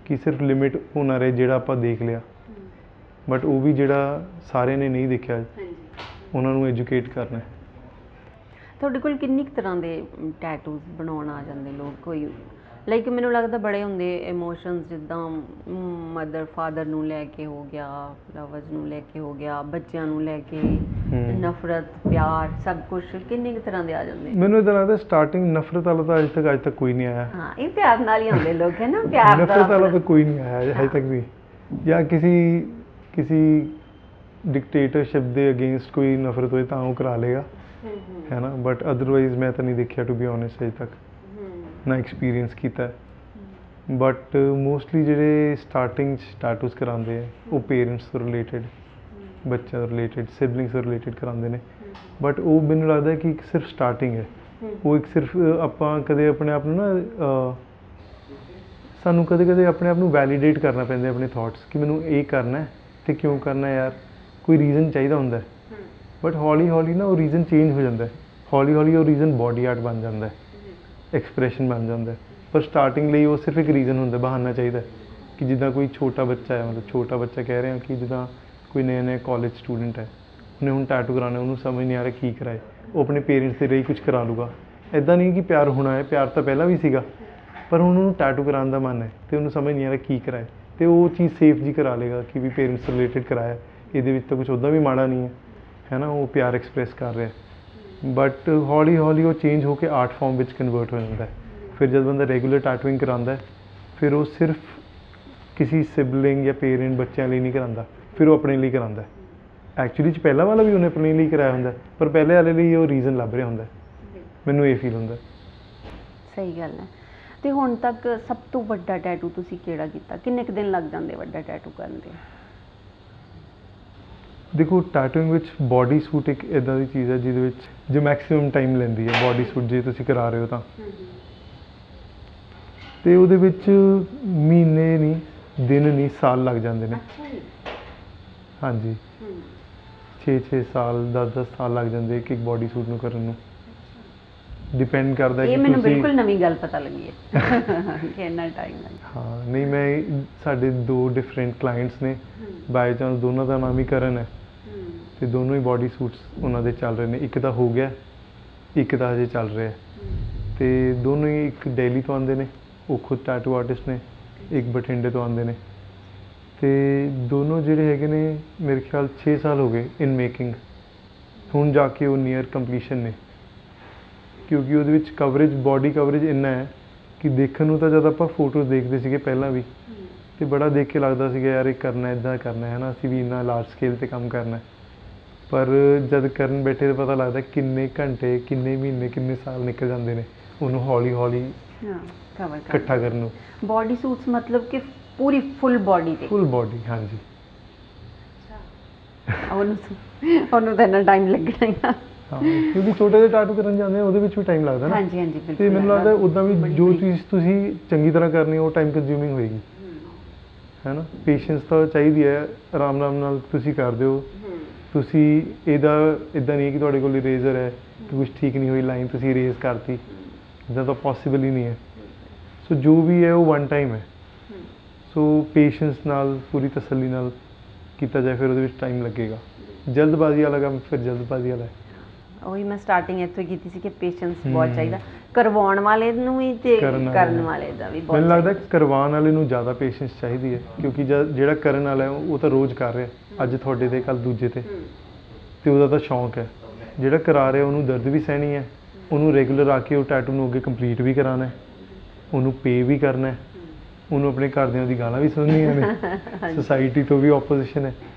ਕਿ ਸਿਰਫ ਲਿਮਿਟ ਉਹ ਨਾ ਰਹੇ ਜਿਹੜਾ ਆਪਾਂ ਦੇਖ ਲਿਆ, ਬਟ ਉਹ ਵੀ ਜਿਹੜਾ ਸਾਰਿਆਂ ਨੇ ਨਹੀਂ ਦੇਖਿਆ, ਉਹਨਾਂ ਨੂੰ ਐਜੂਕੇਟ ਕਰਨਾ। ਤੁਹਾਡੇ ਕੋਲ ਕਿੰਨੀ ਕੁ ਤਰ੍ਹਾਂ ਦੇ ਟੈਟੂਜ਼ ਬਣਾਉਣ ਆ ਜਾਂਦੇ ਲੋਕ? ਕੋਈ ਲਾਈਕ ਮੈਨੂੰ ਲੱਗਦਾ ਬੜੇ ਹੁੰਦੇ ਇਮੋਸ਼ਨਸ, ਜਿੱਦਾਂ ਮਦਰ ਫਾਦਰ ਨੂੰ ਲੈ ਕੇ ਹੋ ਗਿਆ, ਲਵਰਸ ਨੂੰ ਲੈ ਕੇ ਹੋ ਗਿਆ, ਬੱਚਿਆਂ ਨੂੰ ਲੈ ਕੇ, ਨਫ਼ਰਤ, ਪਿਆਰ, ਸਭ ਕੁਝ ਕਿੰਨੀ ਕੁ ਤਰ੍ਹਾਂ ਦੇ ਆ ਜਾਂਦੇ? ਮੈਨੂੰ ਇੱਦਾਂ ਲੱਗਦਾ ਸਟਾਰਟਿੰਗ ਨਫ਼ਰਤ ਵਾਲਾ ਤਾਂ ਅੱਜ ਤੱਕ ਕੋਈ ਨਹੀਂ ਆਇਆ। ਹਾਂ, ਇਹ ਪਿਆਰ ਨਾਲ ਹੀ ਆਉਂਦੇ ਲੋਕ, ਹੈ ਨਾ, ਪਿਆਰ ਦਾ ਨਫ਼ਰਤ ਵਾਲਾ ਤਾਂ ਕੋਈ ਨਹੀਂ ਆਇਆ ਅਜੇ ਤੱਕ ਵੀ, ਜਾਂ ਕਿਸੇ ਡਿਕਟੇਟਰਸ਼ਿਪ ਦੇ ਅਗੇਂਸਟ ਕੋਈ ਨਫ਼ਰਤ ਹੋਏ ਤਾਂ ਉਹ ਕਰਾ ਲੇਗਾ, ਹੈ ਨਾ, ਬਟ ਅਦਰਵਾਈਜ਼ ਮੈਂ ਤਾਂ ਨਹੀਂ ਦੇਖਿਆ ਟੂ ਬੀ ਓਨੈਸਟ ਅਜੇ ਤੱਕ, ਨਾ ਐਕਸਪੀਰੀਅੰਸ ਕੀਤਾ। ਬਟ ਮੋਸਟਲੀ ਜਿਹੜੇ ਸਟਾਰਟਿੰਗ 'ਚ ਟੈਟੂਜ਼ ਕਰਾਉਂਦੇ ਆ, ਉਹ ਪੇਰੈਂਟਸ ਤੋਂ ਰਿਲੇਟਿਡ, ਬੱਚਿਆਂ ਤੋਂ ਰਿਲੇਟਿਡ, ਸਿਬਲਿੰਗਸ ਤੋਂ ਰਿਲੇਟਿਡ ਕਰਾਉਂਦੇ ਨੇ, ਬਟ ਉਹ ਮੈਨੂੰ ਲੱਗਦਾ ਕਿ ਇੱਕ ਸਿਰਫ ਸਟਾਰਟਿੰਗ ਹੈ। ਉਹ ਇੱਕ ਸਿਰਫ ਆਪਾਂ ਕਦੇ ਆਪਣੇ ਆਪ ਨੂੰ ਨਾ ਸਾਨੂੰ ਕਦੇ ਆਪਣੇ ਆਪ ਨੂੰ ਵੈਲੀਡੇਟ ਕਰਨਾ ਪੈਂਦਾ, ਆਪਣੇ ਥੋਟਸ, ਕਿ ਮੈਨੂੰ ਇਹ ਕਰਨਾ ਅਤੇ ਕਿਉਂ ਕਰਨਾ ਯਾਰ, ਕੋਈ ਰੀਜ਼ਨ ਚਾਹੀਦਾ ਹੁੰਦਾ। ਬਟ ਹੌਲੀ ਹੌਲੀ ਨਾ ਉਹ ਰੀਜ਼ਨ ਚੇਂਜ ਹੋ ਜਾਂਦਾ, ਹੌਲੀ ਹੌਲੀ ਉਹ ਰੀਜ਼ਨ ਬੋਡੀ ਆਰਟ ਬਣ ਜਾਂਦਾ, ਐਕਸਪ੍ਰੈਸ਼ਨ ਬਣ ਜਾਂਦਾ। ਪਰ ਸਟਾਰਟਿੰਗ ਲਈ ਉਹ ਸਿਰਫ ਇੱਕ ਰੀਜ਼ਨ ਹੁੰਦਾ, ਬਹਾਨਾ ਚਾਹੀਦਾ, ਕਿ ਜਿੱਦਾਂ ਕੋਈ ਛੋਟਾ ਬੱਚਾ ਹੈ, ਮਤਲਬ ਛੋਟਾ ਬੱਚਾ ਕਹਿ ਰਹੇ ਹਾਂ ਕਿ ਜਿੱਦਾਂ ਕੋਈ ਨਵੇਂ ਕਾਲਜ ਸਟੂਡੈਂਟ ਹੈ, ਉਹਨੇ ਹੁਣ ਟੈਟੂ ਕਰਾਉਣਾ, ਉਹਨੂੰ ਸਮਝ ਨਹੀਂ ਆ ਰਿਹਾ ਕੀ ਕਰਾਏ, ਉਹ ਆਪਣੇ ਪੇਰੈਂਟਸ ਦੇ ਲਈ ਕੁਝ ਕਰਾ ਲੂਗਾ। ਇੱਦਾਂ ਨਹੀਂ ਕਿ ਪਿਆਰ ਹੋਣਾ ਹੈ, ਪਿਆਰ ਤਾਂ ਪਹਿਲਾਂ ਵੀ ਸੀਗਾ, ਪਰ ਹੁਣ ਉਹਨੂੰ ਟੈਟੂ ਕਰਾਉਣ ਦਾ ਮਨ ਹੈ ਅਤੇ ਉਹਨੂੰ ਸਮਝ ਨਹੀਂ ਆ ਰਿਹਾ ਕੀ ਕਰਾਏ, ਅਤੇ ਉਹ ਚੀਜ਼ ਸੇਫ ਜੀ ਕਰਾ ਲੇਗਾ ਕਿ ਵੀ ਪੇਰੈਂਟਸ ਰਿਲੇਟਿਡ ਕਰਾਇਆ, ਇਹਦੇ ਵਿੱਚ ਤਾਂ ਕੁਛ ਉੱਦਾਂ ਵੀ ਮਾੜਾ ਨਹੀਂ ਹੈ ਨਾ, ਉਹ ਪਿਆਰ ਐਕਸਪ੍ਰੈਸ ਕਰ ਰਿਹਾ। ਬਟ ਹੌਲੀ ਹੌਲੀ ਉਹ ਚੇਂਜ ਹੋ ਕੇ ਆਰਟ ਫਾਰਮ ਵਿੱਚ ਕਨਵਰਟ ਹੋ ਜਾਂਦਾ। ਫਿਰ ਜਦ ਬੰਦਾ ਰੈਗੂਲਰ ਟੈਟੂਇੰਗ ਕਰਾਉਂਦਾ, ਫਿਰ ਉਹ ਸਿਰਫ ਕਿਸੇ ਸਿਬਲਿੰਗ ਜਾਂ ਪੇਰੈਂਟ ਬੱਚਿਆਂ ਲਈ ਨਹੀਂ ਕਰਾਉਂਦਾ, ਫਿਰ ਉਹ ਆਪਣੇ ਲਈ ਕਰਾਉਂਦਾ। ਐਕਚੁਅਲੀ 'ਚ ਪਹਿਲਾਂ ਵਾਲਾ ਵੀ ਉਹਨੇ ਆਪਣੇ ਲਈ ਕਰਾਇਆ ਹੁੰਦਾ, ਪਰ ਪਹਿਲੇ ਵਾਲੇ ਲਈ ਉਹ ਰੀਜ਼ਨ ਲੱਭ ਰਿਹਾ ਹੁੰਦਾ, ਮੈਨੂੰ ਇਹ ਫੀਲ ਹੁੰਦਾ। ਸਹੀ ਗੱਲ ਹੈ। ਅਤੇ ਹੁਣ ਤੱਕ ਸਭ ਤੋਂ ਵੱਡਾ ਟੈਟੂ ਤੁਸੀਂ ਕਿਹੜਾ ਕੀਤਾ? ਕਿੰਨੇ ਕੁ ਦਿਨ ਲੱਗ ਜਾਂਦੇ ਵੱਡਾ ਟੈਟੂ ਕਰਨ ਦੇ? ਦੇਖੋ, ਟੈਟੂਇੰਗ ਵਿੱਚ ਬਾਡੀ ਸੂਟ ਇੱਕ ਇੱਦਾਂ ਦੀ ਚੀਜ਼ ਹੈ ਜਿਹਦੇ ਵਿੱਚ ਜੋ ਮੈਕਸੀਮਮ ਟਾਈਮ ਲੈਂਦੀ ਹੈ ਬਾਡੀ ਸੂਟ, ਜੇ ਤੁਸੀਂ ਕਰਾ ਰਹੇ ਹੋ ਤਾਂ। ਅਤੇ ਉਹਦੇ ਵਿੱਚ ਮਹੀਨੇ ਨਹੀਂ, ਦਿਨ ਨਹੀਂ, ਸਾਲ ਲੱਗ ਜਾਂਦੇ ਨੇ। ਹਾਂਜੀ, 6 ਸਾਲ, 10 ਸਾਲ ਲੱਗ ਜਾਂਦੇ ਇੱਕ ਬਾਡੀ ਸੂਟ ਨੂੰ ਕਰਨ ਨੂੰ। ਡਿਪੈਂਡ ਕਰਦਾ ਇਹ ਮੈਨੂੰ ਬਿਲਕੁਲ ਨਵੀਂ ਗੱਲ ਪਤਾ ਲੱਗੀ ਹੈ ਕਿ ਇੰਨਾ ਟਾਈਮ ਲੱਗਦਾ। ਹਾਂ, ਨਹੀਂ, ਮੈਂ ਸਾਡੇ 2 ਡਿਫਰੈਂਟ ਕਲਾਇੰਟਸ ਨੇ, ਬਾਈ ਚਾਂਸ ਦੋਨਾਂ ਦਾ ਨਾਮ ਹੀ ਕਰਨ ਹੈ, ਅਤੇ ਦੋਨੋਂ ਹੀ ਬਾਡੀ ਸੂਟਸ ਉਹਨਾਂ ਦੇ ਚੱਲ ਰਹੇ ਨੇ। ਇੱਕ ਤਾਂ ਹੋ ਗਿਆ, ਇੱਕ ਤਾਂ ਹਜੇ ਚੱਲ ਰਿਹਾ, ਅਤੇ ਦੋਨੋਂ ਹੀ ਇੱਕ ਦਿੱਲੀ ਤੋਂ ਆਉਂਦੇ ਨੇ, ਉਹ ਖੁਦ ਟੈਟੂ ਆਰਟਿਸਟ ਨੇ, ਇੱਕ ਬਠਿੰਡੇ ਤੋਂ ਆਉਂਦੇ ਨੇ, ਅਤੇ ਦੋਨੋਂ ਜਿਹੜੇ ਹੈਗੇ ਨੇ ਮੇਰੇ ਖਿਆਲ 6 ਸਾਲ ਹੋ ਗਏ ਇਨ ਮੇਕਿੰਗ, ਹੁਣ ਜਾ ਕੇ ਉਹ ਨੀਅਰ ਕੰਪਲੀਸ਼ਨ ਨੇ। ਕਿਉਂਕਿ ਉਹਦੇ ਵਿੱਚ ਕਵਰੇਜ, ਬੋਡੀ ਕਵਰੇਜ ਇੰਨਾ ਹੈ ਕਿ ਦੇਖਣ ਨੂੰ ਤਾਂ ਜਦ ਆਪਾਂ ਫੋਟੋਜ਼ ਦੇਖਦੇ ਸੀਗੇ ਪਹਿਲਾਂ ਵੀ, ਤੇ ਬੜਾ ਦੇਖ ਕੇ ਲੱਗਦਾ ਸੀਗਾ ਯਾਰ ਇਹ ਕਰਨਾ, ਇੱਦਾਂ ਕਰਨਾ ਹੈ ਨਾ, ਅਸੀਂ ਵੀ ਇੰਨਾ ਲਾਰਜ ਸਕੇਲ 'ਤੇ ਕੰਮ ਕਰਨਾ ਹੈ। ਪਰ ਜਦ ਕਰਨ ਬੈਠੇ ਤਾਂ ਪਤਾ ਲੱਗਦਾ ਕਿੰਨੇ ਘੰਟੇ, ਕਿੰਨੇ ਮਹੀਨੇ, ਕਿੰਨੇ ਸਾਲ ਨਿਕਲ ਜਾਂਦੇ ਨੇ ਉਹਨੂੰ ਹੌਲੀ ਹੌਲੀ ਕਵਰ ਇਕੱਠਾ ਕਰਨ ਨੂੰ। ਬੋਡੀ ਸੂਟਸ ਮਤਲਬ ਕਿ ਪੂਰੀ ਫੁੱਲ ਬੋਡੀ ਤੇ? ਫੁੱਲ ਬੋਡੀ, ਹਾਂਜੀ। ਉਹਨੂੰ ਤਾਂ ਇੰਨਾ ਟਾਈਮ ਲੱਗਣਾ ਹੀ ਆ। ਹਾਂ, ਕਿਉਂਕਿ ਛੋਟੇ ਜਿਹੇ ਟੈਟੂ ਕਰਨ ਜਾਂਦੇ ਆ ਉਹਦੇ ਵਿੱਚ ਵੀ ਟਾਈਮ ਲੱਗਦਾ ਨਾ। ਹਾਂਜੀ ਹਾਂਜੀ ਬਿਲਕੁਲ। ਤੇ ਮੈਨੂੰ ਲੱਗਦਾ ਉੱਦਾਂ ਵੀ ਜੋ ਚੀਜ਼ ਤੁਸੀਂ ਚੰਗੀ ਤਰ੍ਹਾਂ ਕਰਨੀ ਉਹ ਟਾਈਮ ਕੰਜ਼ਿਊਮਿੰਗ ਹੋਏਗੀ, ਹੈ ਨਾ। ਪੇਸ਼ੈਂਸ ਤਾਂ ਚਾਹੀਦੀ ਹੈ, ਆਰਾਮ ਨਾਲ ਤੁਸੀਂ ਕਰ ਦਿਓ। ਤੁਸੀਂ ਇਹਦਾ ਇੱਦਾਂ ਨਹੀਂ ਕਿ ਤੁਹਾਡੇ ਕੋਲ ਇਰੇਜ਼ਰ ਹੈ ਕਿ ਕੁਛ ਠੀਕ ਨਹੀਂ ਹੋਈ ਲਾਈਨ ਤੁਸੀਂ ਇਰੇਜ਼ ਕਰਤੀ, ਇੱਦਾਂ ਤਾਂ ਪੋਸੀਬਲ ਹੀ ਨਹੀਂ ਹੈ। ਸੋ ਜੋ ਵੀ ਹੈ ਉਹ ਵਨ ਟਾਈਮ ਹੈ। ਸੋ ਪੇਸ਼ੈਂਸ ਨਾਲ, ਪੂਰੀ ਤਸੱਲੀ ਨਾਲ ਕੀਤਾ ਜਾਏ, ਫਿਰ ਉਹਦੇ ਵਿੱਚ ਟਾਈਮ ਲੱਗੇਗਾ। ਜਲਦਬਾਜ਼ੀ ਵਾਲਾ ਕੰਮ ਫਿਰ ਜਲਦਬਾਜ਼ੀ ਵਾਲਾ ਹੈ। ਉਹੀ ਮੈਂ ਸਟਾਰਟਿੰਗ ਇੱਥੋਂ ਕੀਤੀ ਸੀ ਕਿ ਪੇਸ਼ੈਂਸ ਬਹੁਤ ਚਾਹੀਦਾ, ਕਰਵਾਉਣ ਵਾਲੇ ਨੂੰ ਵੀ ਤੇ ਕਰਨ ਵਾਲੇ ਦਾ ਵੀ ਬਹੁਤ। ਮੈਨੂੰ ਲੱਗਦਾ ਕਰਵਾਉਣ ਵਾਲੇ ਨੂੰ ਜ਼ਿਆਦਾ ਪੇਸ਼ੈਂਸ ਚਾਹੀਦੀ ਹੈ, ਕਿਉਂਕਿ ਜਿਹੜਾ ਕਰਨ ਵਾਲਾ ਹੈ ਉਹ ਤਾਂ ਰੋਜ਼ ਕਰ ਰਿਹਾ, ਅੱਜ ਤੁਹਾਡੇ 'ਤੇ ਕੱਲ੍ਹ ਦੂਜੇ 'ਤੇ, ਤੇ ਉਹਦਾ ਤਾਂ ਸ਼ੌਂਕ ਹੈ। ਜਿਹੜਾ ਕਰਾ ਰਿਹਾ ਉਹਨੂੰ ਦਰਦ ਵੀ ਸਹਿਣੀ ਹੈ, ਉਹਨੂੰ ਰੈਗੂਲਰ ਆ ਕੇ ਉਹ ਟੈਟੂ ਨੂੰ ਅੱਗੇ ਕੰਪਲੀਟ ਵੀ ਕਰਾਉਣਾ ਹੈ, ਉਹਨੂੰ ਪੇ ਵੀ ਕਰਨਾ ਹੈ, ਉਹਨੂੰ ਆਪਣੇ ਘਰਦਿਆਂ ਦੀ ਗਾਲਾਂ ਵੀ ਸੁਣਨੀਆਂ ਨੇ, ਸੁਸਾਇਟੀ ਤੋਂ ਵੀ ਆਪੋਜੀਸ਼ਨ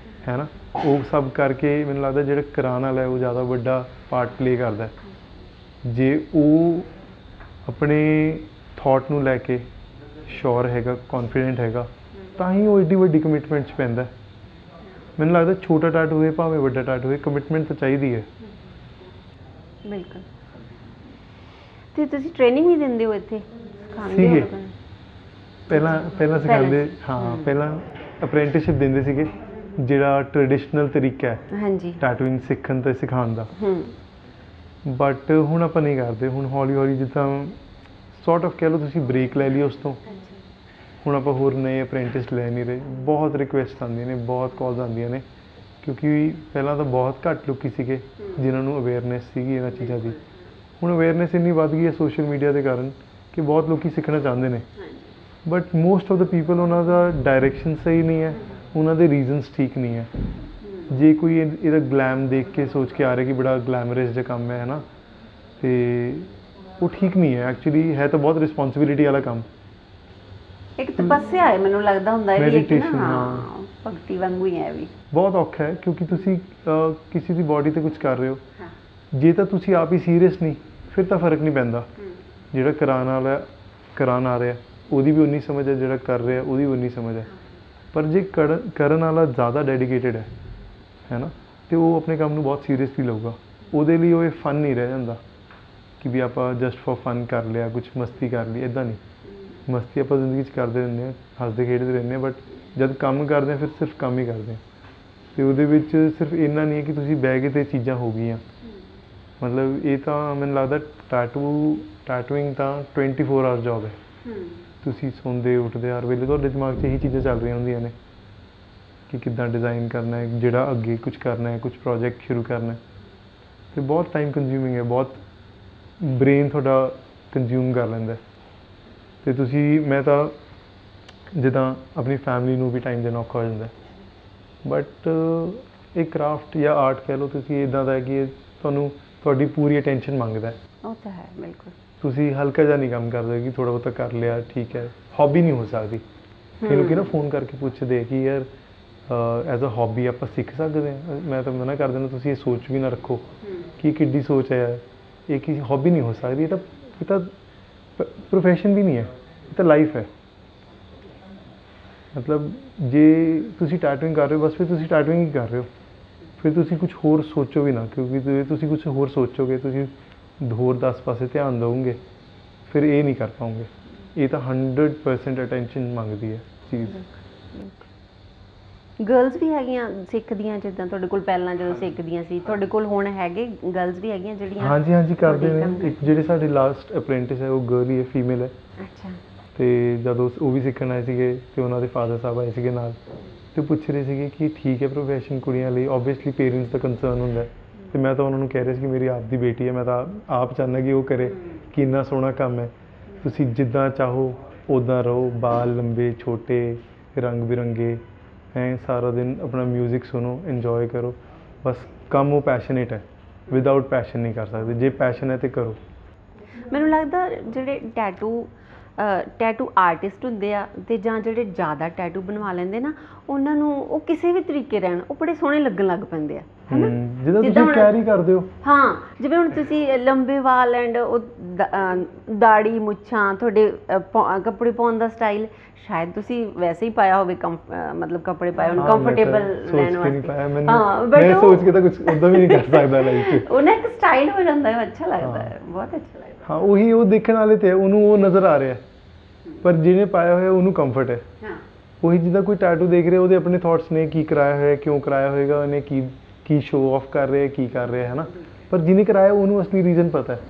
ਹੈ ਨਾ। ਉਹ ਸਭ ਕਰਕੇ ਮੈਨੂੰ ਲੱਗਦਾ ਜਿਹੜਾ ਕਰਾਉਣ ਵਾਲਾ ਹੈ ਉਹ ਜ਼ਿਆਦਾ ਵੱਡਾ ਪਾਰਟ ਪਲੇ ਕਰਦਾ। ਜੇ ਉਹ ਆਪਣੇ ਥੋਟ ਨੂੰ ਲੈ ਕੇ ਸ਼ੋਰ ਹੈਗਾ, ਕੌਨਫੀਡੈਂਟ ਹੈਗਾ, ਤਾਂ ਹੀ ਉਹ ਏਡੀ ਵੱਡੀ ਕਮਿਟਮੈਂਟ 'ਚ ਪੈਂਦਾ। ਮੈਨੂੰ ਲੱਗਦਾ ਛੋਟਾ ਟੈਟੂ ਹੋਵੇ ਭਾਵੇਂ ਵੱਡਾ ਟੈਟੂ ਹੋਵੇ, ਕਮਿਟਮੈਂਟ ਤਾਂ ਚਾਹੀਦੀ ਹੈ। ਬਿਲਕੁਲ। ਤੇ ਤੁਸੀਂ ਟ੍ਰੇਨਿੰਗ ਵੀ ਦਿੰਦੇ ਹੋ ਇੱਥੇ? ਸੀਗੇ ਪਹਿਲਾਂ ਸਿਖਾਉਂਦੇ, ਹਾਂ ਪਹਿਲਾਂ ਅਪ੍ਰੈਂਟਿਸਸ਼ਿਪ ਦਿੰਦੇ ਸੀਗੇ, ਜਿਹੜਾ ਟ੍ਰੈਡੀਸ਼ਨਲ ਤਰੀਕਾ ਹੈ ਹਾਂਜੀ ਟੈਟੂਇੰਗ ਸਿੱਖਣ ਤੇ ਸਿਖਾਉਣ ਦਾ। ਬਟ ਹੁਣ ਆਪਾਂ ਨਹੀਂ ਕਰਦੇ, ਹੁਣ ਹੌਲੀ ਹੌਲੀ ਜਿੱਦਾਂ ਸੌਰਟ ਆਫ ਕਹਿ ਲਓ ਤੁਸੀਂ ਬ੍ਰੇਕ ਲੈ ਲਈ ਉਸ ਤੋਂ। ਹੁਣ ਆਪਾਂ ਹੋਰ ਨਵੇਂ ਅਪ੍ਰੈਂਟਿਸ ਲੈ ਨਹੀਂ ਰਹੇ। ਬਹੁਤ ਰਿਕੁਐਸਟ ਆਉਂਦੀਆਂ ਨੇ, ਬਹੁਤ ਕਾਲਸ ਆਉਂਦੀਆਂ ਨੇ, ਕਿਉਂਕਿ ਪਹਿਲਾਂ ਤਾਂ ਬਹੁਤ ਘੱਟ ਲੋਕੀ ਸੀਗੇ ਜਿਨ੍ਹਾਂ ਨੂੰ ਅਵੇਅਰਨੈਸ ਸੀਗੀ ਇਹਨਾਂ ਚੀਜ਼ਾਂ ਦੀ। ਹੁਣ ਅਵੇਅਰਨੈਸ ਇੰਨੀ ਵੱਧ ਗਈ ਹੈ ਸੋਸ਼ਲ ਮੀਡੀਆ ਦੇ ਕਾਰਨ ਕਿ ਬਹੁਤ ਲੋਕੀ ਸਿੱਖਣਾ ਚਾਹੁੰਦੇ ਨੇ, but most of the people ਉਹਨਾਂ ਦਾ ਡਾਇਰੈਕਸ਼ਨ ਸਹੀ ਨਹੀਂ ਹੈ, ਉਹਨਾਂ ਦੇ ਰੀਜ਼ਨਸ ਠੀਕ ਨਹੀਂ ਹੈ। ਜੇ ਕੋਈ ਇਹਦਾ ਗਲੈਮ ਦੇਖ ਕੇ ਸੋਚ ਕੇ ਆ ਰਿਹਾ ਕਿ ਬੜਾ ਗਲੈਮਰਸ ਜਿਹਾ ਕੰਮ ਹੈ ਨਾ, ਅਤੇ ਉਹ ਠੀਕ ਨਹੀਂ ਹੈ। ਐਕਚੁਅਲੀ ਹੈ ਤਾਂ ਬਹੁਤ ਰਿਸਪੌਂਸਿਬਿਲਿਟੀ ਵਾਲਾ ਕੰਮ। ਇੱਕ ਤਪੱਸਿਆ ਹੈ, ਮੈਨੂੰ ਲੱਗਦਾ ਹੁੰਦਾ ਹੈ ਵੀ ਇੱਕ ਨਾ, ਹਾਂ ਭਗਤੀ ਵਾਂਗੂ ਹੀ ਹੈ ਵੀ। ਬਹੁਤ ਔਖਾ ਹੈ ਕਿਉਂਕਿ ਤੁਸੀਂ ਕਿਸੇ ਦੀ ਬਾਡੀ 'ਤੇ ਕੁਝ ਕਰ ਰਹੇ ਹੋ, ਜੇ ਤਾਂ ਤੁਸੀਂ ਆਪ ਹੀ ਸੀਰੀਅਸ ਨਹੀਂ ਫਿਰ ਤਾਂ ਫਰਕ ਨਹੀਂ ਪੈਂਦਾ। ਜਿਹੜਾ ਕਰਾਉਣ ਆ ਰਿਹਾ ਉਹਦੀ ਵੀ ਉਨੀ ਸਮਝ ਹੈ, ਜਿਹੜਾ ਕਰ ਰਿਹਾ ਉਹਦੀ ਵੀ ਉਨੀ ਸਮਝ ਹੈ। ਪਰ ਜੇ ਕਰਨ ਵਾਲਾ ਜ਼ਿਆਦਾ ਡੈਡੀਕੇਟਿਡ ਹੈ ਨਾ, ਅਤੇ ਉਹ ਆਪਣੇ ਕੰਮ ਨੂੰ ਬਹੁਤ ਸੀਰੀਅਸਲੀ ਲਊਗਾ। ਉਹਦੇ ਲਈ ਉਹ ਇਹ ਫਨ ਨਹੀਂ ਰਹਿ ਜਾਂਦਾ ਕਿ ਵੀ ਆਪਾਂ ਜਸਟ ਫॉर ਫਨ ਕਰ ਲਿਆ, ਕੁਛ ਮਸਤੀ ਕਰ ਲਈ, ਇੱਦਾਂ ਨਹੀਂ। ਮਸਤੀ ਆਪਾਂ ਜ਼ਿੰਦਗੀ 'ਚ ਕਰਦੇ ਰਹਿੰਦੇ ਹਾਂ, ਹੱਸਦੇ ਖੇਡਦੇ ਰਹਿੰਦੇ ਹਾਂ, ਬਟ ਜਦ ਕੰਮ ਕਰਦੇ ਹਾਂ ਫਿਰ ਸਿਰਫ ਕੰਮ ਹੀ ਕਰਦੇ ਹਾਂ। ਅਤੇ ਉਹਦੇ ਵਿੱਚ ਸਿਰਫ ਇੰਨਾ ਨਹੀਂ ਹੈ ਕਿ ਤੁਸੀਂ ਬਹਿ ਕੇ ਤੇ ਚੀਜ਼ਾਂ ਹੋ ਗਈਆਂ। ਮਤਲਬ ਇਹ ਤਾਂ ਮੈਨੂੰ ਲੱਗਦਾ ਟੈਟੂਇੰਗ ਤਾਂ 24 ਆਵਰ ਜੋਬ ਹੈ। ਤੁਸੀਂ ਸੌਂਦੇ ਉੱਠਦੇ ਹਰ ਵੇਲੇ ਤੁਹਾਡੇ ਦਿਮਾਗ 'ਚ ਇਹੀ ਚੀਜ਼ਾਂ ਚੱਲ ਰਹੀਆਂ ਹੁੰਦੀਆਂ ਨੇ ਕਿ ਕਿੱਦਾਂ ਡਿਜ਼ਾਈਨ ਕਰਨਾ ਹੈ, ਜਿਹੜਾ ਅੱਗੇ ਕੁਛ ਕਰਨਾ ਹੈ, ਕੁਛ ਪ੍ਰੋਜੈਕਟ ਸ਼ੁਰੂ ਕਰਨਾ ਹੈ। ਅਤੇ ਬਹੁਤ ਟਾਈਮ ਕੰਜ਼ਿਊਮਿੰਗ ਹੈ, ਬਹੁਤ ਬ੍ਰੇਨ ਤੁਹਾਡਾ ਕੰਜ਼ਿਊਮ ਕਰ ਲੈਂਦਾ। ਅਤੇ ਮੈਂ ਤਾਂ ਜਿੱਦਾਂ ਆਪਣੀ ਫੈਮਿਲੀ ਨੂੰ ਵੀ ਟਾਈਮ ਦੇਣਾ ਔਖਾ ਹੋ ਜਾਂਦਾ। ਬਟ ਇਹ ਕਰਾਫਟ ਜਾਂ ਆਰਟ ਕਹਿ ਲਓ ਤੁਸੀਂ, ਇੱਦਾਂ ਦਾ ਹੈ ਕਿ ਤੁਹਾਡੀ ਪੂਰੀ ਅਟੈਂਸ਼ਨ ਮੰਗਦਾ। ਉਹ ਤਾਂ ਹੈ ਬਿਲਕੁਲ। ਤੁਸੀਂ ਹਲਕਾ ਜਿਹਾ ਨਹੀਂ ਕੰਮ ਕਰਦੇ ਕਿ ਥੋੜ੍ਹਾ ਬਹੁਤਾ ਕਰ ਲਿਆ ਠੀਕ ਹੈ। ਹੌਬੀ ਨਹੀਂ ਹੋ ਸਕਦੀ। ਕਈ ਲੋਕ ਨਾ ਫੋਨ ਕਰਕੇ ਪੁੱਛਦੇ ਕਿ ਯਾਰ ਐਜ਼ ਅ ਹੌਬੀ ਆਪਾਂ ਸਿੱਖ ਸਕਦੇ ਹਾਂ। ਮੈਂ ਤਾਂ ਮਨਾ ਕਰ ਦਿੰਦਾ, ਤੁਸੀਂ ਇਹ ਸੋਚ ਵੀ ਨਾ ਰੱਖੋ ਕਿ ਕਿੱਡੀ ਸੋਚ ਹੈ ਯਾਰ, ਇਹ ਕੀ ਹੌਬੀ ਨਹੀਂ ਹੋ ਸਕਦੀ। ਇਹ ਤਾਂ ਪ੍ਰੋਫੈਸ਼ਨ ਵੀ ਨਹੀਂ ਹੈ, ਇਹ ਤਾਂ ਲਾਈਫ ਹੈ। ਮਤਲਬ ਜੇ ਤੁਸੀਂ ਟੈਟੂਇੰਗ ਕਰ ਰਹੇ ਹੋ ਬਸ ਫਿਰ ਤੁਸੀਂ ਟੈਟੂਇੰਗ ਹੀ ਕਰ ਰਹੇ ਹੋ, ਫਿਰ ਤੁਸੀਂ ਕੁਛ ਹੋਰ ਸੋਚੋ ਵੀ ਨਾ, ਕਿਉਂਕਿ ਜੇ ਤੁਸੀਂ ਕੁਛ ਹੋਰ ਸੋਚੋਗੇ, ਤੁਸੀਂ ਹੋਰ 10 ਪਾਸੇ ਧਿਆਨ ਦਿਓਗੇ, ਫਿਰ ਇਹ ਨਹੀਂ ਕਰ ਪਾਓਗੇ। ਇਹ ਤਾਂ 100% ਅਟੈਂਸ਼ਨ ਮੰਗਦੀ ਹੈ ਚੀਜ਼। ਗਰਲਸ ਵੀ ਹੈਗੀਆਂ ਸਿੱਖਦੀਆਂ, ਜਿੱਦਾਂ ਤੁਹਾਡੇ ਕੋਲ ਪਹਿਲਾਂ ਜਦੋਂ ਸਿੱਖਦੀਆਂ ਸੀ, ਤੁਹਾਡੇ ਕੋਲ ਹੁਣ ਹੈਗੇ ਗਰਲਸ ਵੀ ਹੈਗੀਆਂ ਜਿਹੜੀਆਂ? ਹਾਂਜੀ ਕਰਦੇ ਨੇ। ਇੱਕ ਜਿਹੜੇ ਸਾਡੇ ਲਾਸਟ ਅਪ੍ਰੈਂਟਿਸ ਹੈ ਉਹ ਗਰਲ ਹੀ ਹੈ, ਫੀਮੇਲ ਹੈ। ਅੱਛਾ। ਅਤੇ ਜਦੋਂ ਉਹ ਵੀ ਸਿੱਖਣ ਆਏ ਸੀਗੇ ਅਤੇ ਉਹਨਾਂ ਦੇ ਫਾਦਰ ਸਾਹਿਬ ਆਏ ਸੀਗੇ ਨਾਲ, ਅਤੇ ਪੁੱਛ ਰਹੇ ਸੀਗੇ ਕਿ ਠੀਕ ਹੈ ਪ੍ਰੋਫੈਸ਼ਨ ਕੁੜੀਆਂ ਲਈ, ਓਬਵੀਅਸਲੀ ਪੇਰੈਂਟਸ ਦਾ ਕੰਸਰਨ ਹੁੰਦਾ। ਅਤੇ ਮੈਂ ਤਾਂ ਉਹਨਾਂ ਨੂੰ ਕਹਿ ਰਿਹਾ ਸੀ ਕਿ ਮੇਰੀ ਆਪ ਦੀ ਬੇਟੀ ਹੈ, ਮੈਂ ਤਾਂ ਆਪ ਚਾਹੁੰਦਾ ਕਿ ਉਹ ਕਰੇ, ਕਿ ਇੰਨਾ ਸੋਹਣਾ ਕੰਮ ਹੈ। ਤੁਸੀਂ ਜਿੱਦਾਂ ਚਾਹੋ ਉੱਦਾਂ ਰਹੋ, ਬਾਲ ਲੰਬੇ ਛੋਟੇ ਰੰਗ ਬਿਰੰਗੇ, ਸਾਰਾ ਦਿਨ ਆਪਣਾ ਮਿਊਜ਼ਿਕ ਸੁਣੋ, ਇੰਜੋਏ ਕਰੋ। ਬਸ ਕੰਮ ਉਹ ਪੈਸ਼ਨੇਟ ਹੈ, ਵਿਦਆਊਟ ਪੈਸ਼ਨ ਨਹੀਂ ਕਰ ਸਕਦੇ। ਜੇ ਪੈਸ਼ਨ ਹੈ ਤਾਂ ਕਰੋ। ਮੈਨੂੰ ਲੱਗਦਾ ਜਿਹੜੇ ਟੈਟੂ ਆਰਟਿਸਟ ਹੁੰਦੇ ਆ ਤੇ ਜਾਂ ਜਿਹੜੇ ਜ਼ਿਆਦਾ ਟੈਟੂ ਬਣਵਾ ਲੈਂਦੇ ਨਾ, ਉਹਨਾਂ ਨੂੰ ਉਹ ਕਿਸੇ ਵੀ ਤਰੀਕੇ ਰਹਿਣ ਉਹ ਬੜੇ ਸੋਹਣੇ ਲੱਗਣ ਲੱਗ ਪੈਂਦੇ ਆ, ਹਨਾ? ਜਿੱਦਾਂ ਤੁਸੀਂ ਕੈਰੀ ਕਰਦੇ ਹੋ। ਹਾਂ, ਜਿਵੇਂ ਹੁਣ ਤੁਸੀਂ ਲੰਬੇ ਵਾਲ ਐਂਡ ਉਹ ਦਾੜੀ ਮੁੱਛਾਂ, ਤੁਹਾਡੇ ਕੱਪੜੇ ਪਾਉਣ ਦਾ ਸਟਾਈਲ, ਸ਼ਾਇਦ ਤੁਸੀਂ ਵੈਸੇ ਹੀ ਪਾਇਆ ਹੋਵੇ, ਮਤਲਬ ਕੱਪੜੇ ਪਾਏ ਹੋਣ ਕੰਫਰਟੇਬਲ ਰਹਿਣ ਵਾਸਤੇ। ਹਾਂ, ਬਟ ਮੈਂ ਸੋਚ ਕੇ ਤਾਂ ਕੁਝ ਉਦਾਂ ਵੀ ਨਹੀਂ ਕਰ ਸਕਦਾ ਲਾਈਫ 'ਚ। ਉਹ ਨਾ ਇੱਕ ਸਟਾਈਲ ਹੋ ਜਾਂਦਾ ਹੈ, ਅੱਛਾ ਲੱਗਦਾ ਹੈ, ਬਹੁਤ ਅੱਛਾ ਲੱਗਦਾ। ਹਾਂ, ਉਹੀ ਉਹ ਦੇਖਣ ਵਾਲੇ ਤੇ ਉਹਨੂੰ ਉਹ ਨਜ਼ਰ ਆ ਰਿਹਾ, ਪਰ ਜਿਹਨੇ ਪਾਇਆ ਹੋਇਆ ਉਹਨੂੰ ਕੰਫਰਟ ਹੈ। ਉਹੀ ਜਿੱਦਾਂ ਕੋਈ ਟੈਟੂ ਦੇਖ ਰਿਹਾ, ਉਹਦੇ ਆਪਣੇ ਥਾਟਸ ਨੇ, ਕੀ ਕਰਾਇਆ ਹੋਇਆ, ਕਿਉਂ ਕਰਾਇਆ ਹੋਏਗਾ ਉਹਨੇ, ਕੀ ਸ਼ੋਅ ਆਫ ਕਰ ਰਿਹਾ, ਕੀ ਕਰ ਰਿਹਾ, ਹੈ ਨਾ? ਪਰ ਜਿਹਨੇ ਕਰਾਇਆ ਉਹਨੂੰ ਅਸਲੀ ਰੀਜ਼ਨ ਪਤਾ ਹੈ।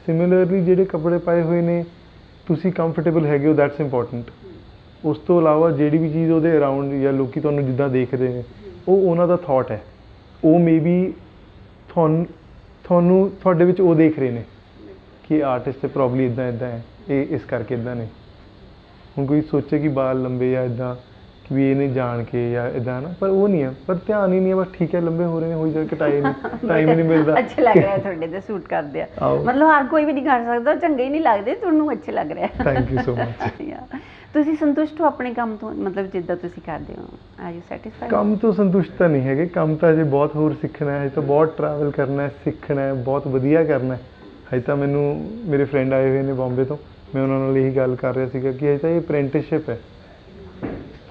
ਸਿਮਿਲਰਲੀ ਜਿਹੜੇ ਕੱਪੜੇ ਪਾਏ ਹੋਏ ਨੇ, ਤੁਸੀਂ ਕੰਫਰਟੇਬਲ ਹੈਗੇ ਹੋ, ਦੈਟਸ ਇੰਪੋਰਟੈਂਟ। ਉਸ ਤੋਂ ਇਲਾਵਾ ਜਿਹੜੀ ਵੀ ਚੀਜ਼ ਉਹਦੇ ਅਰਾਊਂਡ ਜਾਂ ਲੋਕ ਤੁਹਾਨੂੰ ਜਿੱਦਾਂ ਦੇਖਦੇ ਨੇ, ਉਹ ਉਹਨਾਂ ਦਾ ਥਾਟ ਹੈ। ਉਹ ਮੇ ਬੀ ਤੁਹਾਨੂੰ ਤੁਹਾਡੇ ਵਿੱਚ ਉਹ ਦੇਖ ਰਹੇ ਨੇ ਕਿ ਆਰਟਿਸਟ ਪ੍ਰੋਬਬਲੀ ਇੱਦਾਂ ਹੈ, ਇਹ ਇਸ ਕਰਕੇ ਇੱਦਾਂ ਨੇ। ਹੁਣ ਕੋਈ ਸੋਚੇ ਕਿ ਬਾਲ ਲੰਬੇ ਜਾਂ ਇੱਦਾਂ, ਕਿ ਵੀ ਇਹਨੇ ਜਾਣ ਕੇ ਜਾਂ ਇੱਦਾਂ, ਨਾ, ਪਰ ਉਹ ਨਹੀਂ ਹੈ, ਪਰ ਧਿਆਨ ਹੀ ਨਹੀਂ ਹੈ, ਬਸ ਠੀਕ ਹੈ ਲੰਬੇ ਹੋ ਰਹੇ ਨੇ, ਹੋਈ ਜਾ, ਕਟਾਏ ਨਹੀਂ, ਟਾਈਮ ਹੀ ਨਹੀਂ ਮਿਲਦਾ। ਅੱਛੇ ਲੱਗ ਰਿਹਾ ਤੁਹਾਡੇ ਤੇ ਸੂਟ ਕਰਦੇ ਆ, ਮਤਲਬ ਹਰ ਕੋਈ ਵੀ ਨਹੀਂ ਕਰ ਸਕਦਾ, ਚੰਗੇ ਹੀ ਨਹੀਂ ਲੱਗਦੇ, ਤੁਹਾਨੂੰ ਅੱਛੇ ਲੱਗ ਰਿਹਾ। Thank you so much. ਤੁਸੀਂ ਸੰਤੁਸ਼ਟ ਹੋ ਆਪਣੇ ਕੰਮ ਤੋਂ, ਮਤਲਬ ਜਿੱਦਾਂ ਤੁਸੀਂ ਕਰਦੇ ਹੋ, ਆਰ ਯੂ ਸੈਟੀਸਫਾਈਡ? ਕੰਮ ਤੋਂ ਸੰਤੁਸ਼ਟ ਤਾਂ ਨਹੀਂ ਹੈਗੇ, ਕੰਮ ਤਾਂ ਅਜੇ ਬਹੁਤ ਹੋਰ ਸਿੱਖਣਾ ਹੈ, ਅਜੇ ਤਾਂ ਬਹੁਤ ਟਰੈਵਲ ਕਰਨਾ ਹੈ, ਸਿੱਖਣਾ ਹੈ, ਬਹੁਤ ਵਧੀਆ ਕਰਨਾ ਹੈ। ਹਜੇ ਤਾਂ ਮੈਨੂੰ ਮੇਰੇ ਫਰੈਂਡ ਆਏ ਹੋਏ ਨੇ ਬੰਬੇ ਤੋਂ, ਮੈਂ ਉਹਨਾਂ ਨਾਲ ਇਹੀ ਗੱਲ ਕਰ ਰਿਹਾ ਸੀਗਾ ਕਿ ਹਜੇ ਤਾਂ ਇਹ ਅਪ੍ਰੈਂਟਿਸਸ਼ਿਪ ਹੈ।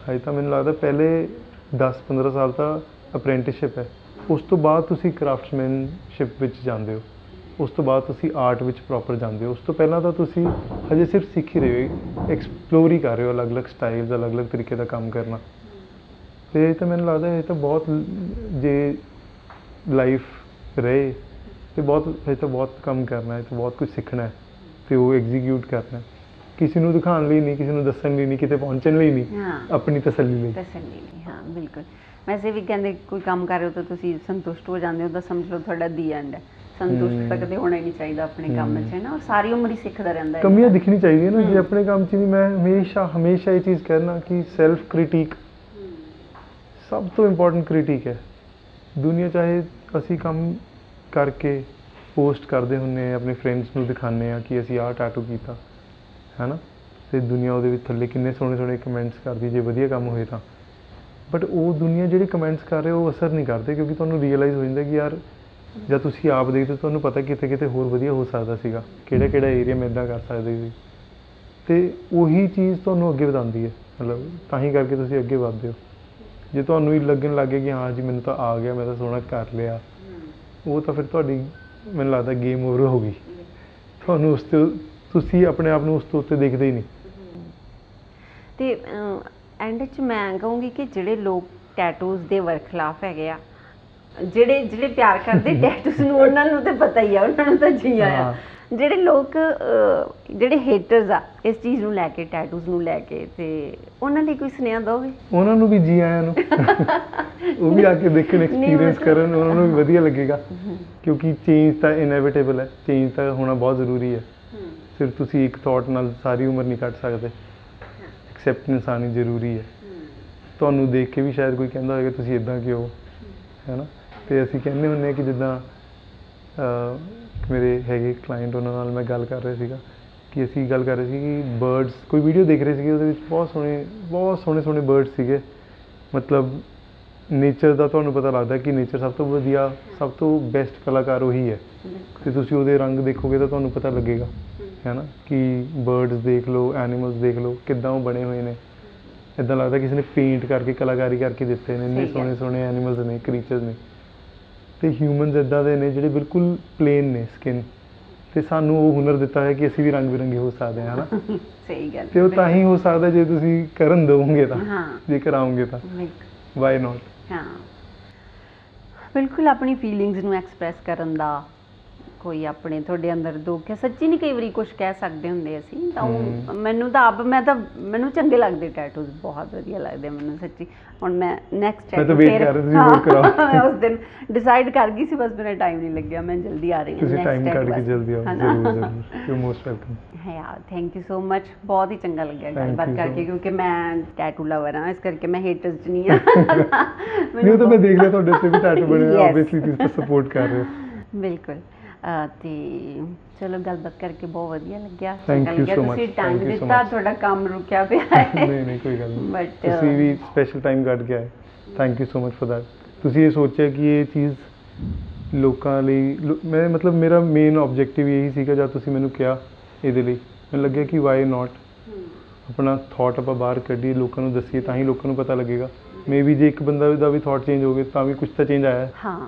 ਹਜੇ ਤਾਂ ਮੈਨੂੰ ਲੱਗਦਾ ਪਹਿਲੇ 10-15 ਸਾਲ ਤਾਂ ਅਪ੍ਰੈਂਟਿਸਸ਼ਿਪ ਹੈ, ਉਸ ਤੋਂ ਬਾਅਦ ਤੁਸੀਂ ਕਰਾਫਟਸਮੈਨਸ਼ਿਪ ਵਿੱਚ ਜਾਂਦੇ ਹੋ, ਉਸ ਤੋਂ ਬਾਅਦ ਤੁਸੀਂ ਆਰਟ ਵਿੱਚ ਪ੍ਰੋਪਰ ਜਾਂਦੇ ਹੋ। ਉਸ ਤੋਂ ਪਹਿਲਾਂ ਤਾਂ ਤੁਸੀਂ ਹਜੇ ਸਿਰਫ ਸਿੱਖ ਹੀ ਰਹੇ ਹੋ, ਐਕਸਪਲੋਰ ਹੀ ਕਰ ਰਹੇ ਹੋ, ਅਲੱਗ-ਅਲੱਗ ਸਟਾਈਲਸ, ਅਲੱਗ-ਅਲੱਗ ਤਰੀਕੇ ਦਾ ਕੰਮ ਕਰਨਾ। ਅਤੇ ਇਹ ਤਾਂ ਮੈਨੂੰ ਲੱਗਦਾ ਇਹ ਤਾਂ ਬਹੁਤ, ਜੇ ਲਾਈਫ ਰਹੇ ਅਤੇ ਹਜੇ ਤਾਂ ਬਹੁਤ ਕੰਮ ਕਰਨਾ ਹੈ, ਅਤੇ ਬਹੁਤ ਕੁਝ ਸਿੱਖਣਾ ਹੈ, ਅਤੇ ਉਹ ਐਗਜ਼ੀਕਿਊਟ ਕਰਨਾ। ਕਿਸੇ ਨੂੰ ਦਿਖਾਉਣ ਲਈ ਨਹੀਂ, ਕਿਸੇ ਨੂੰ ਦੱਸਣ ਲਈ ਨਹੀਂ, ਕਿਤੇ ਪਹੁੰਚਣ ਲਈ ਨਹੀਂ, ਆਪਣੀ ਤਸੱਲੀ ਲਈ। ਹਾਂ, ਬਿਲਕੁਲ। ਵੈਸੇ ਵੀ ਕਹਿੰਦੇ ਕੋਈ ਕੰਮ ਕਰ ਰਹੇ ਹੋ ਤਾਂ ਤੁਸੀਂ ਸੰਤੁਸ਼ਟ ਹੋ ਜਾਂਦੇ ਹੋ ਤਾਂ ਸਮਝ ਲਓ ਤੁਹਾਡਾ ਦੀ ਐਂਡ ਹੈ। ਸੰਤੁਸ਼ਟ ਤਾਂ ਕਦੇ ਹੋਣਾ ਹੀ ਨਹੀਂ ਚਾਹੀਦਾ ਆਪਣੇ ਕੰਮ 'ਚ, ਹੈ ਨਾ? ਉਹ ਸਾਰੀ ਉਮਰ ਹੀ ਸਿੱਖਦਾ ਰਹਿੰਦਾ ਹੈ। ਕਮੀਆਂ ਦਿਖਣੀ ਚਾਹੀਦੀਆਂ ਨਾ ਜੇ ਆਪਣੇ ਕੰਮ 'ਚ ਵੀ। ਮੈਂ ਹਮੇਸ਼ਾ ਇਹ ਚੀਜ਼ ਕਹਿਣਾ ਕਿ ਸੈਲਫ ਕ੍ਰਿਟਿਕ ਸਭ ਤੋਂ ਇੰਪੋਰਟੈਂਟ ਕ੍ਰਿਟਿਕ ਹੈ। ਦੁਨੀਆ ਚਾਹੇ ਅਸੀਂ ਕੰਮ ਕਰਕੇ ਪੋਸਟ ਕਰਦੇ ਹੁੰਦੇ ਹਾਂ, ਆਪਣੇ ਫਰੈਂਡਸ ਨੂੰ ਦਿਖਾਉਂਦੇ ਹਾਂ ਕਿ ਅਸੀਂ ਆਹ ਟੈਟੂ ਕੀਤਾ, ਹੈ ਨਾ? ਅਤੇ ਦੁਨੀਆ ਉਹਦੇ ਵਿੱਚ ਥੱਲੇ ਕਿੰਨੇ ਸੋਹਣੇ ਕਮੈਂਟਸ ਕਰਦੀ ਜੇ ਵਧੀਆ ਕੰਮ ਹੋਏ ਤਾਂ। ਬਟ ਉਹ ਦੁਨੀਆ ਜਿਹੜੇ ਕਮੈਂਟਸ ਕਰ ਰਹੇ ਉਹ ਅਸਰ ਨਹੀਂ ਕਰਦੇ, ਕਿਉਂਕਿ ਤੁਹਾਨੂੰ ਰੀਅਲਾਈਜ਼ ਹੋ ਜਾਂਦਾ ਕਿ ਯਾਰ ਜਦ ਤੁਸੀਂ ਆਪ ਦੇਖਦੇ ਤੁਹਾਨੂੰ ਪਤਾ ਕਿਤੇ ਹੋਰ ਵਧੀਆ ਹੋ ਸਕਦਾ ਸੀਗਾ, ਕਿਹੜਾ ਏਰੀਆ ਮੈਂ ਇੱਦਾਂ ਕਰ ਸਕਦੇ ਸੀ। ਅਤੇ ਉਹੀ ਚੀਜ਼ ਤੁਹਾਨੂੰ ਅੱਗੇ ਵਧਾਉਂਦੀ ਹੈ, ਮਤਲਬ ਤਾਂ ਹੀ ਕਰਕੇ ਤੁਸੀਂ ਅੱਗੇ ਵੱਧਦੇ ਹੋ। ਜੇ ਤੁਹਾਨੂੰ ਹੀ ਲੱਗਣ ਲੱਗ ਗਿਆ ਕਿ ਹਾਂ ਜੀ ਮੈਨੂੰ ਤਾਂ ਆ ਗਿਆ, ਮੈਂ ਤਾਂ ਸੋਹਣਾ ਕਰ ਲਿਆ, ਉਹ ਤਾਂ ਫਿਰ ਤੁਹਾਡੀ ਮੈਨੂੰ ਲੱਗਦਾ ਗੇਮ ਓਵਰ ਹੋ ਗਈ। ਤੁਹਾਨੂੰ ਉਸ ਤੋਂ, ਤੁਸੀਂ ਆਪਣੇ ਆਪ ਨੂੰ ਉਸ ਤੋਂ ਉੱਤੇ ਦੇਖਦੇ ਹੀ ਨਹੀਂ। ਅਤੇ ਐਂਡ 'ਚ ਮੈਂ ਕਹੂੰਗੀ ਕਿ ਜਿਹੜੇ ਲੋਕ ਟੈਟੂਜ਼ ਦੇ ਵਰਖਿਲਾਫ ਹੈਗੇ ਆ, ਜਿਹੜੇ ਪਿਆਰ ਕਰਦੇ ਟੈਟੂਜ਼ ਨੂੰ, ਉਹਨਾਂ ਨੂੰ ਤਾਂ ਪਤਾ ਹੀ ਆ, ਉਹਨਾਂ ਨੂੰ ਤਾਂ ਜੀ ਆਇਆ। ਜਿਹੜੇ ਲੋਕ ਜਿਹੜੇ ਹੇਟਰਸ ਆ ਇਸ ਚੀਜ਼ ਨੂੰ ਲੈ ਕੇ, ਟੈਟੂਜ਼ ਨੂੰ ਲੈ ਕੇ, ਅਤੇ ਉਹਨਾਂ ਲਈ ਕੋਈ ਸੁਨੇਹਾ ਦਿਓਗੇ? ਉਹਨਾਂ ਨੂੰ ਵੀ ਜੀ ਆਇਆਂ ਨੂੰ। ਉਹ ਵੀ ਆ ਕੇ ਦੇਖਣ, ਐਕਸਪੀਰੀਅੰਸ ਕਰਨ, ਉਹਨਾਂ ਨੂੰ ਵੀ ਵਧੀਆ ਲੱਗੇਗਾ, ਕਿਉਂਕਿ ਚੇਂਜ ਤਾਂ ਇਨਐਵਿਟੇਬਲ ਹੈ, ਚੇਂਜ ਤਾਂ ਹੋਣਾ ਬਹੁਤ ਜ਼ਰੂਰੀ ਹੈ। ਸਿਰਫ ਤੁਸੀਂ ਇੱਕ ਥਾਟ ਨਾਲ ਸਾਰੀ ਉਮਰ ਨਹੀਂ ਕੱਟ ਸਕਦੇ। ਐਕਸੈਪਟੈਂਸ ਆਉਣੀ ਜ਼ਰੂਰੀ ਹੈ। ਤੁਹਾਨੂੰ ਦੇਖ ਕੇ ਵੀ ਸ਼ਾਇਦ ਕੋਈ ਕਹਿੰਦਾ ਹੋਏਗਾ ਤੁਸੀਂ ਇੱਦਾਂ ਕਿਉਂ, ਹੈ ਨਾ? ਅਤੇ ਅਸੀਂ ਕਹਿੰਦੇ ਹੁੰਦੇ ਹਾਂ ਕਿ ਜਿੱਦਾਂ ਮੇਰੇ ਹੈਗੇ ਕਲਾਇੰਟ, ਉਹਨਾਂ ਨਾਲ ਮੈਂ ਗੱਲ ਕਰ ਰਿਹਾ ਸੀਗਾ ਕਿ ਅਸੀਂ ਗੱਲ ਕਰ ਰਹੇ ਸੀ ਕਿ ਬਰਡਸ, ਕੋਈ ਵੀਡੀਓ ਦੇਖ ਰਹੇ ਸੀਗੇ, ਉਹਦੇ ਵਿੱਚ ਬਹੁਤ ਸੋਹਣੇ ਬਰਡਸ ਸੀਗੇ। ਮਤਲਬ ਨੇਚਰ ਦਾ ਤੁਹਾਨੂੰ ਪਤਾ ਲੱਗਦਾ ਕਿ ਨੇਚਰ ਸਭ ਤੋਂ ਵਧੀਆ, ਸਭ ਤੋਂ ਬੈਸਟ ਕਲਾਕਾਰ ਉਹੀ ਹੈ। ਅਤੇ ਤੁਸੀਂ ਉਹਦੇ ਰੰਗ ਦੇਖੋਗੇ ਤਾਂ ਤੁਹਾਨੂੰ ਪਤਾ ਲੱਗੇਗਾ, ਹੈ ਨਾ? ਕਿ ਬਰਡਸ ਦੇਖ ਲਓ, ਐਨੀਮਲਸ ਦੇਖ ਲਓ, ਕਿੱਦਾਂ ਉਹ ਬਣੇ ਹੋਏ ਨੇ। ਇੱਦਾਂ ਲੱਗਦਾ ਕਿਸੇ ਨੇ ਪੇਂਟ ਕਰਕੇ, ਕਲਾਕਾਰੀ ਕਰਕੇ ਦਿੱਤੇ ਨੇ। ਇੰਨੇ ਸੋਹਣੇ ਐਨੀਮਲਸ ਨੇ, ਕ੍ਰੀਚਰਸ ਨੇ। ਅਤੇ ਹਿਊਮਨਸ ਇੱਦਾਂ ਦੇ ਨੇ ਜਿਹੜੇ ਬਿਲਕੁਲ ਪਲੇਨ ਨੇ ਸਕਿਨ, ਅਤੇ ਸਾਨੂੰ ਉਹ ਹੁਨਰ ਦਿੱਤਾ ਹੈ ਕਿ ਅਸੀਂ ਵੀ ਰੰਗ ਬਿਰੰਗੇ ਹੋ ਸਕਦੇ ਹਾਂ, ਹੈ ਨਾ? ਸਹੀ ਗੱਲ। ਅਤੇ ਉਹ ਤਾਂ ਹੀ ਹੋ ਸਕਦਾ ਜੇ ਤੁਸੀਂ ਕਰਨ ਦਿਓਗੇ ਤਾਂ, ਜੇ ਕਰਾਓਗੇ ਤਾਂ, ਵਾਈ ਨੋਟ। ਹਾਂ, ਬਿਲਕੁਲ। ਆਪਣੀ ਫੀਲਿੰਗਸ ਨੂੰ ਐਕਸਪ੍ਰੈਸ ਕਰਨ ਦਾ ਕੋਈ ਆਪਣੇ ਤੁਹਾਡੇ ਅੰਦਰ ਦੁੱਖ ਹੈ, ਸੱਚੀ ਨਹੀਂ, ਕਈ ਵਾਰੀ ਕੁਛ ਕਹਿ ਸਕਦੇ ਹੁੰਦੇ ਅਸੀਂ ਤਾਂ। ਉਹ ਮੈਨੂੰ ਤਾਂ ਮੈਨੂੰ ਚੰਗੇ ਲੱਗਦੇ ਟੈਟੂਜ਼, ਬਹੁਤ ਵਧੀਆ ਲੱਗਦੇ ਮੈਨੂੰ ਸੱਚੀ। ਹੁਣ ਮੈਂ ਨੈਕਸਟ ਟੈਟੂ ਮੈਂ ਉਸ ਦਿਨ ਡਿਸਾਈਡ ਕਰ ਗਈ ਸੀ, ਬਸ ਮੇਰਾ ਟਾਈਮ ਨਹੀਂ ਲੱਗਿਆ, ਮੈਂ ਜਲਦੀ ਆ ਰਹੀ ਹਾਂ। ਤੁਸੀਂ ਟਾਈਮ ਕੱਢ ਕੇ ਜਲਦੀ ਆਓ, ਜ਼ਰੂਰ। You most welcome. ਹੈ ਯਾਰ, ਥੈਂਕ ਯੂ ਸੋ ਮਚ, ਬਹੁਤ ਹੀ ਚੰਗਾ ਲੱਗਿਆ ਗੱਲਬਾਤ ਕਰਕੇ, ਕਿਉਂਕਿ ਮੈਂ ਟੈਟੂ ਲਵਰ ਹਾਂ, ਇਸ ਕਰਕੇ ਮੈਂ ਹੇਟਰਸ 'ਚ ਨਹੀਂ ਹਾਂ। ਨਹੀਂ, ਉਹ ਤਾਂ ਮੈਂ ਦੇਖ ਲਿਆ ਤੁਹਾਡੇ ਉੱਤੇ ਵੀ ਟੈਟੂ ਬਣੇ, ਆਬਵੀਅਸਲੀ ਤੁਸੀਂ ਤਾਂ ਸਪੋਰਟ ਕਰ ਰਹੇ ਹੋ। ਬਿਲਕੁਲ। ਤੇ ਚਲੋ ਗੱਲਬਾਤ ਕਰਕੇ ਬਹੁਤ ਵਧੀਆ ਲੱਗਿਆ Thank you so much. ਤੁਸੀਂ ਟਾਈਮ Thank you so ਦਿੱਤਾ much. ਤੁਹਾਡਾ ਕੰਮ ਰੁਕਿਆ ਪਿਆ ਹੈ ਨਹੀਂ ਨਹੀਂ ਕੋਈ ਗੱਲ ਨਹੀਂ, ਬਟ ਤੁਸੀਂ ਵੀ ਸਪੈਸ਼ਲ ਟਾਈਮ ਕੱਢ ਕੇ ਆਏ, thank you so much for that. ਤੁਸੀਂ ਇਹ ਸੋਚਿਆ ਕਿ ਇਹ ਚੀਜ਼ ਲੋਕਾਂ ਲਈ ਮੈਂ ਮਤਲਬ ਮੇਰਾ ਮੇਨ ਆਬਜੈਕਟਿਵ ਇਹੀ ਸੀਗਾ ਜਦ ਤੁਸੀਂ ਮੈਨੂੰ ਕਿਹਾ ਇਹਦੇ ਲਈ, ਮੈਨੂੰ ਲੱਗਿਆ ਕਿ ਵਾਈ ਨਾਟ ਆਪਣਾ ਥਾਟ ਆਪਾਂ ਬਾਹਰ ਕੱਢੀਏ, ਲੋਕਾਂ ਨੂੰ ਦੱਸੀਏ, ਤਾਂ ਹੀ ਲੋਕਾਂ ਨੂੰ ਪਤਾ ਲੱਗੇਗਾ। ਮੇ ਵੀ ਜੇ ਇੱਕ ਬੰਦਾ ਦਾ ਵੀ ਥਾਟ ਚੇਂਜ ਹੋਵੇ ਤਾਂ ਵੀ ਕੁਝ ਤਾਂ ਚੇਂਜ ਆਇਆ ਹੈ। ਹਾਂ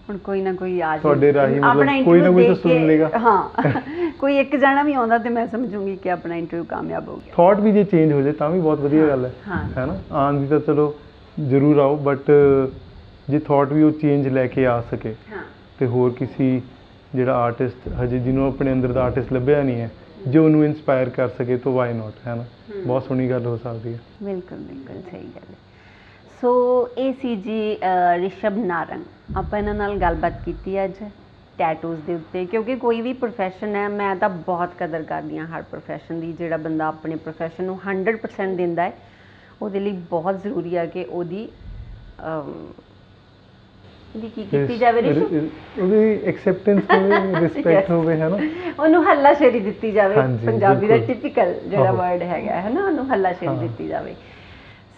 ਹੁਣ ਕੋਈ ਨਾ ਕੋਈ ਆ ਜਾਏ ਤੁਹਾਡੇ ਰਾਹੀਂ ਆਪਣਾ ਮਤਲਬ ਕੋਈ ਨਾ ਕੋਈ ਤਾਂ interview ਦੇਖ ਸੁਣ ਲੇਗਾ। ਕੇ, ਹਾਂ ਕੋਈ ਇੱਕ ਜਾਣਾ ਵੀ ਆਉਂਦਾ ਤੇ ਮੈਂ ਸਮਝੂੰਗੀ ਕਿ ਆਪਣਾ ਇੰਟਰਵਿਊ ਕਾਮਯਾਬ ਹੋ ਗਿਆ। ਥਾਟ ਵੀ ਜੇ ਚੇਂਜ ਹੋ ਜਾਏ ਤਾਂ ਵੀ ਬਹੁਤ ਵਧੀਆ ਗੱਲ ਹੈ, ਹਾਂ ਹੈ ਨਾ। ਆਉਣ ਦੀ ਤਾਂ ਚਲੋ ਜ਼ਰੂਰ ਆਓ, ਬਟ ਜੇ ਥਾਟ ਵੀ ਉਹ ਚੇਂਜ ਲੈ ਕੇ ਆ ਸਕੇ ਹਾਂ ਤੇ ਹੋਰ ਕਿਸੇ ਜਿਹੜਾ ਆਰਟਿਸਟ ਹਜੇ ਜਿਹਨੂੰ ਆਪਣੇ ਅੰਦਰ ਦਾ ਆਰਟਿਸਟ ਲੱਭਿਆ ਨਹੀਂ ਹੈ, ਜੇ ਉਹਨੂੰ ਇਨਸਪਾਇਰ ਕਰ ਸਕੇ ਤਾਂ ਵਾਈ ਨਾਟ, ਹੈ ਨਾ। ਬਹੁਤ ਸੋਹਣੀ ਗੱਲ ਹੋ ਸਕਦੀ ਹੈ। ਬਿਲਕੁਲ ਬਿਲਕੁਲ ਸਹੀ ਗੱਲ ਹੈ। ਸੋ ਇਹ ਸੀ ਜੀ ਰਿਸ਼ਭ ਨਾਰੰਗ, ਆਪਾਂ ਇਹਨਾਂ ਨਾਲ ਗੱਲਬਾਤ ਕੀਤੀ ਅੱਜ ਟੈਟੂਜ਼ ਦੇ ਉੱਤੇ, ਕਿਉਂਕਿ ਕੋਈ ਵੀ ਪ੍ਰੋਫੈਸ਼ਨ ਹੈ, ਮੈਂ ਤਾਂ ਬਹੁਤ ਕਦਰ ਕਰਦੀ ਹਾਂ ਹਰ ਪ੍ਰੋਫੈਸ਼ਨ ਦੀ। ਜਿਹੜਾ ਬੰਦਾ ਆਪਣੇ ਪ੍ਰੋਫੈਸ਼ਨ ਨੂੰ 100% ਦਿੰਦਾ ਹੈ ਉਹਦੇ ਲਈ ਬਹੁਤ ਜ਼ਰੂਰੀ ਹੈ ਕਿ ਉਹਦੀ ਕੀ ਕੀਤੀ ਜਾਵੇ ਰਿਸ਼ਭ, ਉਹਦੀ ਐਕਸੈਪਟੈਂਸ ਹੋਵੇ, ਰਿਸਪੈਕਟ ਹੋਵੇ, ਹੈ ਨਾ। ਉਹਨੂੰ ਹੱਲਾਸ਼ੇਰੀ ਦਿੱਤੀ ਜਾਵੇ, ਹਾਂਜੀ, ਪੰਜਾਬੀ ਦਾ ਬਿਲਕੁਲ। ਟਿਪੀਕਲ ਜਿਹੜਾ ਆਹੋ। ਵਰਡ ਹੈਗਾ ਹੈ ਨਾ, ਉਹਨੂੰ ਹੱਲਾਸ਼ੇਰੀ ਹਾਂ। ਦਿੱਤੀ ਜਾਵੇ।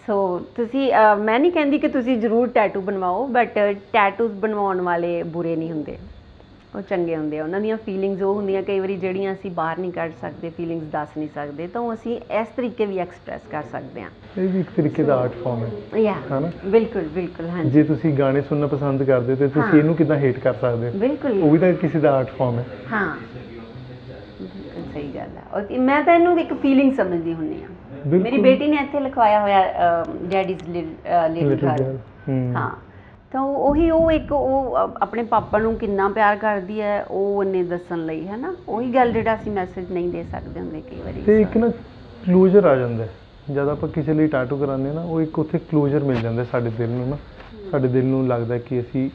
ਸੋ ਤੁਸੀਂ ਮੈਂ ਨਹੀਂ ਕਹਿੰਦੀ ਕਿ ਤੁਸੀਂ ਜ਼ਰੂਰ ਟੈਟੂ ਬਣਵਾਓ, ਬਟ ਟੈਟੂਜ਼ ਬਣਵਾਉਣ ਵਾਲੇ ਬੁਰੇ ਨਹੀਂ ਹੁੰਦੇ, ਉਹ ਚੰਗੇ ਹੁੰਦੇ ਆ। ਉਹਨਾਂ ਦੀਆਂ ਫੀਲਿੰਗਸ ਉਹ ਹੁੰਦੀਆਂ ਕਈ ਵਾਰੀ ਜਿਹੜੀਆਂ ਅਸੀਂ ਬਾਹਰ ਨਹੀਂ ਕੱਢ ਸਕਦੇ, ਫੀਲਿੰਗਸ ਦੱਸ ਨਹੀਂ ਸਕਦੇ, ਤਾਂ ਉਹ ਅਸੀਂ ਇਸ ਤਰੀਕੇ ਵੀ ਐਕਸਪ੍ਰੈਸ ਕਰ ਸਕਦੇ ਹਾਂ। ਇਹ ਵੀ ਇੱਕ ਤਰੀਕੇ ਦਾ ਆਰਟ ਫਾਰਮ ਹੈ, ਯਾ ਹੈ ਨਾ। ਬਿਲਕੁਲ ਬਿਲਕੁਲ ਹਾਂਜੀ ਜੇ ਤੁਸੀਂ ਗਾਣੇ ਸੁਣਨਾ ਪਸੰਦ ਕਰਦੇ ਹੋ ਤੇ ਹਾਂ। ਤੁਸੀਂ ਇਹਨੂੰ ਕਿੱਦਾਂ ਹੇਟ ਕਰ ਸਕਦੇ ਹੋ? ਬਿਲਕੁਲ ਉਹ ਵੀ ਤਾਂ ਕਿਸੇ ਦਾ ਆਰਟ ਫਾਰਮ ਹੈ। ਹਾਂ ਬਿਲਕੁਲ ਸਹੀ ਗੱਲ ਹੈ। ਔਰ ਮੈਂ ਤਾਂ ਇਹਨੂੰ ਇੱਕ ਫੀਲਿੰਗ ਸਮਝਦੀ ਹੁੰਦੀ ਹਾਂ। ਬਿਲਕੁਲ। ਮੇਰੀ ਬੇਟੀ ਨੇ ਇੱਥੇ ਲਿਖਵਾਇਆ ਹੋਇਆ ਡੈਡੀਜ਼ ਲਿਟਲ Little ਗਰਲ, girl, ਹਾਂ। ਤਾਂ ਉਹੀ ਉਹ ਇੱਕ ਉਹ ਆਪਣੇ ਪਾਪਾ ਨੂੰ ਕਿੰਨਾ ਪਿਆਰ ਕਰਦੀ ਹੈ, ਉਹ ਉਹਨੇ ਦੱਸਣ ਲਈ, ਹੈ ਨਾ। ਉਹੀ ਗੱਲ ਜਿਹੜਾ ਅਸੀਂ ਮੈਸੇਜ ਨਹੀਂ ਦੇ ਸਕਦੇ ਹੁੰਦੇ ਕਈ ਵਾਰੀ। ਤੇ ਇੱਕ ਨਾ ਕਲੋਜ਼ਰ ਆ ਜਾਂਦਾ ਹੈ ਜਦ ਆਪਾਂ ਕਿਸੇ ਲਈ ਟੈਟੂ ਕਰਾਉਂਦੇ ਨਾ, ਉਹ ਇੱਕ ਉੱਥੇ ਕਲੋਜ਼ਰ ਮਿਲ ਜਾਂਦਾ ਸਾਡੇ ਦਿਲ ਨੂੰ ਨਾ। ਸਾਡੇ ਦਿਲ ਨੂੰ ਲੱਗਦਾ ਕਿ ਅਸੀਂ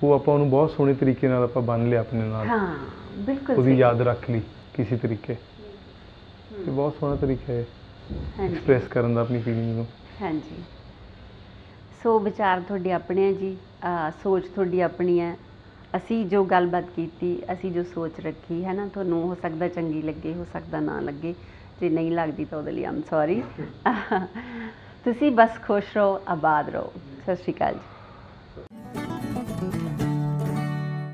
ਉਹ ਆਪਾਂ ਉਹਨੂੰ ਬਹੁਤ ਸੋਹਣੇ ਤਰੀਕੇ ਨਾਲ ਆਪਾਂ ਬੰਨ੍ਹ ਲਿਆ ਆਪਣੇ ਨਾਲ, ਹਾਂ ਬਿਲਕੁਲ ਉਹਦੀ ਸਹੀ। ਯਾਦ ਰੱਖ ਲਈ ਕਿਸੇ ਤਰੀਕੇ। ਇਹ ਬਹੁਤ ਸੋਹਣਾ ਤਰੀਕਾ ਹੈ ਹਾਂਜੀ ਐਕਸਪ੍ਰੈਸ ਕਰਨ ਦਾ ਆਪਣੀ ਫੀਲਿੰਗ ਨੂੰ। ਹਾਂਜੀ। ਸੋ ਵਿਚਾਰ ਤੁਹਾਡੇ ਆਪਣੇ ਹੈ ਜੀ, ਸੋਚ ਤੁਹਾਡੀ ਆਪਣੀ ਹੈ। ਅਸੀਂ ਜੋ ਗੱਲਬਾਤ ਕੀਤੀ, ਅਸੀਂ ਜੋ ਸੋਚ ਰੱਖੀ ਹੈ ਨਾ, ਤੁਹਾਨੂੰ ਹੋ ਸਕਦਾ ਚੰਗੀ ਲੱਗੇ, ਹੋ ਸਕਦਾ ਨਾ ਲੱਗੇ। ਜੇ ਨਹੀਂ ਲੱਗਦੀ ਤਾਂ ਉਹਦੇ ਲਈ ਆਮ ਸੌਰੀ। ਤੁਸੀਂ ਬਸ ਖੁਸ਼ ਰਹੋ, ਆਬਾਦ ਰਹੋ। ਸਤਿ ਸ਼੍ਰੀ ਅਕਾਲ ਜੀ।